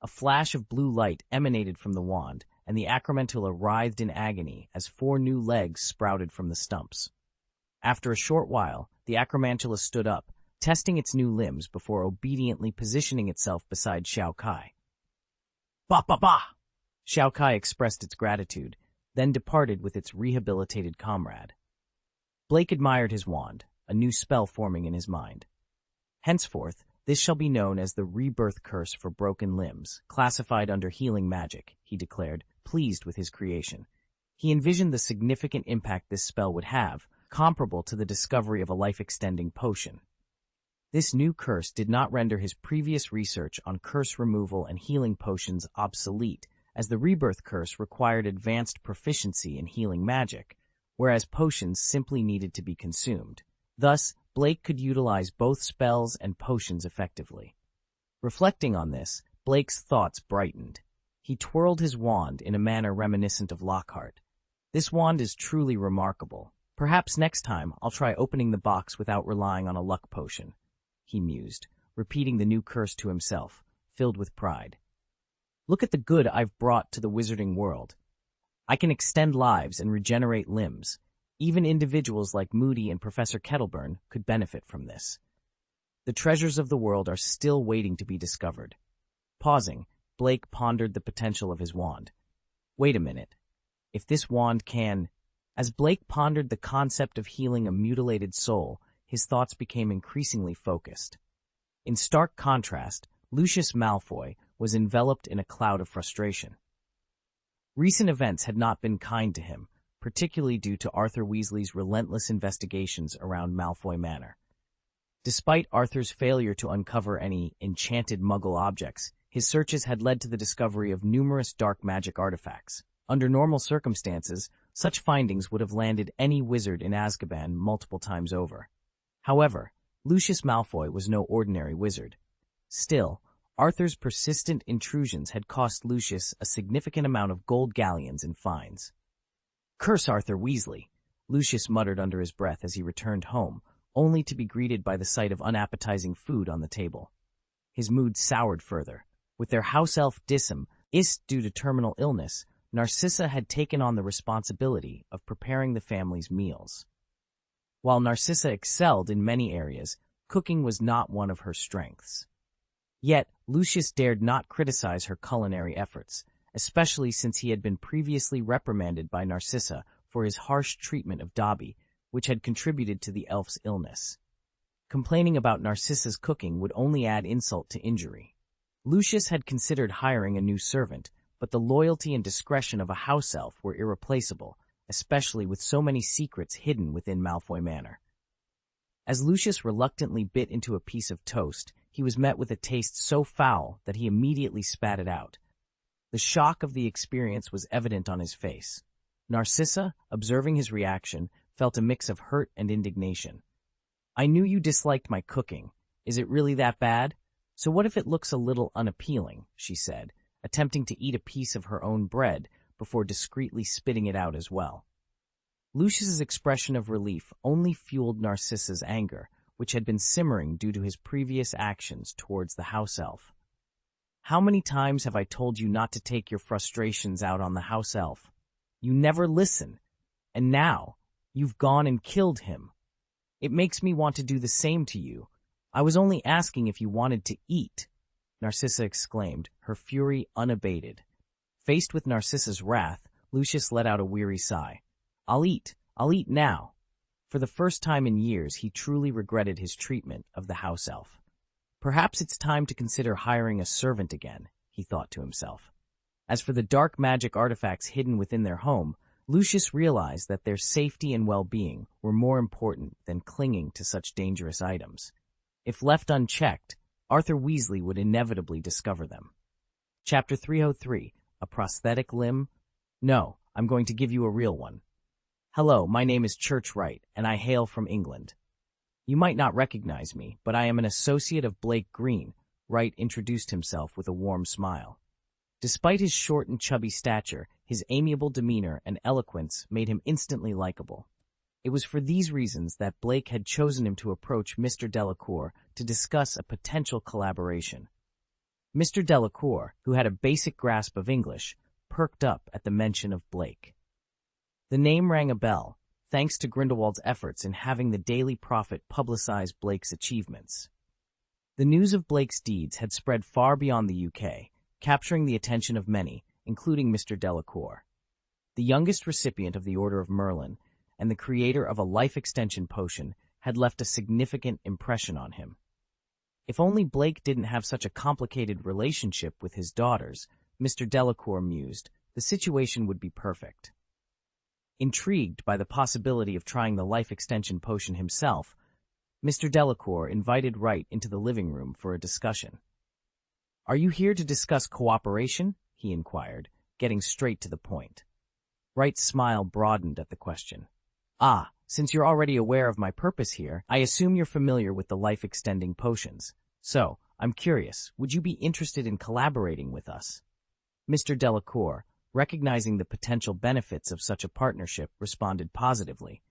A flash of blue light emanated from the wand, and the acromantula writhed in agony as 4 new legs sprouted from the stumps. After a short while, the acromantula stood up, testing its new limbs before obediently positioning itself beside Xiao Kai. "Ba ba ba!" Xiao Kai expressed its gratitude, then departed with its rehabilitated comrade. Blake admired his wand, a new spell forming in his mind. "Henceforth, this shall be known as the Rebirth Curse for Broken Limbs, classified under healing magic," he declared, pleased with his creation. He envisioned the significant impact this spell would have, comparable to the discovery of a life-extending potion. This new curse did not render his previous research on curse removal and healing potions obsolete, as the Rebirth Curse required advanced proficiency in healing magic, whereas potions simply needed to be consumed. Thus, Blake could utilize both spells and potions effectively. Reflecting on this, Blake's thoughts brightened. He twirled his wand in a manner reminiscent of Lockhart. "This wand is truly remarkable. Perhaps next time I'll try opening the box without relying on a luck potion," he mused, repeating the new curse to himself, filled with pride. "Look at the good I've brought to the wizarding world. I can extend lives and regenerate limbs. Even individuals like Moody and Professor Kettleburn could benefit from this. The treasures of the world are still waiting to be discovered." Pausing, Blake pondered the potential of his wand. Wait a minute. If this wand can... As Blake pondered the concept of healing a mutilated soul, his thoughts became increasingly focused. In stark contrast, Lucius Malfoy was enveloped in a cloud of frustration. Recent events had not been kind to him, particularly due to Arthur Weasley's relentless investigations around Malfoy Manor. Despite Arthur's failure to uncover any enchanted Muggle objects, his searches had led to the discovery of numerous dark magic artifacts. Under normal circumstances, such findings would have landed any wizard in Azkaban multiple times over. However, Lucius Malfoy was no ordinary wizard. Still, Arthur's persistent intrusions had cost Lucius a significant amount of gold galleons in fines. "Curse Arthur Weasley," Lucius muttered under his breath as he returned home, only to be greeted by the sight of unappetizing food on the table. His mood soured further. With their house elf Dissim, due to terminal illness, Narcissa had taken on the responsibility of preparing the family's meals. While Narcissa excelled in many areas, cooking was not one of her strengths. Yet, Lucius dared not criticize her culinary efforts, especially since he had been previously reprimanded by Narcissa for his harsh treatment of Dobby, which had contributed to the elf's illness. Complaining about Narcissa's cooking would only add insult to injury. Lucius had considered hiring a new servant, but the loyalty and discretion of a house elf were irreplaceable, especially with so many secrets hidden within Malfoy Manor. As Lucius reluctantly bit into a piece of toast, he was met with a taste so foul that he immediately spat it out. The shock of the experience was evident on his face. Narcissa, observing his reaction, felt a mix of hurt and indignation. "I knew you disliked my cooking. Is it really that bad? So what if it looks a little unappealing?" she said, attempting to eat a piece of her own bread before discreetly spitting it out as well. Lucius's expression of relief only fueled Narcissa's anger, which had been simmering due to his previous actions towards the house elf. "How many times have I told you not to take your frustrations out on the house elf? You never listen. And now, you've gone and killed him. It makes me want to do the same to you. I was only asking if you wanted to eat," Narcissa exclaimed, her fury unabated. Faced with Narcissa's wrath, Lucius let out a weary sigh. I'll eat now." For the first time in years, he truly regretted his treatment of the house elf. Perhaps it's time to consider hiring a servant again, he thought to himself. As for the dark magic artifacts hidden within their home, Lucius realized that their safety and well-being were more important than clinging to such dangerous items. If left unchecked, Arthur Weasley would inevitably discover them. Chapter 303, A Prosthetic Limb? No, I'm going to give you a real one. Hello, my name is Church Wright, and I hail from England. You might not recognize me, but I am an associate of Blake Green, Wright introduced himself with a warm smile. Despite his short and chubby stature, his amiable demeanor and eloquence made him instantly likable. It was for these reasons that Blake had chosen him to approach Mr. Delacour to discuss a potential collaboration. Mr. Delacour, who had a basic grasp of English, perked up at the mention of Blake. The name rang a bell, thanks to Grindelwald's efforts in having the Daily Prophet publicize Blake's achievements. The news of Blake's deeds had spread far beyond the UK, capturing the attention of many, including Mr. Delacour. The youngest recipient of the Order of Merlin and the creator of a life extension potion had left a significant impression on him. If only Blake didn't have such a complicated relationship with his daughters, Mr. Delacour mused, the situation would be perfect. Intrigued by the possibility of trying the life extension potion himself, Mr. Delacour invited Wright into the living room for a discussion. "Are you here to discuss cooperation?" he inquired, getting straight to the point. Wright's smile broadened at the question. "Ah, since you're already aware of my purpose here, I assume you're familiar with the life-extending potions. So, I'm curious, would you be interested in collaborating with us?" Mr. Delacour, recognizing the potential benefits of such a partnership, responded positively.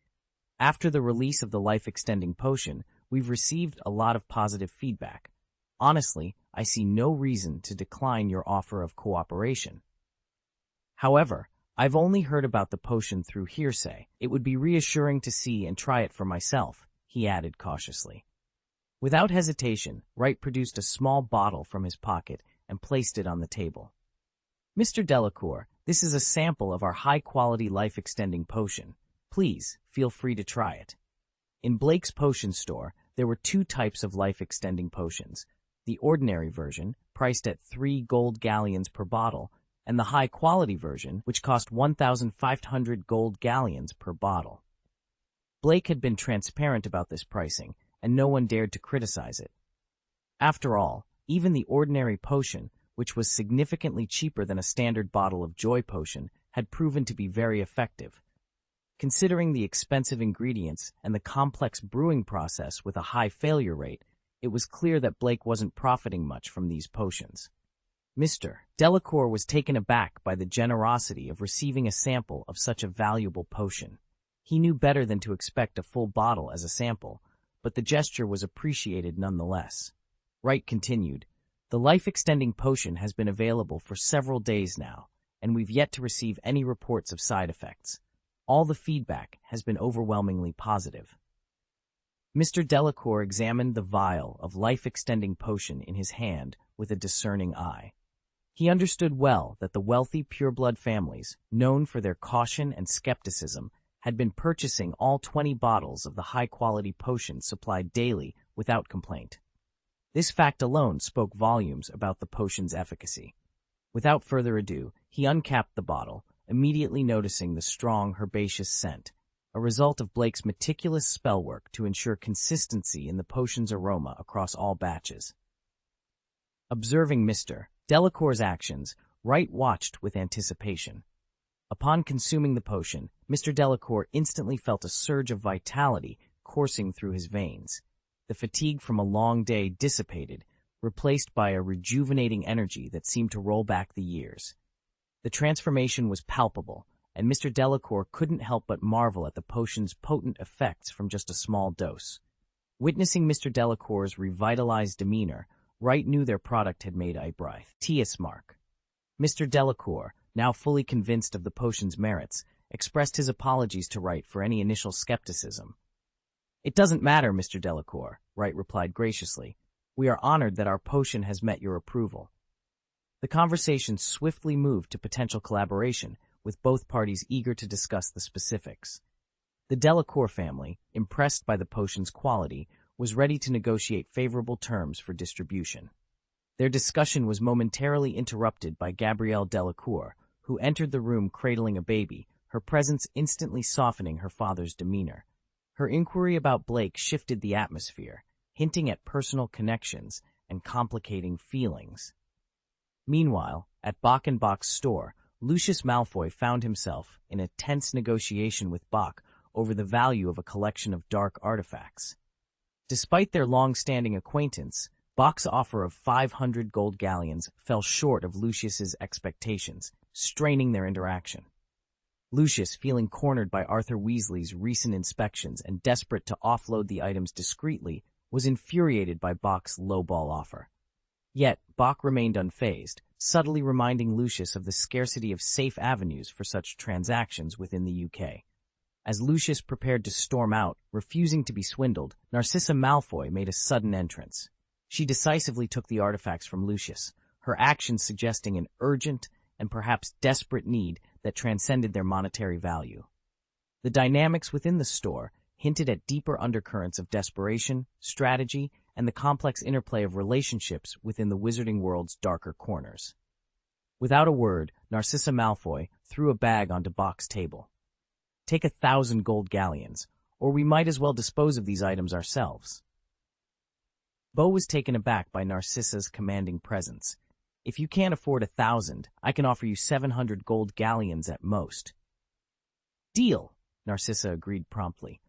"After the release of the life-extending potion, we've received a lot of positive feedback. Honestly, I see no reason to decline your offer of cooperation. However, I've only heard about the potion through hearsay. It would be reassuring to see and try it for myself," he added cautiously. Without hesitation, Wright produced a small bottle from his pocket and placed it on the table. "Mr. Delacour, this is a sample of our high-quality life-extending potion. Please, feel free to try it." In Blake's potion store, there were two types of life-extending potions: the ordinary version, priced at 3 gold galleons per bottle, and the high-quality version, which cost 1,500 gold galleons per bottle. Blake had been transparent about this pricing, and no one dared to criticize it. After all, even the ordinary potion, which was significantly cheaper than a standard bottle of Joy Potion, had proven to be very effective. Considering the expensive ingredients and the complex brewing process with a high failure rate, it was clear that Blake wasn't profiting much from these potions. Mr. Delacour was taken aback by the generosity of receiving a sample of such a valuable potion. He knew better than to expect a full bottle as a sample, but the gesture was appreciated nonetheless. Wright continued, "The life-extending potion has been available for several days now, and we've yet to receive any reports of side effects. All the feedback has been overwhelmingly positive." Mr. Delacour examined the vial of life-extending potion in his hand with a discerning eye. He understood well that the wealthy pureblood families, known for their caution and skepticism, had been purchasing all 20 bottles of the high-quality potion supplied daily without complaint. This fact alone spoke volumes about the potion's efficacy. Without further ado, he uncapped the bottle, immediately noticing the strong, herbaceous scent, a result of Blake's meticulous spell work to ensure consistency in the potion's aroma across all batches. Observing Mr. Delacour's actions, Wright watched with anticipation. Upon consuming the potion, Mr. Delacour instantly felt a surge of vitality coursing through his veins. The fatigue from a long day dissipated, replaced by a rejuvenating energy that seemed to roll back the years. The transformation was palpable, and Mr. Delacour couldn't help but marvel at the potion's potent effects from just a small dose. Witnessing Mr. Delacour's revitalized demeanor, Wright knew their product had made eyebrow mark. Mr. Delacour, now fully convinced of the potion's merits, expressed his apologies to Wright for any initial skepticism. "It doesn't matter, Mr. Delacour," Wright replied graciously. "We are honored that our potion has met your approval." The conversation swiftly moved to potential collaboration, with both parties eager to discuss the specifics. The Delacour family, impressed by the potion's quality, was ready to negotiate favorable terms for distribution. Their discussion was momentarily interrupted by Gabrielle Delacour, who entered the room cradling a baby, her presence instantly softening her father's demeanor. Her inquiry about Blake shifted the atmosphere, hinting at personal connections and complicating feelings. Meanwhile, at Bach & Bach's store, Lucius Malfoy found himself in a tense negotiation with Bach over the value of a collection of dark artifacts. Despite their long-standing acquaintance, Bach's offer of 500 gold galleons fell short of Lucius's expectations, straining their interaction. Lucius, feeling cornered by Arthur Weasley's recent inspections and desperate to offload the items discreetly, was infuriated by Bach's lowball offer. Yet, Bach remained unfazed, subtly reminding Lucius of the scarcity of safe avenues for such transactions within the UK. As Lucius prepared to storm out, refusing to be swindled, Narcissa Malfoy made a sudden entrance. She decisively took the artifacts from Lucius, her actions suggesting an urgent and perhaps desperate need that transcended their monetary value. The dynamics within the store hinted at deeper undercurrents of desperation, strategy, and the complex interplay of relationships within the wizarding world's darker corners. Without a word, Narcissa Malfoy threw a bag onto Bach's table. "Take 1,000 gold galleons, or we might as well dispose of these items ourselves." Beau was taken aback by Narcissa's commanding presence. "If you can't afford 1,000, I can offer you 700 gold galleons at most." "Deal," Narcissa agreed promptly.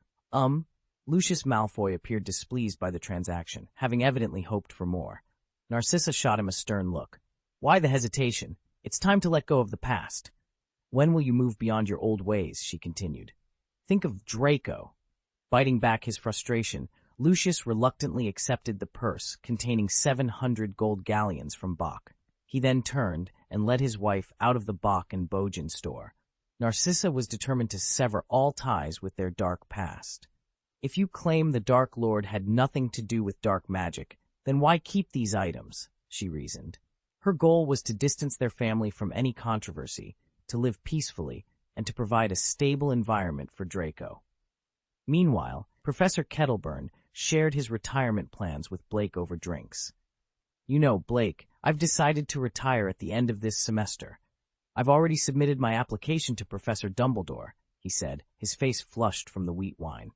Lucius Malfoy appeared displeased by the transaction, having evidently hoped for more. Narcissa shot him a stern look. "Why the hesitation? It's time to let go of the past. When will you move beyond your old ways?" she continued. "Think of Draco." Biting back his frustration, Lucius reluctantly accepted the purse containing 700 gold galleons from Bach. He then turned and led his wife out of the Bach and Bojan store. Narcissa was determined to sever all ties with their dark past. "If you claim the Dark Lord had nothing to do with dark magic, then why keep these items?" she reasoned. Her goal was to distance their family from any controversy, to live peacefully, and to provide a stable environment for Draco. Meanwhile, Professor Kettleburn shared his retirement plans with Blake over drinks. "You know, Blake, I've decided to retire at the end of this semester. I've already submitted my application to Professor Dumbledore," he said, his face flushed from the wheat wine.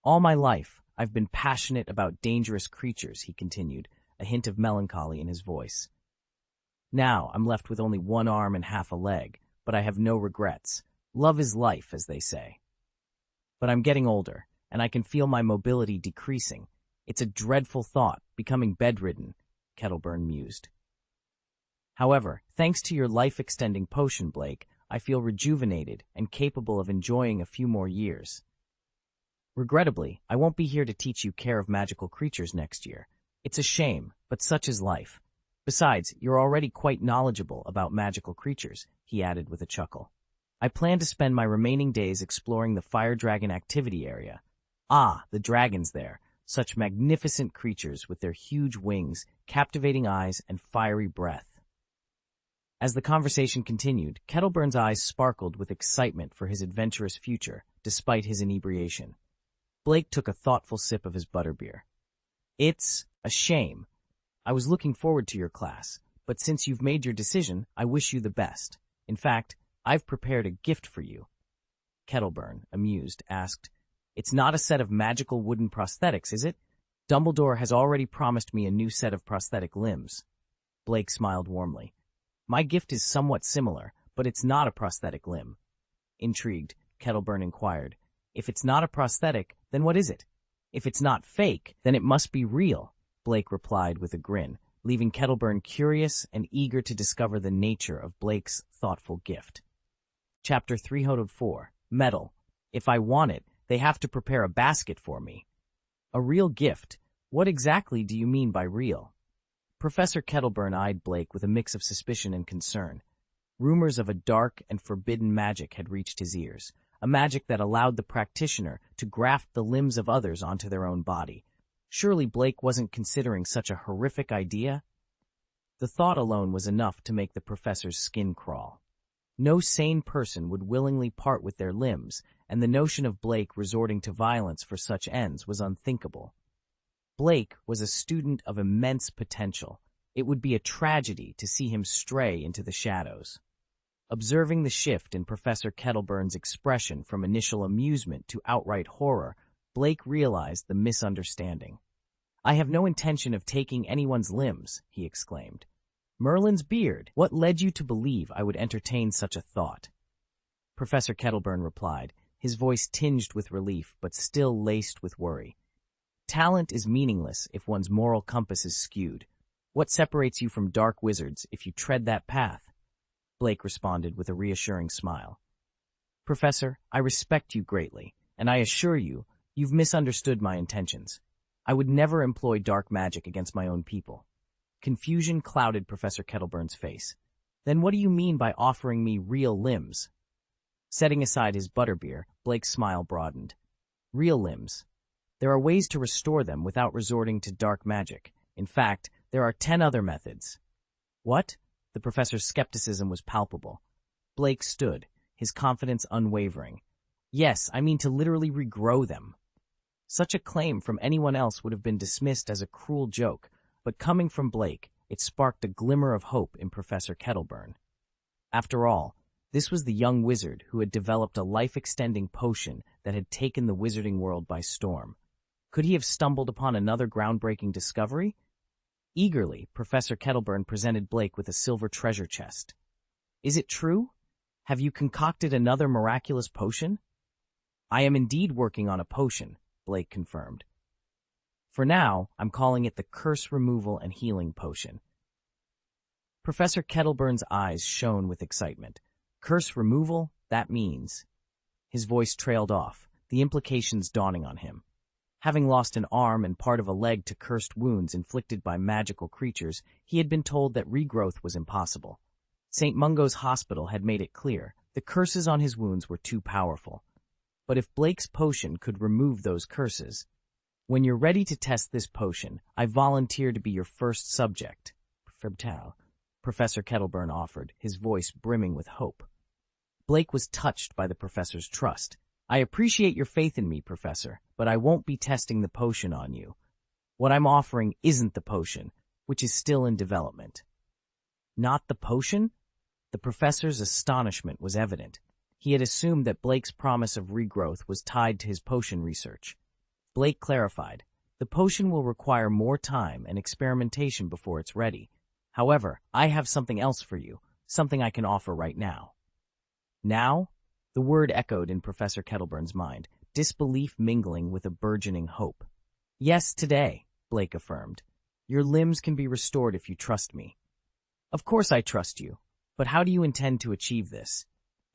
"All my life, I've been passionate about dangerous creatures," he continued, a hint of melancholy in his voice. "Now I'm left with only one arm and half a leg, but I have no regrets. Love is life, as they say. But I'm getting older, and I can feel my mobility decreasing. It's a dreadful thought, becoming bedridden," Kettleburn mused. "However, thanks to your life-extending potion, Blake, I feel rejuvenated and capable of enjoying a few more years. Regrettably, I won't be here to teach you care of magical creatures next year. It's a shame, but such is life. Besides, you're already quite knowledgeable about magical creatures," he added with a chuckle. "I plan to spend my remaining days exploring the Fire Dragon activity area. Ah, the dragons there, such magnificent creatures with their huge wings, captivating eyes, and fiery breath. As the conversation continued, Kettleburn's eyes sparkled with excitement for his adventurous future, despite his inebriation. Blake took a thoughtful sip of his butterbeer. It's a shame. I was looking forward to your class, but since you've made your decision, I wish you the best. In fact, I've prepared a gift for you. Kettleburn, amused, asked, It's not a set of magical wooden prosthetics, is it? Dumbledore has already promised me a new set of prosthetic limbs. Blake smiled warmly. My gift is somewhat similar, but it's not a prosthetic limb. Intrigued, Kettleburn inquired, If it's not a prosthetic, then what is it? If it's not fake, then it must be real, Blake replied with a grin, leaving Kettleburn curious and eager to discover the nature of Blake's thoughtful gift. Chapter 304, Metal. If I want it, they have to prepare a basket for me. A real gift? What exactly do you mean by real? Professor Kettleburn eyed Blake with a mix of suspicion and concern. Rumors of a dark and forbidden magic had reached his ears, a magic that allowed the practitioner to graft the limbs of others onto their own body. Surely Blake wasn't considering such a horrific idea? The thought alone was enough to make the professor's skin crawl. No sane person would willingly part with their limbs, and the notion of Blake resorting to violence for such ends was unthinkable. Blake was a student of immense potential. It would be a tragedy to see him stray into the shadows. Observing the shift in Professor Kettleburn's expression from initial amusement to outright horror, Blake realized the misunderstanding. I have no intention of taking anyone's limbs, he exclaimed. Merlin's beard, what led you to believe I would entertain such a thought? Professor Kettleburn replied, his voice tinged with relief but still laced with worry. Talent is meaningless if one's moral compass is skewed. What separates you from dark wizards if you tread that path? Blake responded with a reassuring smile. Professor, I respect you greatly, and I assure you, you've misunderstood my intentions. I would never employ dark magic against my own people. Confusion clouded Professor Kettleburn's face. Then what do you mean by offering me real limbs? Setting aside his butterbeer, Blake's smile broadened. Real limbs. There are ways to restore them without resorting to dark magic. In fact, there are 10 other methods. What? The professor's skepticism was palpable. Blake stood, his confidence unwavering. Yes, I mean to literally regrow them. Such a claim from anyone else would have been dismissed as a cruel joke, but coming from Blake, it sparked a glimmer of hope in Professor Kettleburn. After all, this was the young wizard who had developed a life-extending potion that had taken the wizarding world by storm. Could he have stumbled upon another groundbreaking discovery? Eagerly, Professor Kettleburn presented Blake with a silver treasure chest. Is it true? Have you concocted another miraculous potion? I am indeed working on a potion, Blake confirmed. For now, I'm calling it the Curse Removal and Healing Potion. Professor Kettleburn's eyes shone with excitement. Curse removal? That means... His voice trailed off, the implications dawning on him. Having lost an arm and part of a leg to cursed wounds inflicted by magical creatures, he had been told that regrowth was impossible. St. Mungo's hospital had made it clear the curses on his wounds were too powerful. But if Blake's potion could remove those curses... When you're ready to test this potion, I volunteer to be your first subject, Professor Kettleburn offered, his voice brimming with hope. Blake was touched by the professor's trust. I appreciate your faith in me, Professor, but I won't be testing the potion on you. What I'm offering isn't the potion, which is still in development. Not the potion? The professor's astonishment was evident. He had assumed that Blake's promise of regrowth was tied to his potion research. Blake clarified, the potion will require more time and experimentation before it's ready. However, I have something else for you, something I can offer right now. Now? The word echoed in Professor Kettleburn's mind, disbelief mingling with a burgeoning hope. Yes, today, Blake affirmed. Your limbs can be restored if you trust me. Of course I trust you, but how do you intend to achieve this?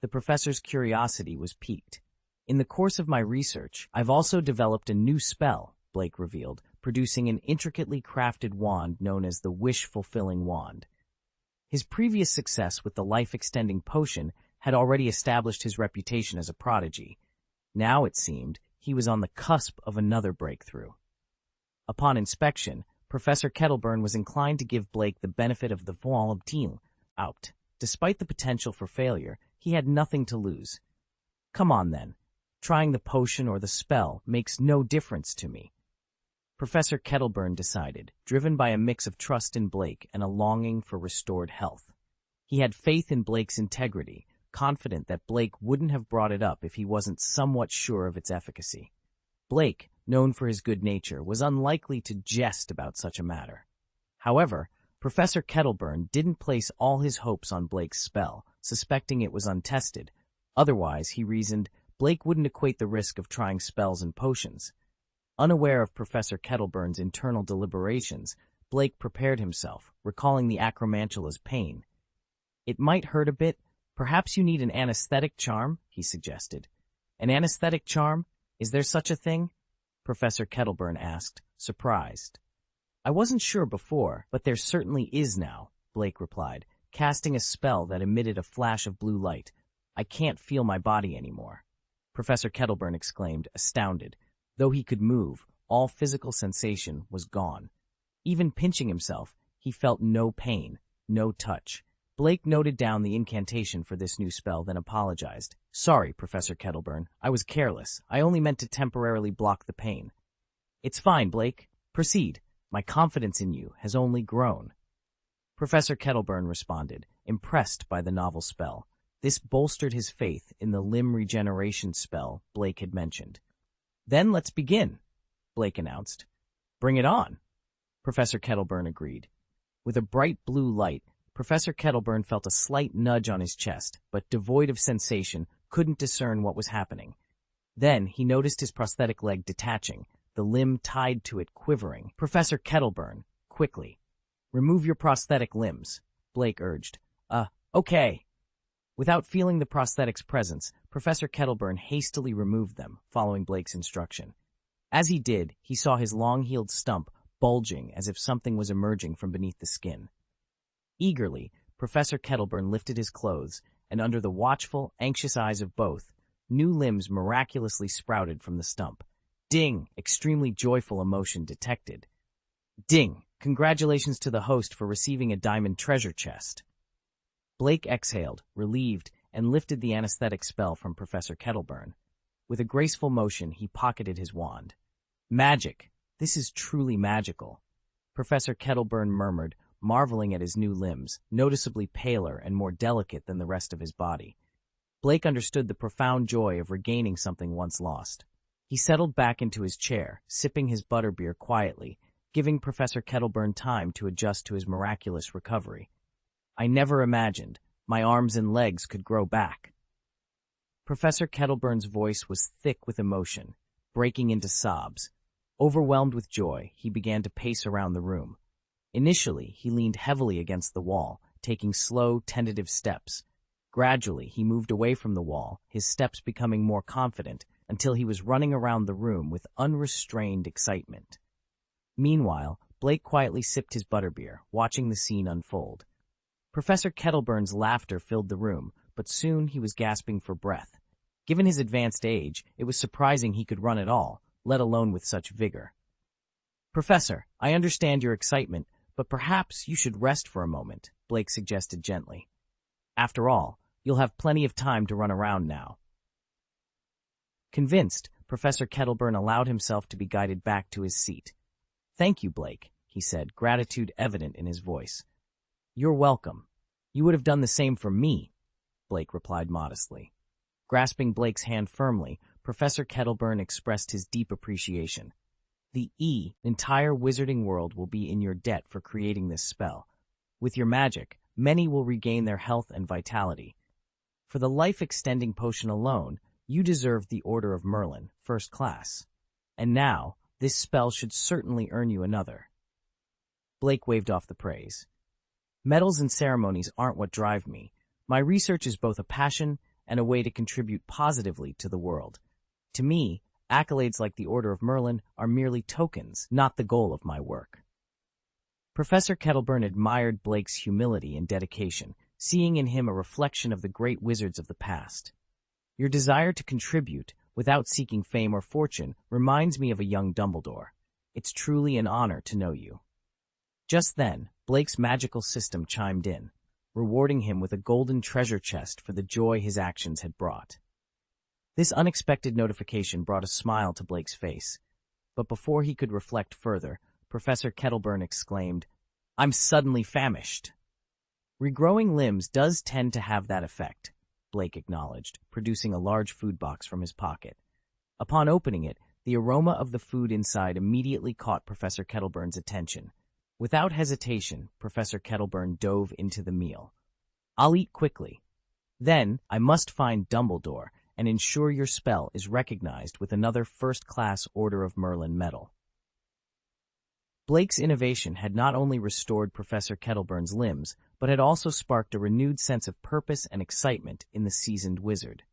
The professor's curiosity was piqued. In the course of my research, I've also developed a new spell, Blake revealed, producing an intricately crafted wand known as the Wish-Fulfilling Wand. His previous success with the life-extending potion had already established his reputation as a prodigy. Now, it seemed, he he was on the cusp of another breakthrough. Upon inspection, Professor Kettleburn was inclined to give Blake the benefit of the volonté out. Despite the potential for failure, he had nothing to lose. Come on then. Trying the potion or the spell makes no difference to me, Professor Kettleburn decided, driven by a mix of trust in Blake and a longing for restored health. He had faith in Blake's integrity, confident that Blake wouldn't have brought it up if he wasn't somewhat sure of its efficacy. Blake, known for his good nature, was unlikely to jest about such a matter. However, Professor Kettleburn didn't place all his hopes on Blake's spell, suspecting it was untested. Otherwise, he reasoned, Blake wouldn't equate the risk of trying spells and potions. Unaware of Professor Kettleburn's internal deliberations, Blake prepared himself, recalling the acromantula's pain. It might hurt a bit. Perhaps you need an anesthetic charm, he suggested. An anesthetic charm? Is there such a thing? Professor Kettleburn asked, surprised. I wasn't sure before, but there certainly is now, Blake replied, casting a spell that emitted a flash of blue light. I can't feel my body anymore. Professor Kettleburn exclaimed, astounded. Though he could move, all physical sensation was gone. Even pinching himself, he felt no pain, no touch. Blake noted down the incantation for this new spell, then apologized. Sorry, Professor Kettleburn, I was careless. I only meant to temporarily block the pain. It's fine, Blake. Proceed. My confidence in you has only grown. Professor Kettleburn responded, impressed by the novel spell. This bolstered his faith in the limb regeneration spell Blake had mentioned. Then let's begin, Blake announced. Bring it on, Professor Kettleburn agreed. With a bright blue light, Professor Kettleburn felt a slight nudge on his chest, but devoid of sensation, couldn't discern what was happening. Then he noticed his prosthetic leg detaching, the limb tied to it quivering. Professor Kettleburn, quickly. Remove your prosthetic limbs, Blake urged. Okay. Without feeling the prosthetic's presence, Professor Kettleburn hastily removed them, following Blake's instruction. As he did, he saw his long-heeled stump bulging as if something was emerging from beneath the skin. Eagerly, Professor Kettleburn lifted his clothes, and under the watchful, anxious eyes of both, new limbs miraculously sprouted from the stump. Ding! Extremely joyful emotion detected. Ding! Congratulations to the host for receiving a diamond treasure chest. Blake exhaled, relieved, and lifted the anesthetic spell from Professor Kettleburn. With a graceful motion, he pocketed his wand. Magic! This is truly magical, Professor Kettleburn murmured, marveling at his new limbs, noticeably paler and more delicate than the rest of his body. Blake understood the profound joy of regaining something once lost. He settled back into his chair, sipping his butterbeer quietly, giving Professor Kettleburn time to adjust to his miraculous recovery. I never imagined my arms and legs could grow back. Professor Kettleburn's voice was thick with emotion, breaking into sobs. Overwhelmed with joy, he began to pace around the room. Initially, he leaned heavily against the wall, taking slow, tentative steps. Gradually, he moved away from the wall, his steps becoming more confident, until he was running around the room with unrestrained excitement. Meanwhile, Blake quietly sipped his butterbeer, watching the scene unfold. Professor Kettleburn's laughter filled the room, but soon he was gasping for breath. Given his advanced age, it was surprising he could run at all, let alone with such vigor. Professor, I understand your excitement, but perhaps you should rest for a moment, Blake suggested gently. After all, you'll have plenty of time to run around now. Convinced, Professor Kettleburn allowed himself to be guided back to his seat. Thank you, Blake, he said, gratitude evident in his voice. You're welcome. You would have done the same for me, Blake replied modestly. Grasping Blake's hand firmly, Professor Kettleburn expressed his deep appreciation. The entire wizarding world will be in your debt for creating this spell. With your magic, many will regain their health and vitality. For the life-extending potion alone, you deserve the Order of Merlin, first class. And now, this spell should certainly earn you another. Blake waved off the praise. Medals and ceremonies aren't what drive me. My research is both a passion and a way to contribute positively to the world. To me, accolades like the Order of Merlin are merely tokens, not the goal of my work. Professor Kettleburn admired Blake's humility and dedication, seeing in him a reflection of the great wizards of the past. Your desire to contribute, without seeking fame or fortune, reminds me of a young Dumbledore. It's truly an honor to know you." Just then, Blake's magical system chimed in, rewarding him with a golden treasure chest for the joy his actions had brought. This unexpected notification brought a smile to Blake's face, but before he could reflect further, Professor Kettleburn exclaimed, "I'm suddenly famished." "Regrowing limbs does tend to have that effect," Blake acknowledged, producing a large food box from his pocket. Upon opening it, the aroma of the food inside immediately caught Professor Kettleburn's attention. Without hesitation, Professor Kettleburn dove into the meal. "I'll eat quickly. Then, I must find Dumbledore and ensure your spell is recognized with another first-class Order of Merlin medal." Blake's innovation had not only restored Professor Kettleburn's limbs, but had also sparked a renewed sense of purpose and excitement in the seasoned wizard.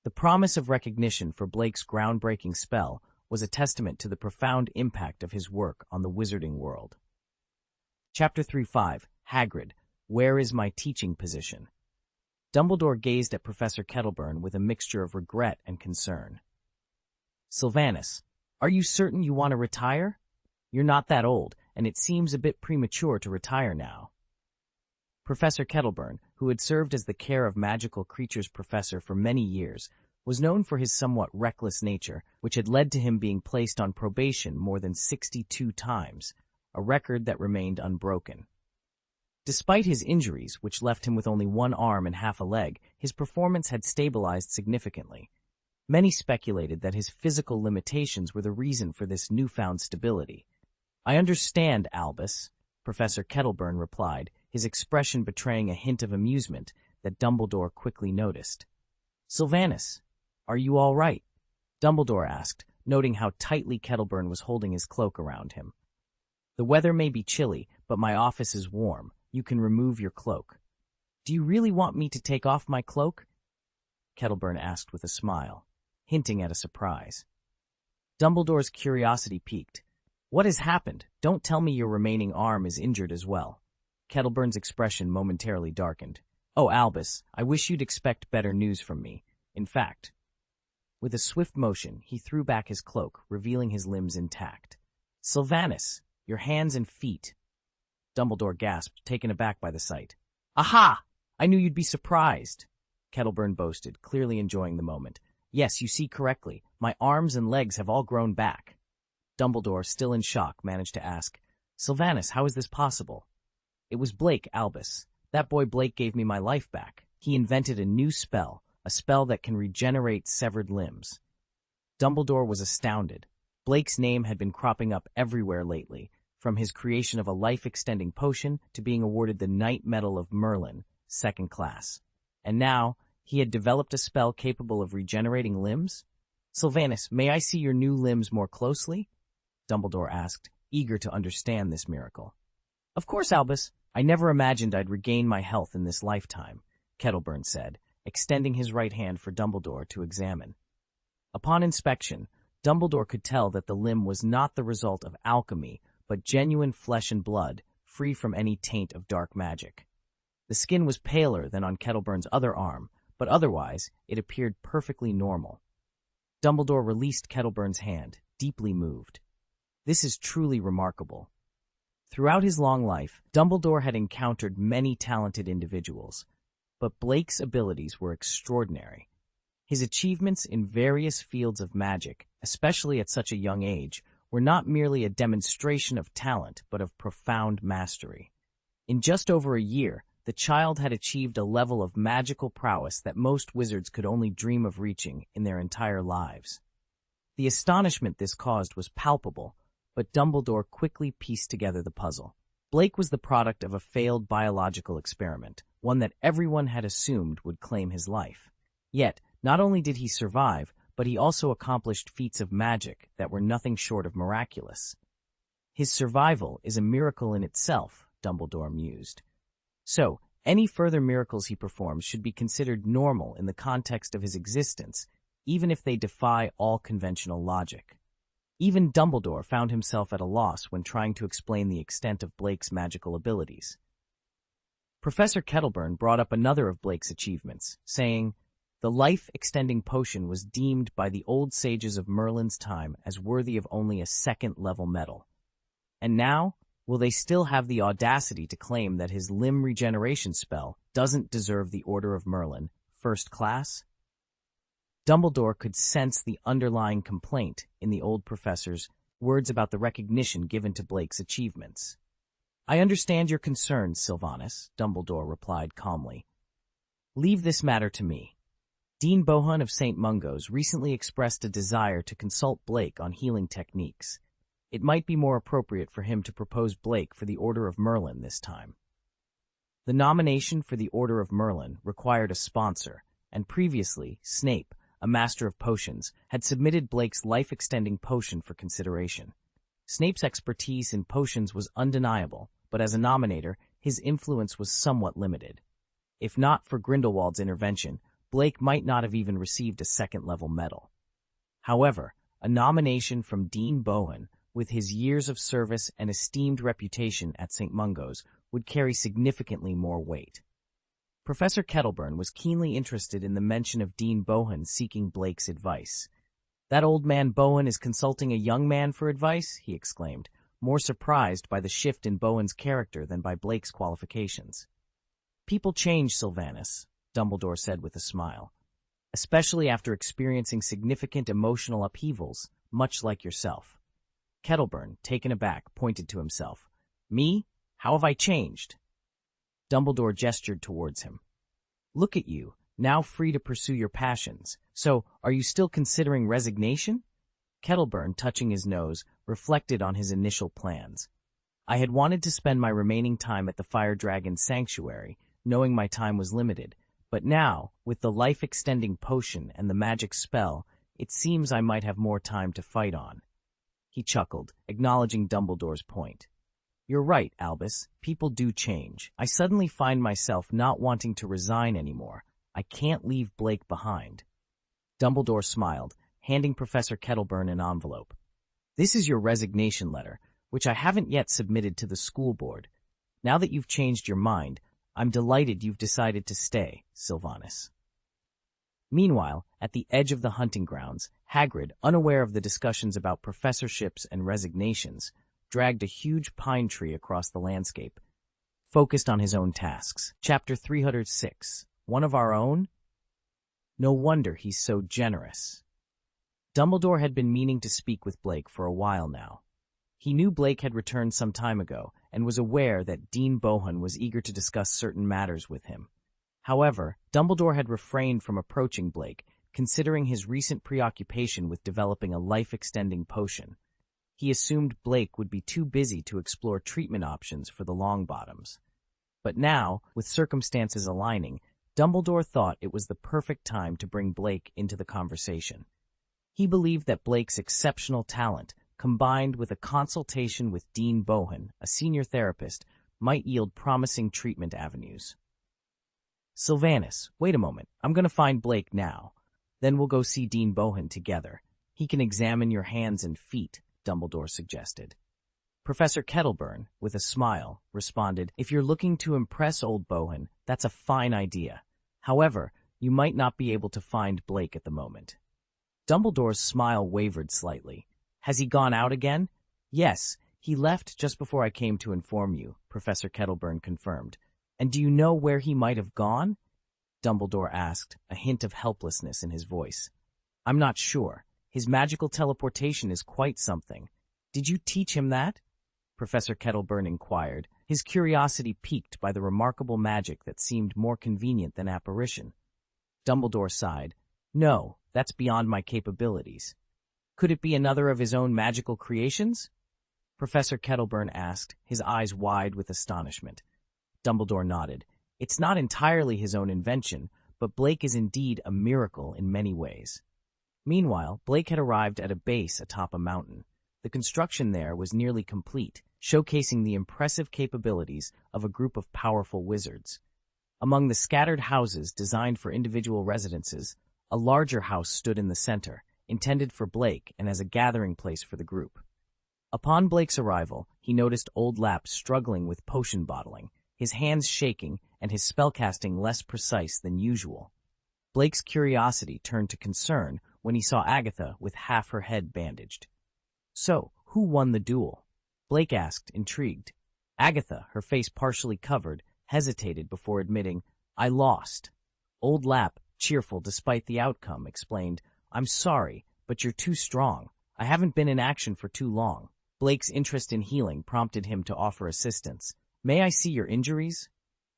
The promise of recognition for Blake's groundbreaking spell was a testament to the profound impact of his work on the wizarding world. Chapter 3-5, Hagrid, Where is my teaching position? Dumbledore gazed at Professor Kettleburn with a mixture of regret and concern. "Sylvanus, are you certain you want to retire? You're not that old, and it seems a bit premature to retire now." Professor Kettleburn, who had served as the Care of Magical Creatures professor for many years, was known for his somewhat reckless nature, which had led to him being placed on probation more than 62 times, a record that remained unbroken. Despite his injuries, which left him with only one arm and half a leg, his performance had stabilized significantly. Many speculated that his physical limitations were the reason for this newfound stability. "I understand, Albus," Professor Kettleburn replied, his expression betraying a hint of amusement that Dumbledore quickly noticed. "Sylvanus, are you all right?" Dumbledore asked, noting how tightly Kettleburn was holding his cloak around him. "The weather may be chilly, but my office is warm. You can remove your cloak." "Do you really want me to take off my cloak?" Kettleburn asked with a smile, hinting at a surprise. Dumbledore's curiosity piqued. "What has happened? Don't tell me your remaining arm is injured as well." Kettleburn's expression momentarily darkened. "Oh, Albus, I wish you'd expect better news from me. In fact..." With a swift motion, he threw back his cloak, revealing his limbs intact. "Sylvanus, your hands and feet." Dumbledore gasped, taken aback by the sight. "Aha! I knew you'd be surprised," Kettleburn boasted, clearly enjoying the moment. "Yes, you see correctly. My arms and legs have all grown back." Dumbledore, still in shock, managed to ask, "Sylvanus, how is this possible?" "It was Blake, Albus. That boy Blake gave me my life back. He invented a new spell, a spell that can regenerate severed limbs." Dumbledore was astounded. Blake's name had been cropping up everywhere lately, from his creation of a life-extending potion to being awarded the Knight Medal of Merlin, 2nd class. And now, he had developed a spell capable of regenerating limbs? "Sylvanus, may I see your new limbs more closely?" Dumbledore asked, eager to understand this miracle. "Of course, Albus. I never imagined I'd regain my health in this lifetime," Kettleburn said, extending his right hand for Dumbledore to examine. Upon inspection, Dumbledore could tell that the limb was not the result of alchemy, but genuine flesh and blood, free from any taint of dark magic. The skin was paler than on Kettleburn's other arm, but otherwise, it appeared perfectly normal. Dumbledore released Kettleburn's hand, deeply moved. "This is truly remarkable." Throughout his long life, Dumbledore had encountered many talented individuals, but Blake's abilities were extraordinary. His achievements in various fields of magic, especially at such a young age, were not merely a demonstration of talent, but of profound mastery. In just over a year, the child had achieved a level of magical prowess that most wizards could only dream of reaching in their entire lives. The astonishment this caused was palpable, but Dumbledore quickly pieced together the puzzle. Blake was the product of a failed biological experiment, one that everyone had assumed would claim his life. Yet, not only did he survive, but he also accomplished feats of magic that were nothing short of miraculous. "His survival is a miracle in itself," Dumbledore mused. "So, any further miracles he performs should be considered normal in the context of his existence, even if they defy all conventional logic." Even Dumbledore found himself at a loss when trying to explain the extent of Blake's magical abilities. Professor Kettleburn brought up another of Blake's achievements, saying, The life-extending potion was deemed by the old sages of Merlin's time as worthy of only a second-level medal. And now, will they still have the audacity to claim that his limb regeneration spell doesn't deserve the Order of Merlin, first class? Dumbledore could sense the underlying complaint in the old professor's words about the recognition given to Blake's achievements. "I understand your concerns, Sylvanus," Dumbledore replied calmly. "Leave this matter to me. Dean Bohun of St. Mungo's recently expressed a desire to consult Blake on healing techniques. It might be more appropriate for him to propose Blake for the Order of Merlin this time." The nomination for the Order of Merlin required a sponsor, and previously, Snape, a master of potions, had submitted Blake's life-extending potion for consideration. Snape's expertise in potions was undeniable, but as a nominator, his influence was somewhat limited. If not for Grindelwald's intervention, Blake might not have even received a second-level medal. However, a nomination from Dean Bohun, with his years of service and esteemed reputation at St. Mungo's, would carry significantly more weight. Professor Kettleburn was keenly interested in the mention of Dean Bohun seeking Blake's advice. "That old man Bohun is consulting a young man for advice?" he exclaimed, more surprised by the shift in Bohun's character than by Blake's qualifications. "People change, Sylvanus," Dumbledore said with a smile, "especially after experiencing significant emotional upheavals, much like yourself." Kettleburn, taken aback, pointed to himself. "Me? How have I changed?" Dumbledore gestured towards him. "Look at you, now free to pursue your passions. So, are you still considering resignation?" Kettleburn, touching his nose, reflected on his initial plans. "I had wanted to spend my remaining time at the Fire Dragon's sanctuary, knowing my time was limited, but now, with the life-extending potion and the magic spell, it seems I might have more time to fight on." He chuckled, acknowledging Dumbledore's point. "You're right, Albus. People do change. I suddenly find myself not wanting to resign anymore. I can't leave Blake behind." Dumbledore smiled, handing Professor Kettleburn an envelope. "This is your resignation letter, which I haven't yet submitted to the school board. Now that you've changed your mind, I'm delighted you've decided to stay, Sylvanus." Meanwhile, at the edge of the hunting grounds, Hagrid, unaware of the discussions about professorships and resignations, dragged a huge pine tree across the landscape, focused on his own tasks. Chapter 306. One of our own? No wonder he's so generous. Dumbledore had been meaning to speak with Blake for a while now. He knew Blake had returned some time ago and was aware that Dean Bohun was eager to discuss certain matters with him. However, Dumbledore had refrained from approaching Blake, considering his recent preoccupation with developing a life-extending potion. He assumed Blake would be too busy to explore treatment options for the Longbottoms. But now, with circumstances aligning, Dumbledore thought it was the perfect time to bring Blake into the conversation. He believed that Blake's exceptional talent, combined with a consultation with Dean Bohun, a senior therapist, might yield promising treatment avenues. "Sylvanus, wait a moment. I'm going to find Blake now. Then we'll go see Dean Bohun together. He can examine your hands and feet," Dumbledore suggested. Professor Kettleburn, with a smile, responded, "If you're looking to impress old Bohun, that's a fine idea. However, you might not be able to find Blake at the moment." Dumbledore's smile wavered slightly. "Has he gone out again?" "Yes, he left just before I came to inform you," Professor Kettleburn confirmed. "And do you know where he might have gone?" Dumbledore asked, a hint of helplessness in his voice. "I'm not sure. His magical teleportation is quite something. Did you teach him that?" Professor Kettleburn inquired, his curiosity piqued by the remarkable magic that seemed more convenient than apparition. Dumbledore sighed. "No, that's beyond my capabilities." "Could it be another of his own magical creations?" Professor Kettleburn asked, his eyes wide with astonishment. Dumbledore nodded. "It's not entirely his own invention, but Blake is indeed a miracle in many ways." Meanwhile, Blake had arrived at a base atop a mountain. The construction there was nearly complete, showcasing the impressive capabilities of a group of powerful wizards. Among the scattered houses designed for individual residences, a larger house stood in the center, intended for Blake and as a gathering place for the group. Upon Blake's arrival, he noticed old Lap struggling with potion bottling, his hands shaking and his spellcasting less precise than usual. Blake's curiosity turned to concern when he saw Agatha with half her head bandaged. "So, who won the duel?" Blake asked, intrigued. Agatha, her face partially covered, hesitated before admitting, "I lost." Old Lap, cheerful despite the outcome, explained, "I'm sorry, but you're too strong. I haven't been in action for too long." Blake's interest in healing prompted him to offer assistance. "May I see your injuries?"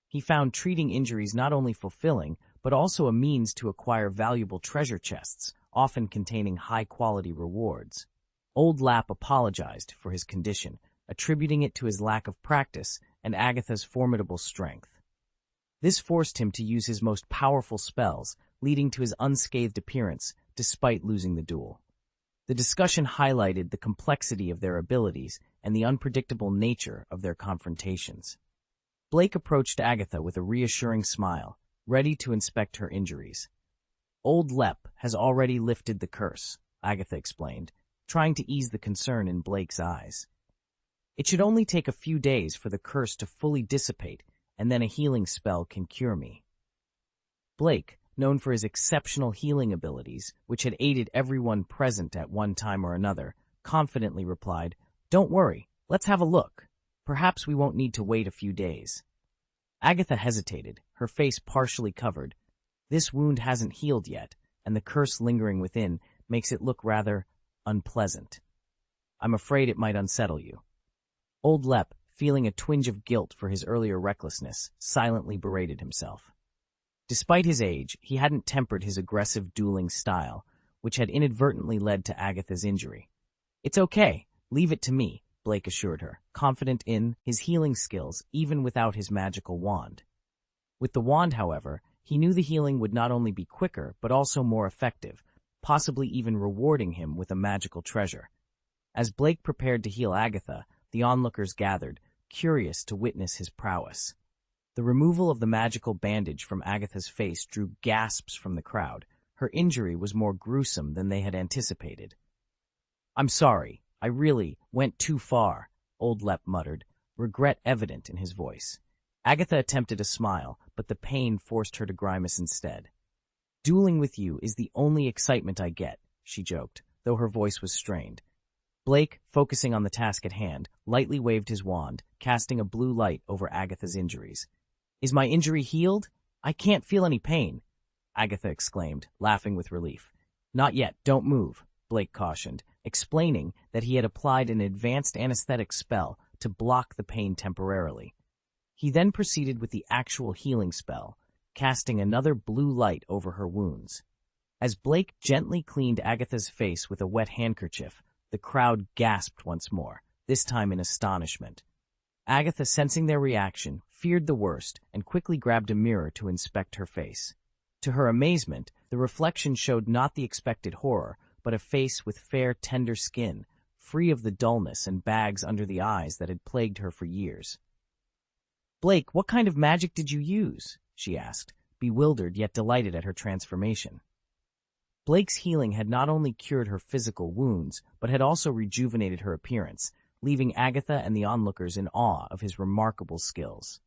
He found treating injuries not only fulfilling, but also a means to acquire valuable treasure chests, often containing high-quality rewards. Old Lap apologized for his condition, attributing it to his lack of practice and Agatha's formidable strength. This forced him to use his most powerful spells, leading to his unscathed appearance, despite losing the duel. The discussion highlighted the complexity of their abilities and the unpredictable nature of their confrontations. Blake approached Agatha with a reassuring smile, ready to inspect her injuries. "Old Lep has already lifted the curse," Agatha explained, trying to ease the concern in Blake's eyes. "It should only take a few days for the curse to fully dissipate, and then a healing spell can cure me." Blake, known for his exceptional healing abilities, which had aided everyone present at one time or another, confidently replied, "Don't worry, let's have a look. Perhaps we won't need to wait a few days." Agatha hesitated, her face partially covered. This wound hasn't healed yet, and the curse lingering within makes it look rather unpleasant. "I'm afraid it might unsettle you." Old Lep, feeling a twinge of guilt for his earlier recklessness, silently berated himself. Despite his age, he hadn't tempered his aggressive dueling style, which had inadvertently led to Agatha's injury. "It's okay, leave it to me," Blake assured her, confident in his healing skills even without his magical wand. With the wand, however, he knew the healing would not only be quicker but also more effective, possibly even rewarding him with a magical treasure. As Blake prepared to heal Agatha, the onlookers gathered, curious to witness his prowess. The removal of the magical bandage from Agatha's face drew gasps from the crowd. Her injury was more gruesome than they had anticipated. "I'm sorry, I really went too far," Old Lep muttered, regret evident in his voice. Agatha attempted a smile, but the pain forced her to grimace instead. "Dueling with you is the only excitement I get," she joked, though her voice was strained. Blake, focusing on the task at hand, lightly waved his wand, casting a blue light over Agatha's injuries. "Is my injury healed? I can't feel any pain," Agatha exclaimed, laughing with relief. "Not yet, don't move," Blake cautioned, explaining that he had applied an advanced anesthetic spell to block the pain temporarily. He then proceeded with the actual healing spell, casting another blue light over her wounds. As Blake gently cleaned Agatha's face with a wet handkerchief, the crowd gasped once more, this time in astonishment. Agatha, sensing their reaction, feared the worst and quickly grabbed a mirror to inspect her face. To her amazement, the reflection showed not the expected horror, but a face with fair, tender skin, free of the dullness and bags under the eyes that had plagued her for years. "Blake, what kind of magic did you use?" she asked, bewildered yet delighted at her transformation. Blake's healing had not only cured her physical wounds, but had also rejuvenated her appearance, leaving Agatha and the onlookers in awe of his remarkable skills.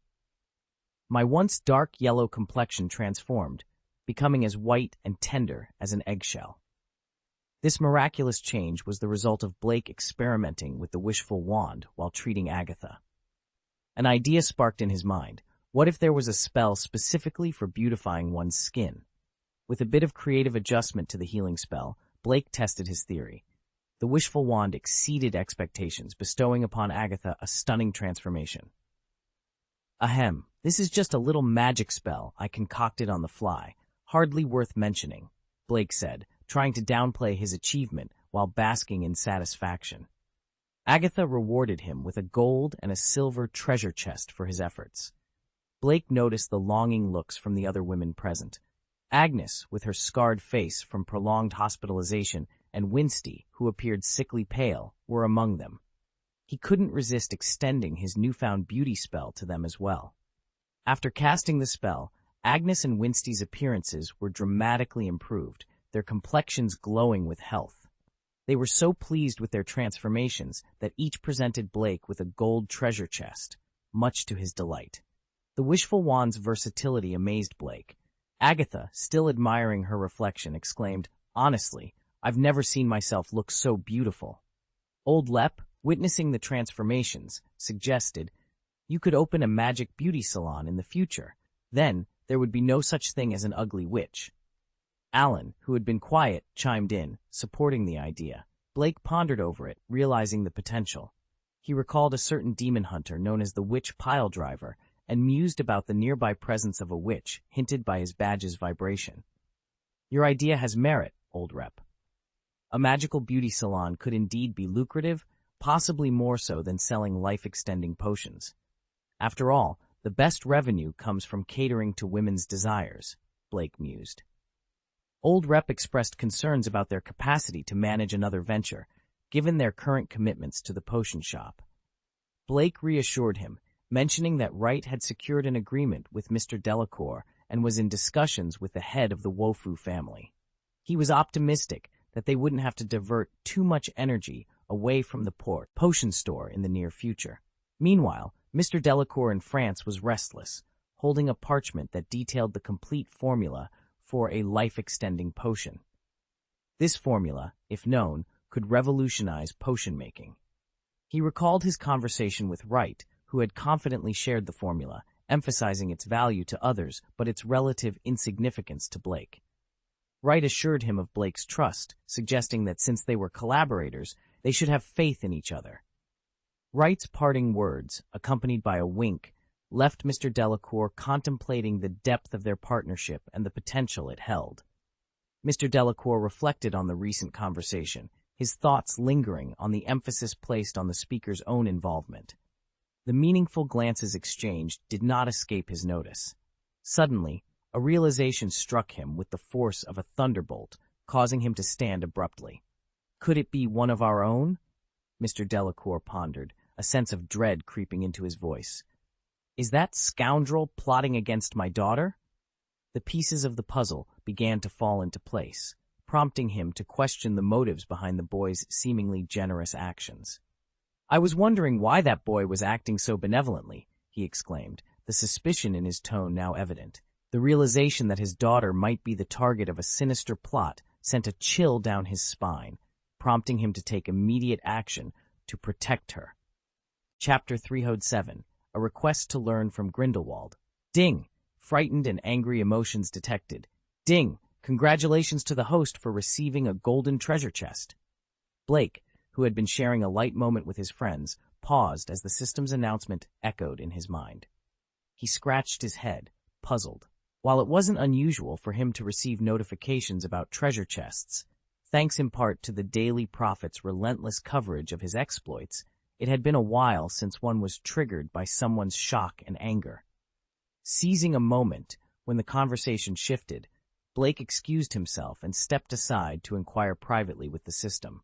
"My once dark yellow complexion transformed, becoming as white and tender as an eggshell." This miraculous change was the result of Blake experimenting with the wishful wand while treating Agatha. An idea sparked in his mind. What if there was a spell specifically for beautifying one's skin? With a bit of creative adjustment to the healing spell, Blake tested his theory. The wishful wand exceeded expectations, bestowing upon Agatha a stunning transformation. "Ahem, this is just a little magic spell I concocted on the fly, hardly worth mentioning," Blake said, trying to downplay his achievement while basking in satisfaction. Agatha rewarded him with a gold and a silver treasure chest for his efforts. Blake noticed the longing looks from the other women present. Agnes, with her scarred face from prolonged hospitalization, and Winsty, who appeared sickly pale, were among them. He couldn't resist extending his newfound beauty spell to them as well. After casting the spell, Agnes and Winsty's appearances were dramatically improved, their complexions glowing with health. They were so pleased with their transformations that each presented Blake with a gold treasure chest, much to his delight. The wishful wand's versatility amazed Blake. Agatha, still admiring her reflection, exclaimed, "Honestly, I've never seen myself look so beautiful." Old Lep, witnessing the transformations, suggested, "You could open a magic beauty salon in the future. Then there would be no such thing as an ugly witch." Alan, who had been quiet, chimed in, supporting the idea. Blake pondered over it, realizing the potential. He recalled a certain demon hunter known as the Witch Piledriver and mused about the nearby presence of a witch, hinted by his badge's vibration. "Your idea has merit, old rep. A magical beauty salon could indeed be lucrative, possibly more so than selling life-extending potions. After all, the best revenue comes from catering to women's desires," Blake mused. Old Rep expressed concerns about their capacity to manage another venture, given their current commitments to the potion shop. Blake reassured him, mentioning that Wright had secured an agreement with Mr. Delacour and was in discussions with the head of the Wofu family. He was optimistic that they wouldn't have to divert too much energy away from the potion store in the near future. Meanwhile, Mr. Delacour in France was restless, holding a parchment that detailed the complete formula for a life-extending potion. This formula, if known, could revolutionize potion-making. He recalled his conversation with Wright, who had confidently shared the formula, emphasizing its value to others but its relative insignificance to Blake. Wright assured him of Blake's trust, suggesting that since they were collaborators, they should have faith in each other. Wright's parting words, accompanied by a wink, left Mr. Delacour contemplating the depth of their partnership and the potential it held. Mr. Delacour reflected on the recent conversation, his thoughts lingering on the emphasis placed on the speaker's own involvement. The meaningful glances exchanged did not escape his notice. Suddenly, a realization struck him with the force of a thunderbolt, causing him to stand abruptly. "Could it be one of our own?" Mr. Delacour pondered, a sense of dread creeping into his voice. "Is that scoundrel plotting against my daughter?" The pieces of the puzzle began to fall into place, prompting him to question the motives behind the boy's seemingly generous actions. "I was wondering why that boy was acting so benevolently," he exclaimed, the suspicion in his tone now evident. The realization that his daughter might be the target of a sinister plot sent a chill down his spine, prompting him to take immediate action to protect her. Chapter 307, A Request to Learn from Grindelwald. Ding! Frightened and angry emotions detected. Ding! Congratulations to the host for receiving a golden treasure chest. Blake, who had been sharing a light moment with his friends, paused as the system's announcement echoed in his mind. He scratched his head, puzzled. While it wasn't unusual for him to receive notifications about treasure chests, thanks in part to the Daily Prophet's relentless coverage of his exploits, it had been a while since one was triggered by someone's shock and anger. Seizing a moment when the conversation shifted, Blake excused himself and stepped aside to inquire privately with the system.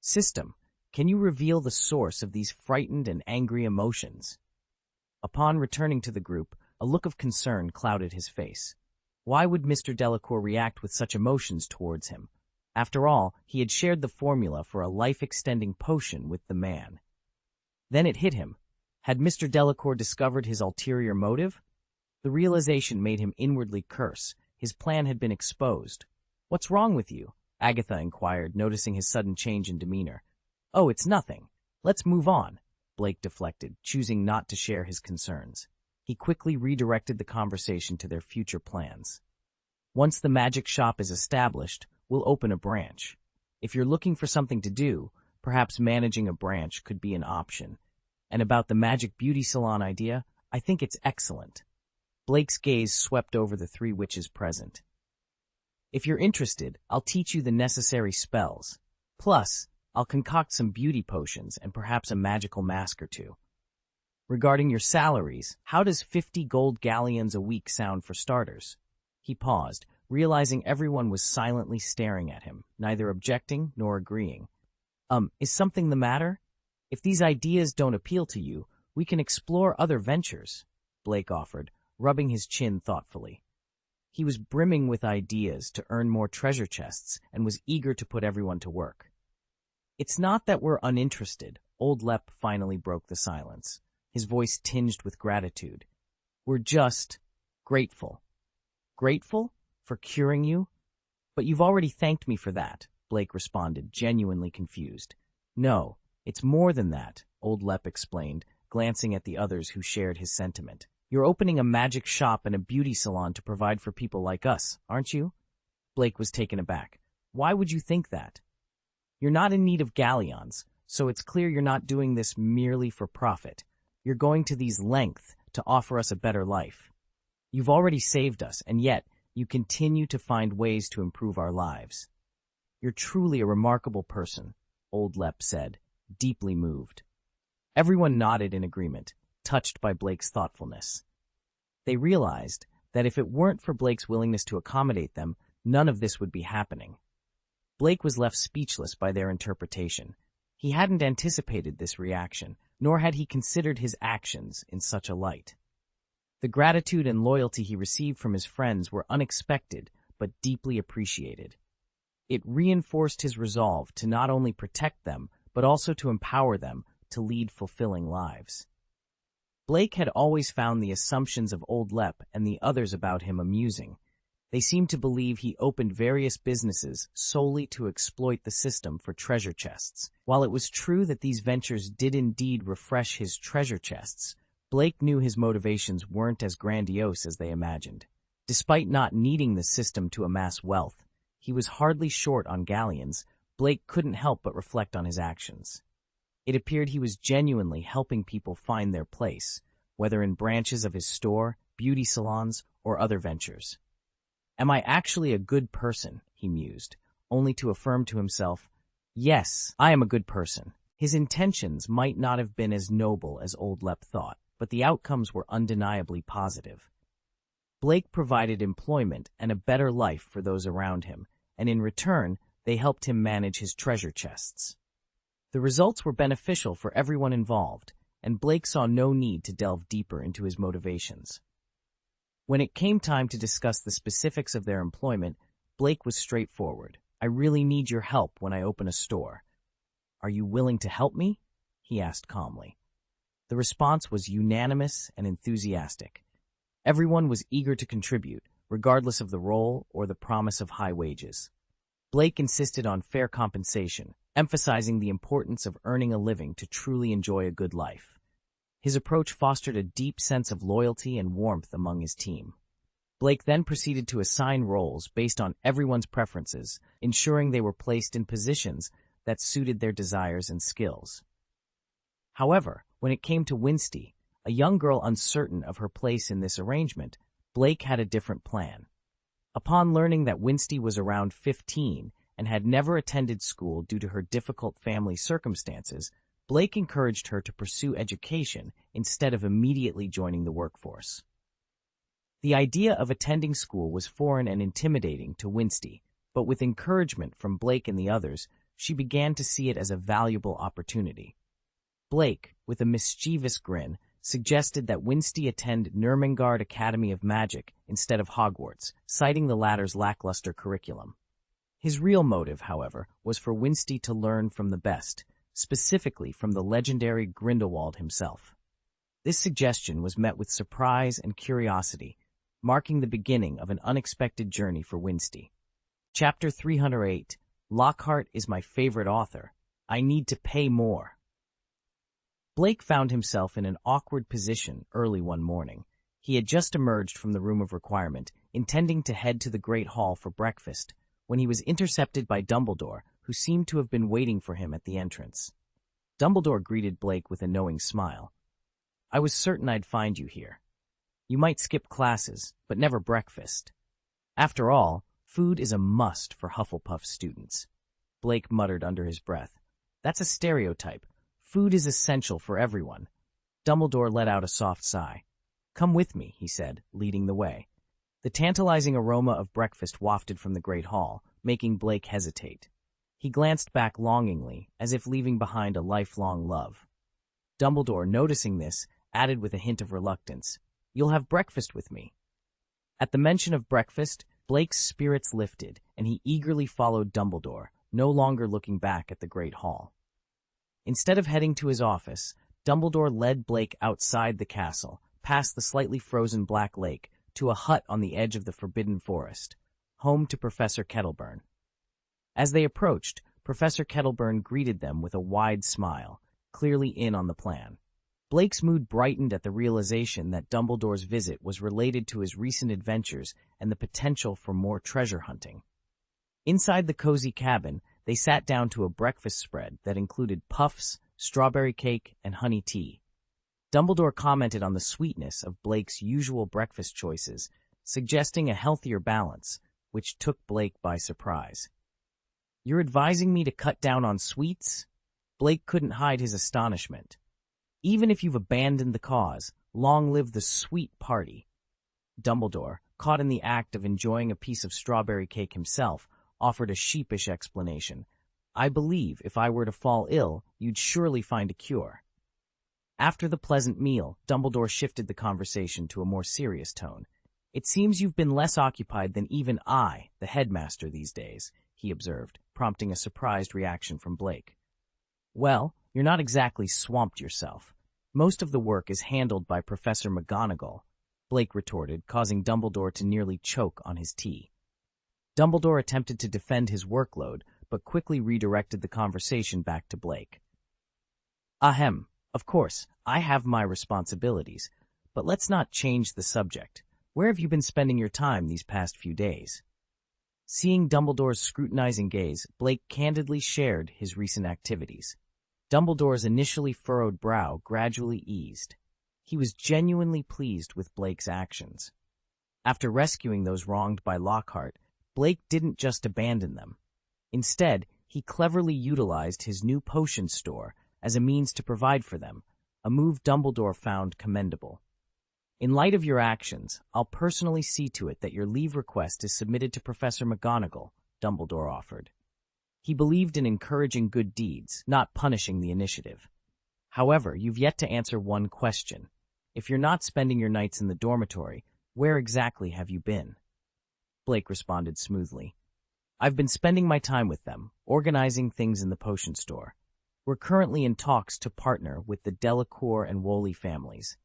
"System, can you reveal the source of these frightened and angry emotions?" Upon returning to the group, a look of concern clouded his face. Why would Mr. Delacour react with such emotions towards him? After all, he had shared the formula for a life-extending potion with the man. Then it hit him. Had Mr. Delacour discovered his ulterior motive? The realization made him inwardly curse. His plan had been exposed. "What's wrong with you?" Agatha inquired, noticing his sudden change in demeanor. "Oh, it's nothing. Let's move on," Blake deflected, choosing not to share his concerns. He quickly redirected the conversation to their future plans. "Once the magic shop is established, we'll open a branch. If you're looking for something to do, perhaps managing a branch could be an option. And about the magic beauty salon idea, I think it's excellent." Blake's gaze swept over the three witches present. "If you're interested, I'll teach you the necessary spells. Plus, I'll concoct some beauty potions and perhaps a magical mask or two. Regarding your salaries, how does 50 gold galleons a week sound for starters?" He paused, realizing everyone was silently staring at him, neither objecting nor agreeing. Is something the matter? If these ideas don't appeal to you, we can explore other ventures," Blake offered, rubbing his chin thoughtfully. He was brimming with ideas to earn more treasure chests and was eager to put everyone to work. "It's not that we're uninterested," Old Lep finally broke the silence, his voice tinged with gratitude. "We're just grateful." Grateful? For curing you? But you've already thanked me for that, Blake responded, genuinely confused. No, it's more than that, Old Lep explained, glancing at the others who shared his sentiment. You're opening a magic shop and a beauty salon to provide for people like us, aren't you? Blake was taken aback. Why would you think that? You're not in need of galleons, so it's clear you're not doing this merely for profit. You're going to these lengths to offer us a better life. You've already saved us, and yet you continue to find ways to improve our lives. You're truly a remarkable person, Old Lep said, deeply moved. Everyone nodded in agreement, touched by Blake's thoughtfulness. They realized that if it weren't for Blake's willingness to accommodate them, none of this would be happening. Blake was left speechless by their interpretation. He hadn't anticipated this reaction, nor had he considered his actions in such a light. The gratitude and loyalty he received from his friends were unexpected, but deeply appreciated. It reinforced his resolve to not only protect them, but also to empower them to lead fulfilling lives. Blake had always found the assumptions of Old Lep and the others about him amusing. They seemed to believe he opened various businesses solely to exploit the system for treasure chests. While it was true that these ventures did indeed refresh his treasure chests, Blake knew his motivations weren't as grandiose as they imagined. Despite not needing the system to amass wealth, he was hardly short on galleons. Blake couldn't help but reflect on his actions. It appeared he was genuinely helping people find their place, whether in branches of his store, beauty salons, or other ventures. Am I actually a good person? He mused, only to affirm to himself, yes, I am a good person. His intentions might not have been as noble as Old Lep thought, but the outcomes were undeniably positive. Blake provided employment and a better life for those around him, and in return, they helped him manage his treasure chests. The results were beneficial for everyone involved, and Blake saw no need to delve deeper into his motivations. When it came time to discuss the specifics of their employment, Blake was straightforward. I really need your help when I open a store. Are you willing to help me? He asked calmly. The response was unanimous and enthusiastic. Everyone was eager to contribute, regardless of the role or the promise of high wages. Blake insisted on fair compensation, emphasizing the importance of earning a living to truly enjoy a good life. His approach fostered a deep sense of loyalty and warmth among his team. Blake then proceeded to assign roles based on everyone's preferences, ensuring they were placed in positions that suited their desires and skills. However, when it came to Winsty, a young girl uncertain of her place in this arrangement, Blake had a different plan. Upon learning that Winsty was around 15 and had never attended school due to her difficult family circumstances, Blake encouraged her to pursue education instead of immediately joining the workforce. The idea of attending school was foreign and intimidating to Winsty, but with encouragement from Blake and the others, she began to see it as a valuable opportunity. Blake, with a mischievous grin, suggested that Winsty attend Nurmengard Academy of Magic instead of Hogwarts, citing the latter's lackluster curriculum. His real motive, however, was for Winsty to learn from the best, specifically from the legendary Grindelwald himself. This suggestion was met with surprise and curiosity, marking the beginning of an unexpected journey for Winsty. Chapter 308, Lockhart is my favorite author. I need to pay more. Blake found himself in an awkward position early one morning. He had just emerged from the room of requirement, intending to head to the Great Hall for breakfast, when he was intercepted by Dumbledore, who seemed to have been waiting for him at the entrance. Dumbledore greeted Blake with a knowing smile. I was certain I'd find you here. You might skip classes, but never breakfast. After all, food is a must for Hufflepuff students. Blake muttered under his breath. That's a stereotype. Food is essential for everyone. Dumbledore let out a soft sigh. Come with me, he said, leading the way. The tantalizing aroma of breakfast wafted from the Great Hall, making Blake hesitate. He glanced back longingly, as if leaving behind a lifelong love. Dumbledore, noticing this, added with a hint of reluctance, You'll have breakfast with me. At the mention of breakfast, Blake's spirits lifted, and he eagerly followed Dumbledore, no longer looking back at the Great Hall. Instead of heading to his office, Dumbledore led Blake outside the castle, past the slightly frozen Black Lake, to a hut on the edge of the Forbidden Forest, home to Professor Kettleburn. As they approached, Professor Kettleburn greeted them with a wide smile, clearly in on the plan. Blake's mood brightened at the realization that Dumbledore's visit was related to his recent adventures and the potential for more treasure hunting. Inside the cozy cabin, they sat down to a breakfast spread that included puffs, strawberry cake, and honey tea. Dumbledore commented on the sweetness of Blake's usual breakfast choices, suggesting a healthier balance, which took Blake by surprise. "You're advising me to cut down on sweets?" Blake couldn't hide his astonishment. "Even if you've abandoned the cause, long live the sweet party." Dumbledore, caught in the act of enjoying a piece of strawberry cake himself, offered a sheepish explanation. "I believe if I were to fall ill, you'd surely find a cure." After the pleasant meal, Dumbledore shifted the conversation to a more serious tone. "It seems you've been less occupied than even I, the headmaster, these days," he observed, prompting a surprised reaction from Blake. "Well, you're not exactly swamped yourself. Most of the work is handled by Professor McGonagall," Blake retorted, causing Dumbledore to nearly choke on his tea. Dumbledore attempted to defend his workload, but quickly redirected the conversation back to Blake. "Ahem. Of course, I have my responsibilities, but let's not change the subject. Where have you been spending your time these past few days?" Seeing Dumbledore's scrutinizing gaze, Blake candidly shared his recent activities. Dumbledore's initially furrowed brow gradually eased. He was genuinely pleased with Blake's actions. After rescuing those wronged by Lockhart, Blake didn't just abandon them. Instead, he cleverly utilized his new potion store as a means to provide for them, a move Dumbledore found commendable. "In light of your actions, I'll personally see to it that your leave request is submitted to Professor McGonagall," Dumbledore offered. He believed in encouraging good deeds, not punishing the initiative. "However, you've yet to answer one question. If you're not spending your nights in the dormitory, where exactly have you been?" Blake responded smoothly. "I've been spending my time with them, organizing things in the potion store. We're currently in talks to partner with the Delacour and Woolley families.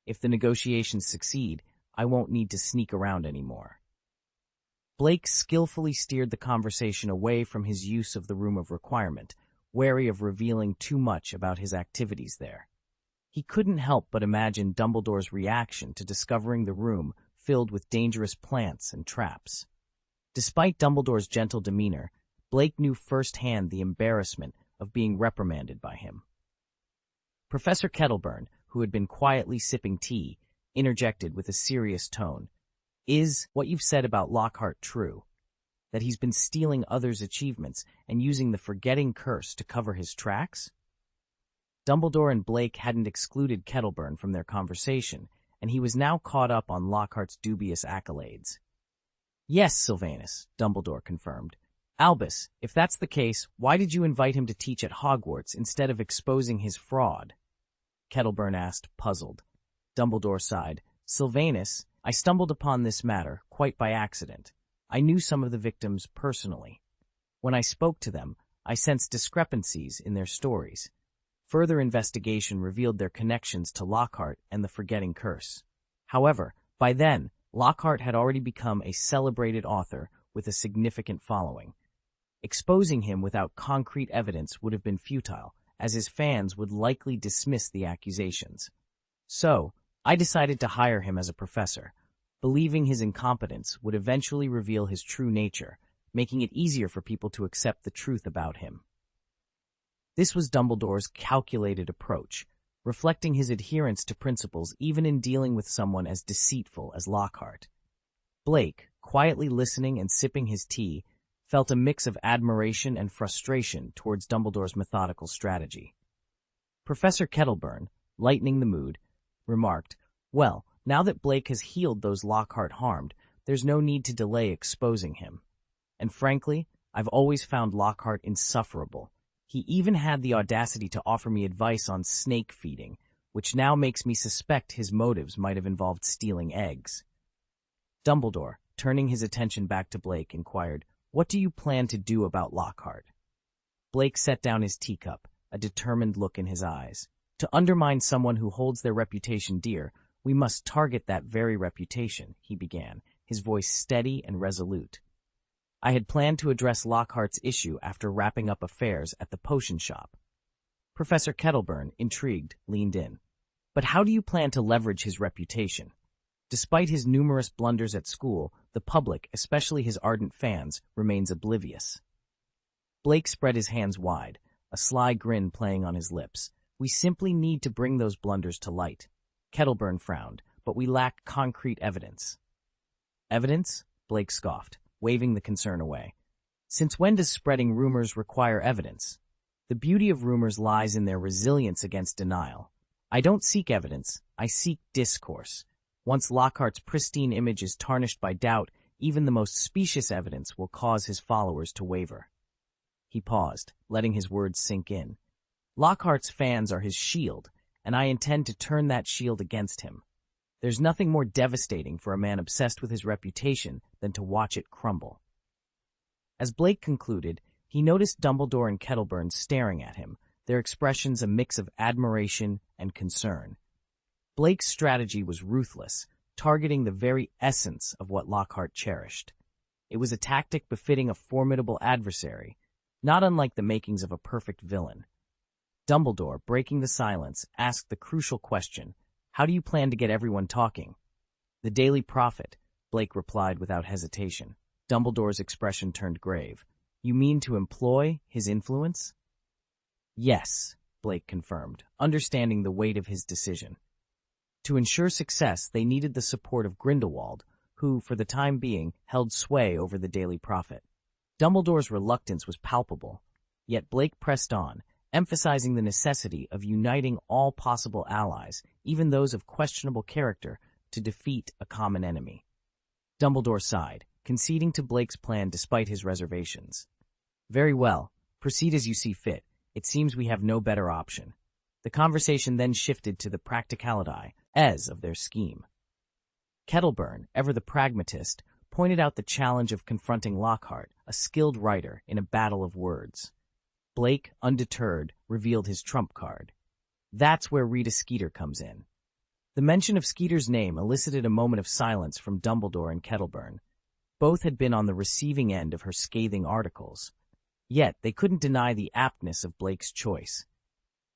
If the negotiations succeed, I won't need to sneak around anymore." Blake skillfully steered the conversation away from his use of the Room of Requirement, wary of revealing too much about his activities there. He couldn't help but imagine Dumbledore's reaction to discovering the room filled with dangerous plants and traps. Despite Dumbledore's gentle demeanor, Blake knew firsthand the embarrassment of being reprimanded by him. Professor Kettleburn, who had been quietly sipping tea, interjected with a serious tone. "Is what you've said about Lockhart true? That he's been stealing others' achievements and using the forgetting curse to cover his tracks?" Dumbledore and Blake hadn't excluded Kettleburn from their conversation, and he was now caught up on Lockhart's dubious accolades. "Yes, Sylvanus," Dumbledore confirmed. "Albus, if that's the case, why did you invite him to teach at Hogwarts instead of exposing his fraud?" Kettleburn asked, puzzled. Dumbledore sighed. "Sylvanus, I stumbled upon this matter quite by accident. I knew some of the victims personally. When I spoke to them, I sensed discrepancies in their stories. Further investigation revealed their connections to Lockhart and the Forgetting Curse. However, by then, Lockhart had already become a celebrated author with a significant following. Exposing him without concrete evidence would have been futile, as his fans would likely dismiss the accusations. So, I decided to hire him as a professor, believing his incompetence would eventually reveal his true nature, making it easier for people to accept the truth about him." This was Dumbledore's calculated approach, reflecting his adherence to principles even in dealing with someone as deceitful as Lockhart. Blake, quietly listening and sipping his tea, felt a mix of admiration and frustration towards Dumbledore's methodical strategy. Professor Kettleburn, lightening the mood, remarked, "Well, now that Blake has healed those Lockhart harmed, there's no need to delay exposing him. And frankly, I've always found Lockhart insufferable. He even had the audacity to offer me advice on snake feeding, which now makes me suspect his motives might have involved stealing eggs." Dumbledore, turning his attention back to Blake, inquired, "What do you plan to do about Lockhart?" Blake set down his teacup, a determined look in his eyes. "To undermine someone who holds their reputation dear, We must target that very reputation, he began, his voice steady and resolute. I had planned to address Lockhart's issue after wrapping up affairs at the potion shop. Professor Kettleburn, intrigued, leaned in. But how do you plan to leverage his reputation? Despite his numerous blunders at school, the public, especially his ardent fans, remains oblivious. Blake spread his hands wide, a sly grin playing on his lips. We simply need to bring those blunders to light. Kettleburn frowned, but we lack concrete evidence. Evidence? Blake scoffed, waving the concern away. Since when does spreading rumors require evidence? The beauty of rumors lies in their resilience against denial. I don't seek evidence, I seek discourse. Once Lockhart's pristine image is tarnished by doubt, even the most specious evidence will cause his followers to waver. He paused, letting his words sink in. Lockhart's fans are his shield, and I intend to turn that shield against him. There's nothing more devastating for a man obsessed with his reputation than to watch it crumble. As Blake concluded, he noticed Dumbledore and Kettleburn staring at him, their expressions a mix of admiration and concern. Blake's strategy was ruthless, targeting the very essence of what Lockhart cherished. It was a tactic befitting a formidable adversary, not unlike the makings of a perfect villain. Dumbledore, breaking the silence, asked the crucial question, how do you plan to get everyone talking? The Daily Prophet, Blake replied without hesitation. Dumbledore's expression turned grave. You mean to employ his influence? Yes, Blake confirmed, understanding the weight of his decision. To ensure success, they needed the support of Grindelwald, who, for the time being, held sway over the Daily Prophet. Dumbledore's reluctance was palpable, yet Blake pressed on, emphasizing the necessity of uniting all possible allies, even those of questionable character, to defeat a common enemy. Dumbledore sighed, conceding to Blake's plan despite his reservations. Very well, proceed as you see fit. It seems we have no better option. The conversation then shifted to the practicalities of their scheme. Kettleburn, ever the pragmatist, pointed out the challenge of confronting Lockhart, a skilled writer, in a battle of words. Blake, undeterred, revealed his trump card. That's where Rita Skeeter comes in. The mention of Skeeter's name elicited a moment of silence from Dumbledore and Kettleburn. Both had been on the receiving end of her scathing articles. Yet they couldn't deny the aptness of Blake's choice.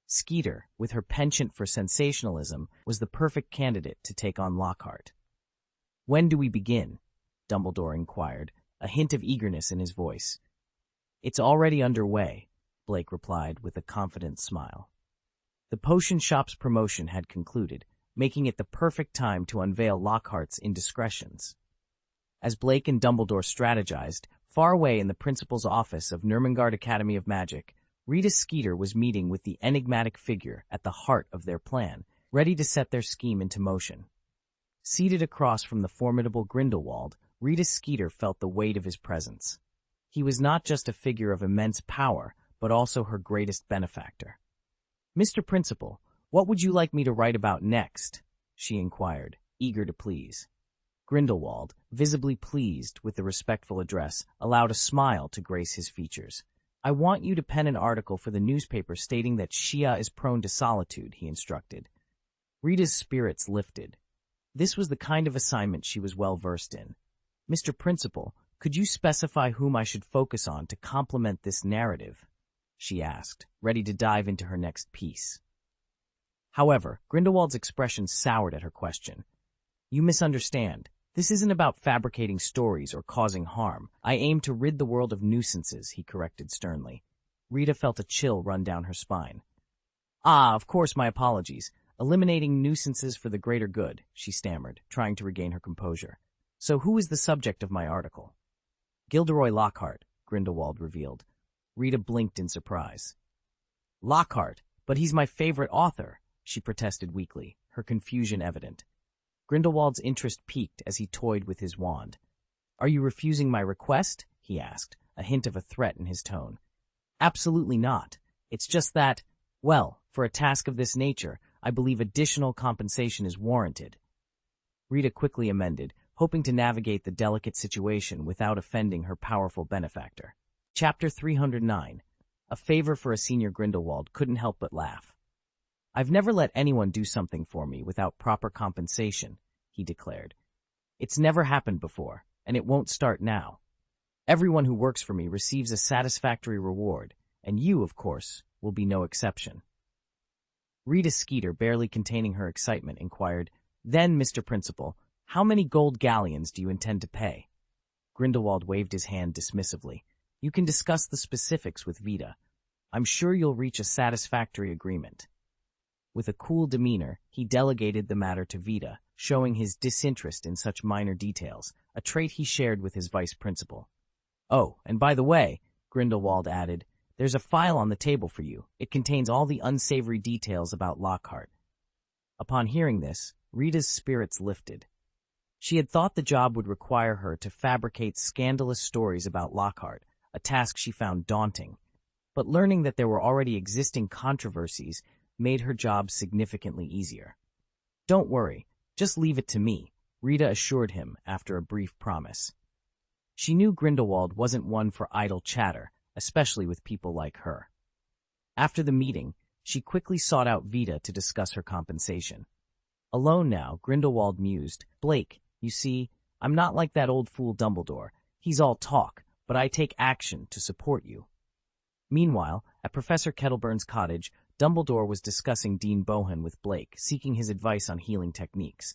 Skeeter, with her penchant for sensationalism, was the perfect candidate to take on Lockhart. When do we begin? Dumbledore inquired, a hint of eagerness in his voice. It's already underway, Blake replied with a confident smile. The potion shop's promotion had concluded, making it the perfect time to unveil Lockhart's indiscretions. As Blake and Dumbledore strategized, far away in the principal's office of Nurmengard Academy of Magic, Rita Skeeter was meeting with the enigmatic figure at the heart of their plan, ready to set their scheme into motion. Seated across from the formidable Grindelwald, Rita Skeeter felt the weight of his presence. He was not just a figure of immense power, but also her greatest benefactor. Mr. Principal, what would you like me to write about next? She inquired, eager to please. Grindelwald, visibly pleased with the respectful address, allowed a smile to grace his features. I want you to pen an article for the newspaper stating that Shia is prone to solitude, he instructed. Rita's spirits lifted. This was the kind of assignment she was well versed in. Mr. Principal, could you specify whom I should focus on to complement this narrative? She asked, ready to dive into her next piece. However, Grindelwald's expression soured at her question. You misunderstand. This isn't about fabricating stories or causing harm. I aim to rid the world of nuisances, he corrected sternly. Rita felt a chill run down her spine. Of course, my apologies. Eliminating nuisances for the greater good, she stammered, trying to regain her composure. So who is the subject of my article? Gilderoy Lockhart, Grindelwald revealed. Rita blinked in surprise. Lockhart, but he's my favorite author, she protested weakly, her confusion evident. Grindelwald's interest peaked as he toyed with his wand. Are you refusing my request? He asked, a hint of a threat in his tone. Absolutely not. It's just that, well, for a task of this nature, I believe additional compensation is warranted. Rita quickly amended, hoping to navigate the delicate situation without offending her powerful benefactor. Chapter 309. A favor for a senior Grindelwald couldn't help but laugh. I've never let anyone do something for me without proper compensation, he declared. It's never happened before, and it won't start now. Everyone who works for me receives a satisfactory reward, and you, of course, will be no exception. Rita Skeeter, barely containing her excitement, inquired, Then, Mr. Principal, how many gold galleons do you intend to pay? Grindelwald waved his hand dismissively. You can discuss the specifics with Vita. I'm sure you'll reach a satisfactory agreement. With a cool demeanor, he delegated the matter to Vita, showing his disinterest in such minor details, a trait he shared with his vice principal. Oh, and by the way, Grindelwald added, there's a file on the table for you. It contains all the unsavory details about Lockhart. Upon hearing this, Rita's spirits lifted. She had thought the job would require her to fabricate scandalous stories about Lockhart, a task she found daunting. But learning that there were already existing controversies made her job significantly easier. Don't worry, just leave it to me, Rita assured him after a brief promise. She knew Grindelwald wasn't one for idle chatter, especially with people like her. After the meeting, she quickly sought out Vita to discuss her compensation. Alone now, Grindelwald mused, Blake, you see, I'm not like that old fool Dumbledore. He's all talk, but I take action to support you. Meanwhile, at Professor Kettleburn's cottage, Dumbledore was discussing Dean Bohan with Blake, seeking his advice on healing techniques.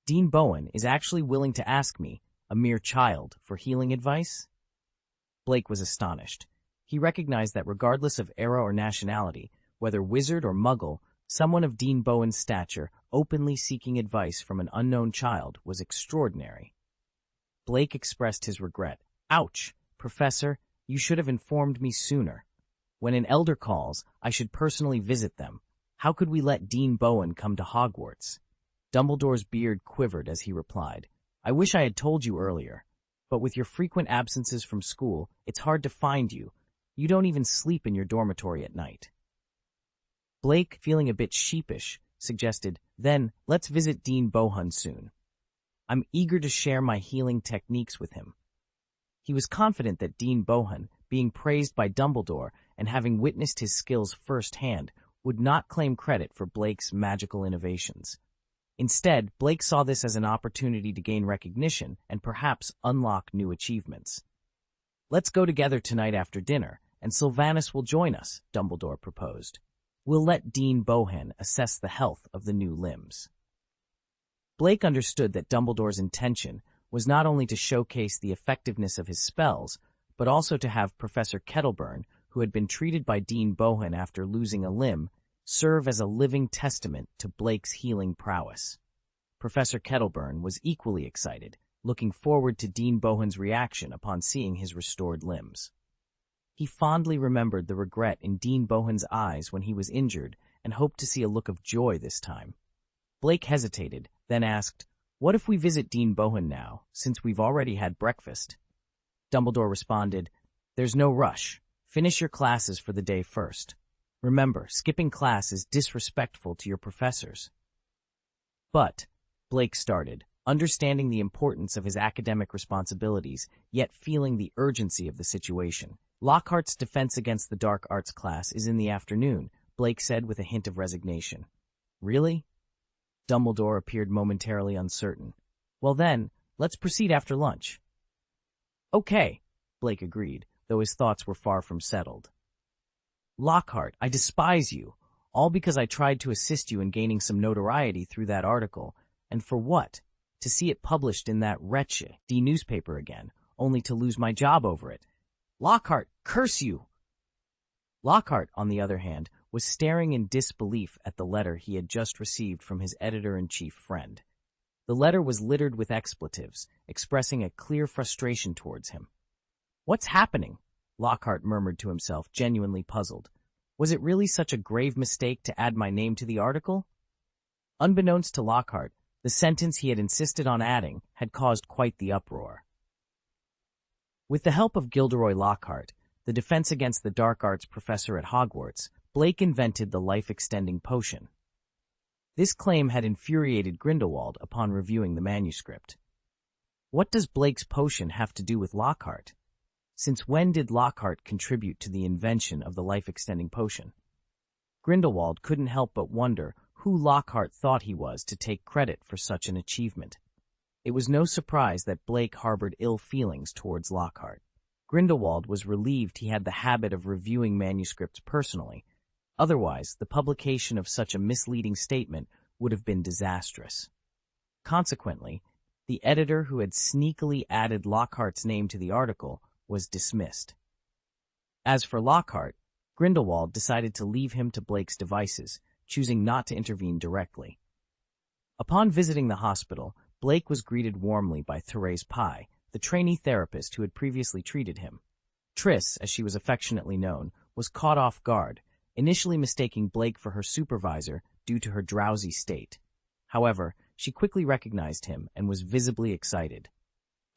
Dean Bohan is actually willing to ask me, a mere child, for healing advice? Blake was astonished. He recognized that regardless of era or nationality, whether wizard or muggle, someone of Dean Bohan's stature openly seeking advice from an unknown child was extraordinary. Blake expressed his regret. Ouch, Professor, you should have informed me sooner. When an elder calls, I should personally visit them. How could we let Dean Bohan come to Hogwarts? Dumbledore's beard quivered as he replied, I wish I had told you earlier, but with your frequent absences from school, it's hard to find you. You don't even sleep in your dormitory at night. Blake, feeling a bit sheepish, suggested, Then, let's visit Dean Bohan soon. I'm eager to share my healing techniques with him. He was confident that Dean Bohan, being praised by Dumbledore and having witnessed his skills firsthand, would not claim credit for Blake's magical innovations. Instead, Blake saw this as an opportunity to gain recognition and perhaps unlock new achievements. Let's go together tonight after dinner, and Sylvanus will join us, Dumbledore proposed. We'll let Dean Bohan assess the health of the new limbs. Blake understood that Dumbledore's intention was not only to showcase the effectiveness of his spells, but also to have Professor Kettleburn, who had been treated by Dean Bohan after losing a limb, serve as a living testament to Blake's healing prowess. Professor Kettleburn was equally excited, looking forward to Dean Bohan's reaction upon seeing his restored limbs. He fondly remembered the regret in Dean Bohan's eyes when he was injured and hoped to see a look of joy this time. Blake hesitated, then asked, What if we visit Dean Bohan now, since we've already had breakfast? Dumbledore responded, There's no rush. Finish your classes for the day first. Remember, skipping class is disrespectful to your professors. But, Blake started, understanding the importance of his academic responsibilities, yet feeling the urgency of the situation. Lockhart's defense against the dark arts class is in the afternoon, Blake said with a hint of resignation. Really? Dumbledore appeared momentarily uncertain. Well then, let's proceed after lunch. Okay, Blake agreed, though his thoughts were far from settled. Lockhart, I despise you, all because I tried to assist you in gaining some notoriety through that article, and for what? To see it published in that wretched newspaper again, only to lose my job over it. Lockhart, curse you! Lockhart, on the other hand, was staring in disbelief at the letter he had just received from his editor-in-chief friend. The letter was littered with expletives, expressing a clear frustration towards him. What's happening? Lockhart murmured to himself, genuinely puzzled. Was it really such a grave mistake to add my name to the article? Unbeknownst to Lockhart, the sentence he had insisted on adding had caused quite the uproar. With the help of Gilderoy Lockhart, the defense against the dark arts professor at Hogwarts, Blake invented the life-extending potion. This claim had infuriated Grindelwald upon reviewing the manuscript. What does Blake's potion have to do with Lockhart? Since when did Lockhart contribute to the invention of the life-extending potion? Grindelwald couldn't help but wonder who Lockhart thought he was to take credit for such an achievement. It was no surprise that Blake harbored ill feelings towards Lockhart. Grindelwald was relieved he had the habit of reviewing manuscripts personally. Otherwise, the publication of such a misleading statement would have been disastrous. Consequently, the editor who had sneakily added Lockhart's name to the article was dismissed. As for Lockhart, Grindelwald decided to leave him to Blake's devices, choosing not to intervene directly. Upon visiting the hospital, Blake was greeted warmly by Therese Pye, the trainee therapist who had previously treated him. Triss, as she was affectionately known, was caught off guard, initially mistaking Blake for her supervisor due to her drowsy state. However, she quickly recognized him and was visibly excited.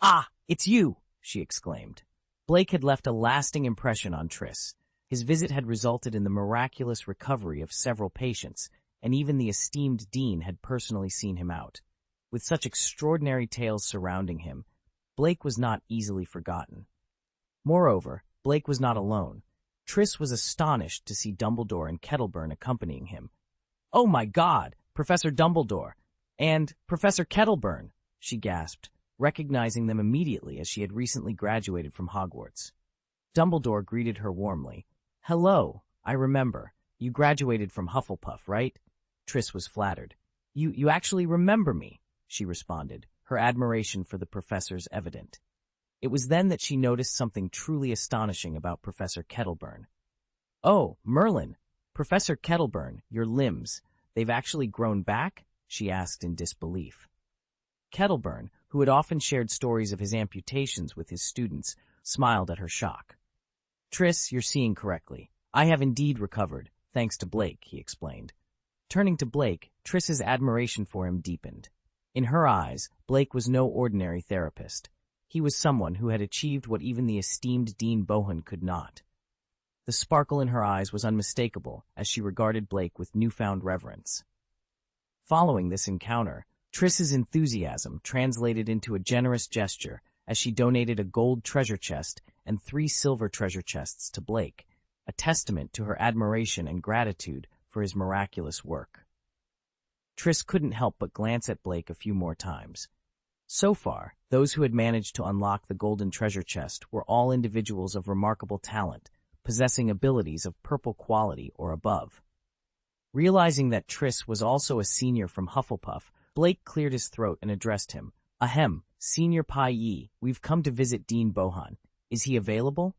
"Ah, it's you!" she exclaimed. Blake had left a lasting impression on Triss. His visit had resulted in the miraculous recovery of several patients, and even the esteemed dean had personally seen him out. With such extraordinary tales surrounding him, Blake was not easily forgotten. Moreover, Blake was not alone. Triss was astonished to see Dumbledore and Kettleburn accompanying him. "Oh my God, Professor Dumbledore! And Professor Kettleburn!" she gasped, recognizing them immediately as she had recently graduated from Hogwarts. Dumbledore greeted her warmly. "Hello, I remember. You graduated from Hufflepuff, right?" Triss was flattered. You actually remember me," she responded, her admiration for the professors evident. It was then that she noticed something truly astonishing about Professor Kettleburn. "Oh, Merlin! Professor Kettleburn, your limbs, they've actually grown back?" she asked in disbelief. Kettleburn, who had often shared stories of his amputations with his students, smiled at her shock. "Triss, you're seeing correctly. I have indeed recovered, thanks to Blake," he explained. Turning to Blake, Triss's admiration for him deepened. In her eyes, Blake was no ordinary therapist. He was someone who had achieved what even the esteemed Dean Bohun could not. The sparkle in her eyes was unmistakable as she regarded Blake with newfound reverence. Following this encounter, Triss's enthusiasm translated into a generous gesture as she donated a gold treasure chest and 3 silver treasure chests to Blake, a testament to her admiration and gratitude for his miraculous work. Triss couldn't help but glance at Blake a few more times. So far, those who had managed to unlock the golden treasure chest were all individuals of remarkable talent, possessing abilities of purple quality or above. Realizing that Triss was also a senior from Hufflepuff, Blake cleared his throat and addressed him. "Ahem, Senior Pye, we've come to visit Dean Bohun. Is he available?"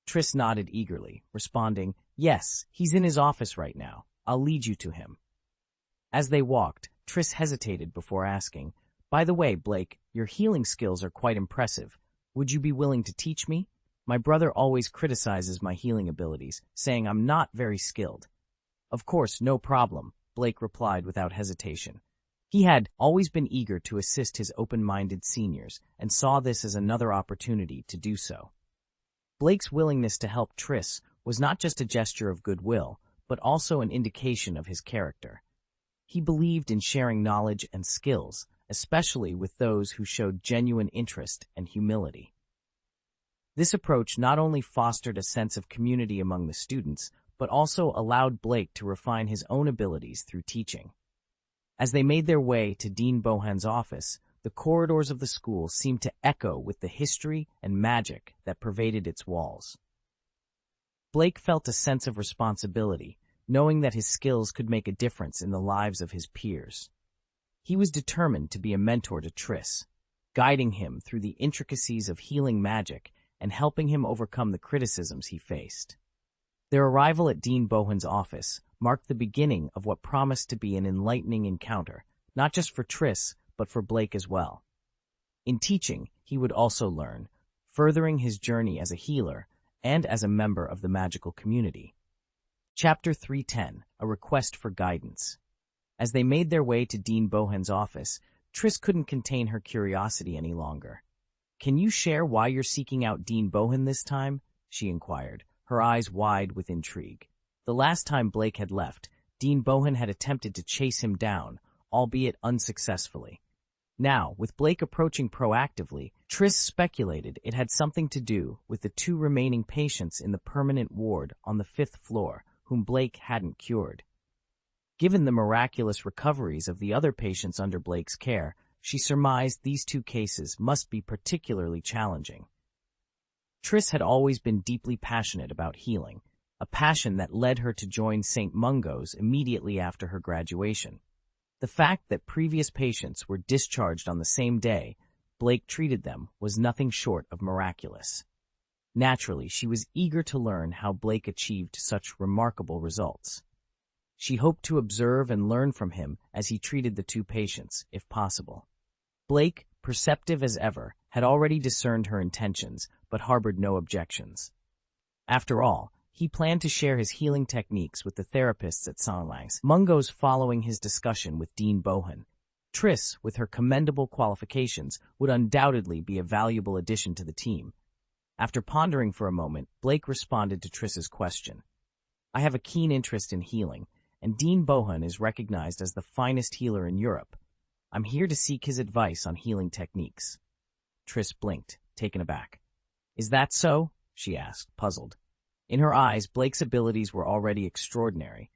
Triss nodded eagerly, responding, "Yes, he's in his office right now. I'll lead you to him." As they walked, Triss hesitated before asking, "By the way, Blake, your healing skills are quite impressive. Would you be willing to teach me? My brother always criticizes my healing abilities, saying I'm not very skilled." "Of course, no problem," Blake replied without hesitation. He had always been eager to assist his open-minded seniors and saw this as another opportunity to do so. Blake's willingness to help Triss was not just a gesture of goodwill, but also an indication of his character. He believed in sharing knowledge and skills, especially with those who showed genuine interest and humility. This approach not only fostered a sense of community among the students, but also allowed Blake to refine his own abilities through teaching. As they made their way to Dean Bohan's office, the corridors of the school seemed to echo with the history and magic that pervaded its walls. Blake felt a sense of responsibility, knowing that his skills could make a difference in the lives of his peers. He was determined to be a mentor to Triss, guiding him through the intricacies of healing magic and helping him overcome the criticisms he faced. Their arrival at Dean Bohan's office marked the beginning of what promised to be an enlightening encounter, not just for Triss, but for Blake as well. In teaching, he would also learn, furthering his journey as a healer and as a member of the magical community. Chapter 310, A Request for Guidance. As they made their way to Dean Bohan's office, Triss couldn't contain her curiosity any longer. "Can you share why you're seeking out Dean Bohan this time?" she inquired, her eyes wide with intrigue. The last time Blake had left, Dean Bohan had attempted to chase him down, albeit unsuccessfully. Now, with Blake approaching proactively, Triss speculated it had something to do with the 2 remaining patients in the permanent ward on the 5th floor whom Blake hadn't cured. Given the miraculous recoveries of the other patients under Blake's care, she surmised these two cases must be particularly challenging. Tris had always been deeply passionate about healing, a passion that led her to join St. Mungo's immediately after her graduation. The fact that previous patients were discharged on the same day Blake treated them was nothing short of miraculous. Naturally, she was eager to learn how Blake achieved such remarkable results. She hoped to observe and learn from him as he treated the two patients, if possible. Blake, perceptive as ever, had already discerned her intentions, but harbored no objections. After all, he planned to share his healing techniques with the therapists at St. Mungo's following his discussion with Dean Bohan. Tris, with her commendable qualifications, would undoubtedly be a valuable addition to the team. After pondering for a moment, Blake responded to Tris's question. I have a keen interest in healing, and Dean Bohan is recognized as the finest healer in Europe. I'm here to seek his advice on healing techniques. Tris blinked, taken aback. Is that so? She asked, puzzled. In her eyes, Blake's abilities were already extraordinary.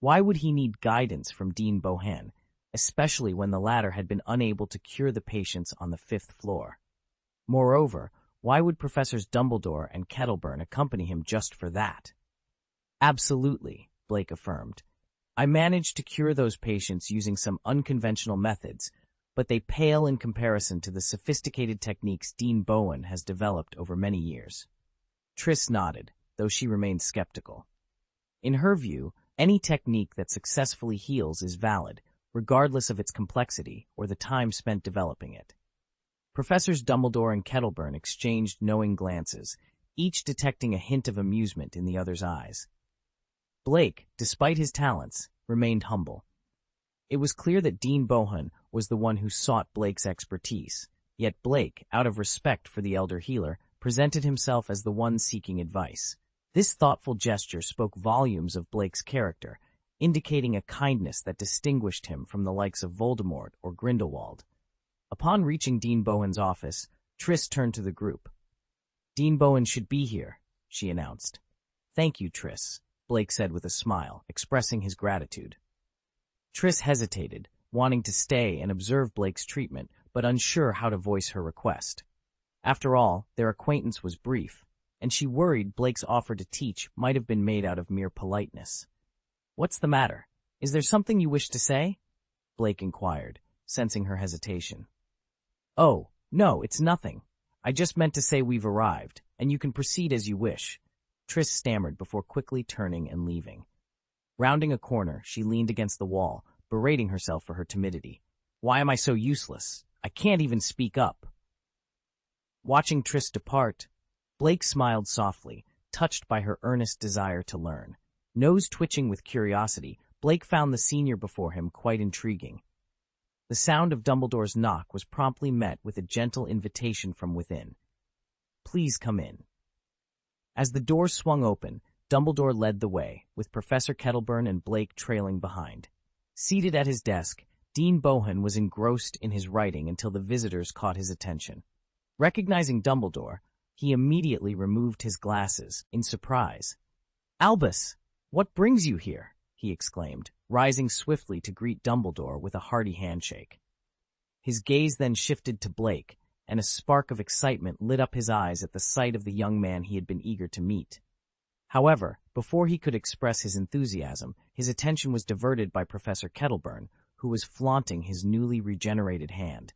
Why would he need guidance from Dean Bohan, especially when the latter had been unable to cure the patients on the 5th floor? Moreover, why would Professors Dumbledore and Kettleburn accompany him just for that? Absolutely, Blake affirmed. I managed to cure those patients using some unconventional methods, but they pale in comparison to the sophisticated techniques Dean Bohan has developed over many years. Tris nodded, though she remained skeptical. In her view, any technique that successfully heals is valid, regardless of its complexity or the time spent developing it. Professors Dumbledore and Kettleburn exchanged knowing glances, each detecting a hint of amusement in the other's eyes. Blake, despite his talents, remained humble. It was clear that Dean Bohan was the one who sought Blake's expertise, yet Blake, out of respect for the elder healer, presented himself as the one seeking advice. This thoughtful gesture spoke volumes of Blake's character, indicating a kindness that distinguished him from the likes of Voldemort or Grindelwald. Upon reaching Dean Bohan's office, Tris turned to the group. Dean Bohan should be here, she announced. Thank you, Tris, Blake said with a smile, expressing his gratitude. Tris hesitated, wanting to stay and observe Blake's treatment, but unsure how to voice her request. After all, their acquaintance was brief, and she worried Blake's offer to teach might have been made out of mere politeness. What's the matter? Is there something you wish to say? Blake inquired, sensing her hesitation. Oh, no, it's nothing. I just meant to say we've arrived, and you can proceed as you wish, Tris stammered before quickly turning and leaving. Rounding a corner, she leaned against the wall, berating herself for her timidity. Why am I so useless? I can't even speak up. Watching Tris depart, Blake smiled softly, touched by her earnest desire to learn. Nose twitching with curiosity, Blake found the senior before him quite intriguing. The sound of Dumbledore's knock was promptly met with a gentle invitation from within. Please come in. As the door swung open, Dumbledore led the way, with Professor Kettleburn and Blake trailing behind. Seated at his desk, Dean Bohan was engrossed in his writing until the visitors caught his attention. Recognizing Dumbledore, he immediately removed his glasses, in surprise. Albus, what brings you here? He exclaimed, rising swiftly to greet Dumbledore with a hearty handshake. His gaze then shifted to Blake, and a spark of excitement lit up his eyes at the sight of the young man he had been eager to meet. However, before he could express his enthusiasm, his attention was diverted by Professor Kettleburn, who was flaunting his newly regenerated hand.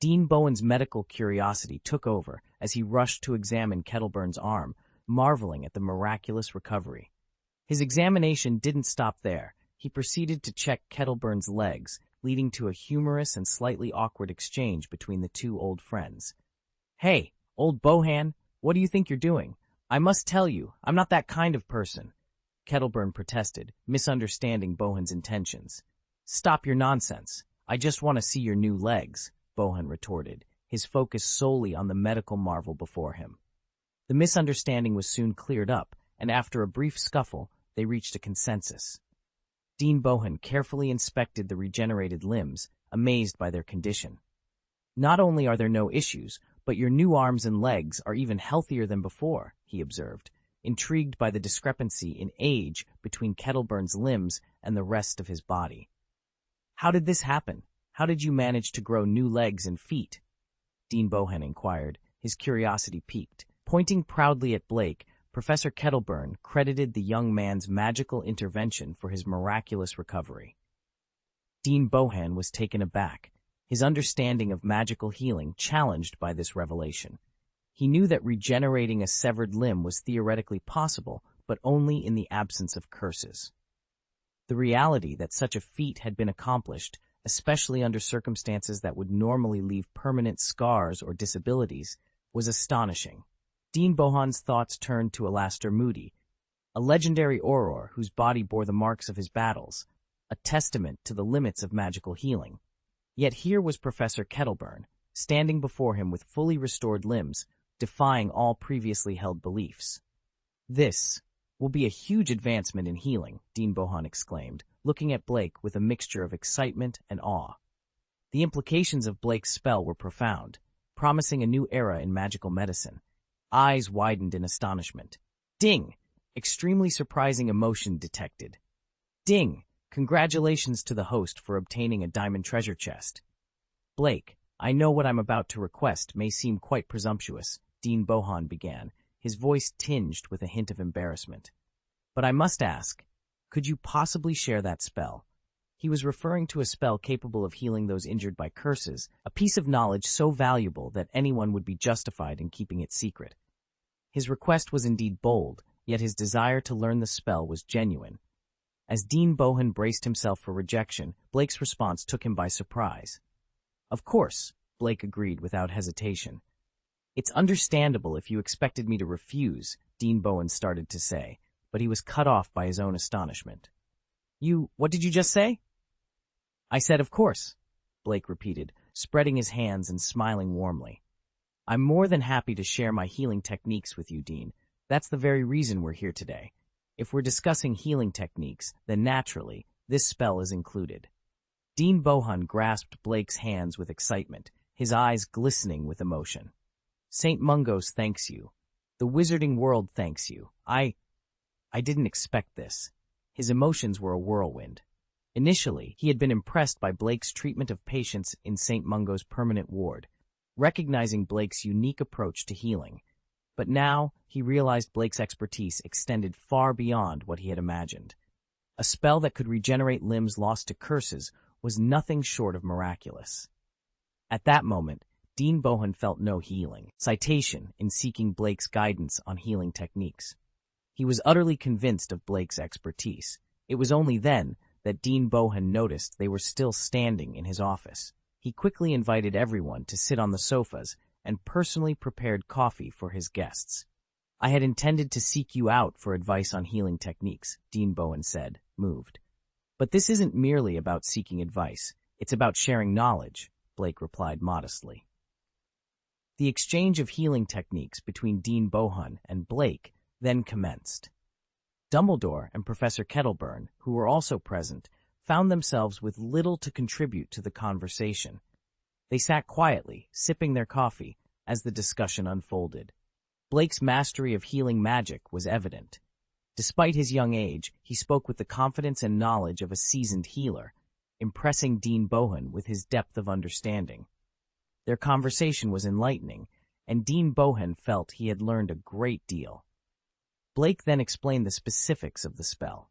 Dean Bohan's medical curiosity took over as he rushed to examine Kettleburn's arm, marveling at the miraculous recovery. His examination didn't stop there. He proceeded to check Kettleburn's legs, leading to a humorous and slightly awkward exchange between the two old friends. Hey, old Bohan, what do you think you're doing? I must tell you, I'm not that kind of person, Kettleburn protested, misunderstanding Bohan's intentions. Stop your nonsense. I just want to see your new legs, Bohan retorted, his focus solely on the medical marvel before him. The misunderstanding was soon cleared up, and after a brief scuffle, they reached a consensus. Dean Bohan carefully inspected the regenerated limbs, amazed by their condition. Not only are there no issues, but your new arms and legs are even healthier than before, he observed, intrigued by the discrepancy in age between Kettleburn's limbs and the rest of his body. "How did this happen? How did you manage to grow new legs and feet?" Dean Bohan inquired, his curiosity piqued. Pointing proudly at Blake, Professor Kettleburn credited the young man's magical intervention for his miraculous recovery. Dean Bohan was taken aback, his understanding of magical healing challenged by this revelation. He knew that regenerating a severed limb was theoretically possible, but only in the absence of curses. The reality that such a feat had been accomplished, especially under circumstances that would normally leave permanent scars or disabilities, was astonishing. Dean Bohan's thoughts turned to Alastor Moody, a legendary Auror whose body bore the marks of his battles, a testament to the limits of magical healing. Yet here was Professor Kettleburn, standing before him with fully restored limbs, defying all previously held beliefs. "This will be a huge advancement in healing," Dean Bohan exclaimed, looking at Blake with a mixture of excitement and awe. The implications of Blake's spell were profound, promising a new era in magical medicine. Eyes widened in astonishment. "Ding! Extremely surprising emotion detected. Ding! Congratulations to the host for obtaining a diamond treasure chest." "Blake, I know what I'm about to request may seem quite presumptuous," Dean Bohan began, his voice tinged with a hint of embarrassment. "But I must ask, could you possibly share that spell?" He was referring to a spell capable of healing those injured by curses, a piece of knowledge so valuable that anyone would be justified in keeping it secret. His request was indeed bold, yet his desire to learn the spell was genuine. As Dean Bohan braced himself for rejection, Blake's response took him by surprise. "Of course," Blake agreed without hesitation. "It's understandable if you expected me to refuse," Dean Bohan started to say, but he was cut off by his own astonishment. What did you just say?" "I said of course," Blake repeated, spreading his hands and smiling warmly. "I'm more than happy to share my healing techniques with you, Dean. That's the very reason we're here today. If we're discussing healing techniques, then naturally, this spell is included." Dean Bohan grasped Blake's hands with excitement, his eyes glistening with emotion. "St. Mungo's thanks you. The wizarding world thanks you. I didn't expect this." His emotions were a whirlwind. Initially, he had been impressed by Blake's treatment of patients in St. Mungo's permanent ward, recognizing Blake's unique approach to healing. But now, he realized Blake's expertise extended far beyond what he had imagined. A spell that could regenerate limbs lost to curses was nothing short of miraculous. At that moment, Dean Bohan felt no healing citation in seeking Blake's guidance on healing techniques. He was utterly convinced of Blake's expertise. It was only then that Dean Bohan noticed they were still standing in his office. He quickly invited everyone to sit on the sofas and personally prepared coffee for his guests. "I had intended to seek you out for advice on healing techniques," Dean Bohan said, moved. "But this isn't merely about seeking advice. It's about sharing knowledge," Blake replied modestly. The exchange of healing techniques between Dean Bohan and Blake then commenced. Dumbledore and Professor Kettleburn, who were also present, found themselves with little to contribute to the conversation. They sat quietly, sipping their coffee, as the discussion unfolded. Blake's mastery of healing magic was evident. Despite his young age, he spoke with the confidence and knowledge of a seasoned healer, impressing Dean Bohan with his depth of understanding. Their conversation was enlightening, and Dean Bohan felt he had learned a great deal. Blake then explained the specifics of the spell.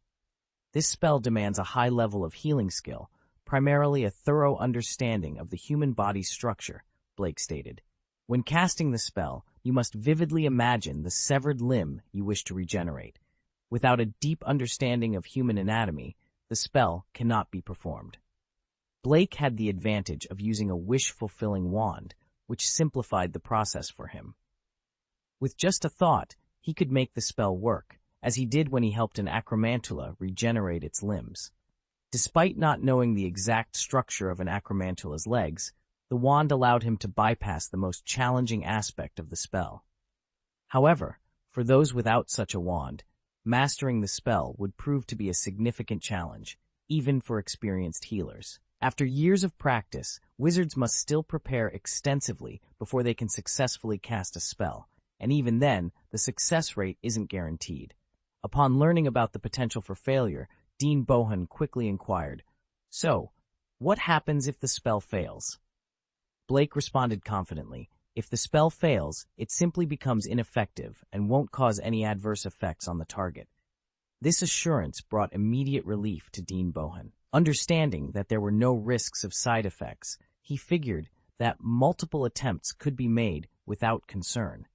"This spell demands a high level of healing skill, primarily a thorough understanding of the human body's structure," Blake stated. "When casting the spell, you must vividly imagine the severed limb you wish to regenerate. Without a deep understanding of human anatomy, the spell cannot be performed." Blake had the advantage of using a wish-fulfilling wand, which simplified the process for him. With just a thought, he could make the spell work, as he did when he helped an acromantula regenerate its limbs. Despite not knowing the exact structure of an acromantula's legs, the wand allowed him to bypass the most challenging aspect of the spell. However, for those without such a wand, mastering the spell would prove to be a significant challenge, even for experienced healers. After years of practice, wizards must still prepare extensively before they can successfully cast a spell, and even then, the success rate isn't guaranteed. Upon learning about the potential for failure, Dean Bohan quickly inquired, "So, what happens if the spell fails?" Blake responded confidently, "If the spell fails, it simply becomes ineffective and won't cause any adverse effects on the target." This assurance brought immediate relief to Dean Bohan. Understanding that there were no risks of side effects, he figured that multiple attempts could be made without concern.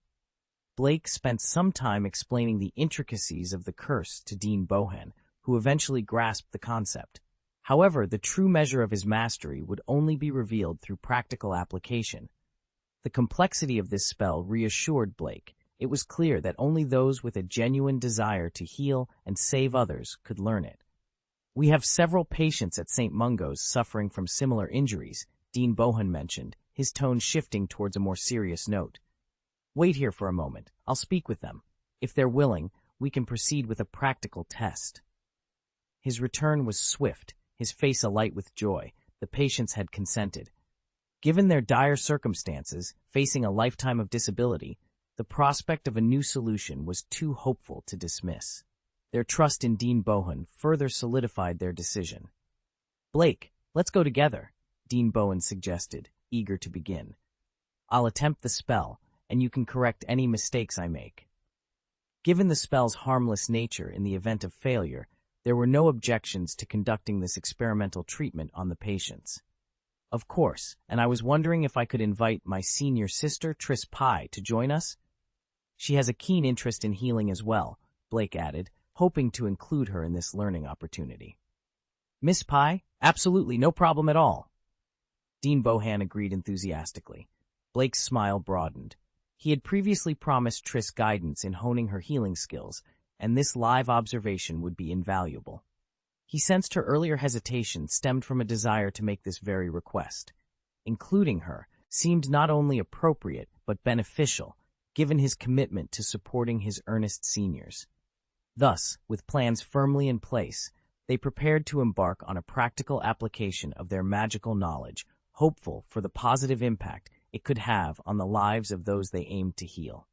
Blake spent some time explaining the intricacies of the curse to Dean Bohan, who eventually grasped the concept. However, the true measure of his mastery would only be revealed through practical application. The complexity of this spell reassured Blake. It was clear that only those with a genuine desire to heal and save others could learn it. "We have several patients at St. Mungo's suffering from similar injuries," Dean Bohan mentioned, his tone shifting towards a more serious note. "Wait here for a moment. I'll speak with them. If they're willing, we can proceed with a practical test." His return was swift, his face alight with joy. The patients had consented. Given their dire circumstances, facing a lifetime of disability, the prospect of a new solution was too hopeful to dismiss. Their trust in Dean Bohan further solidified their decision. "Blake, let's go together," Dean Bohan suggested, eager to begin. "I'll attempt the spell, and you can correct any mistakes I make." Given the spell's harmless nature in the event of failure, there were no objections to conducting this experimental treatment on the patients. "Of course, and I was wondering if I could invite my senior sister, Tris Pye, to join us? She has a keen interest in healing as well," Blake added, hoping to include her in this learning opportunity. "Miss Pye? Absolutely, no problem at all." Dean Bohan agreed enthusiastically. Blake's smile broadened. He had previously promised Tris guidance in honing her healing skills, and this live observation would be invaluable. He sensed her earlier hesitation stemmed from a desire to make this very request. Including her seemed not only appropriate but beneficial, given his commitment to supporting his earnest seniors. Thus, with plans firmly in place, they prepared to embark on a practical application of their magical knowledge, hopeful for the positive impact it could have on the lives of those they aimed to heal.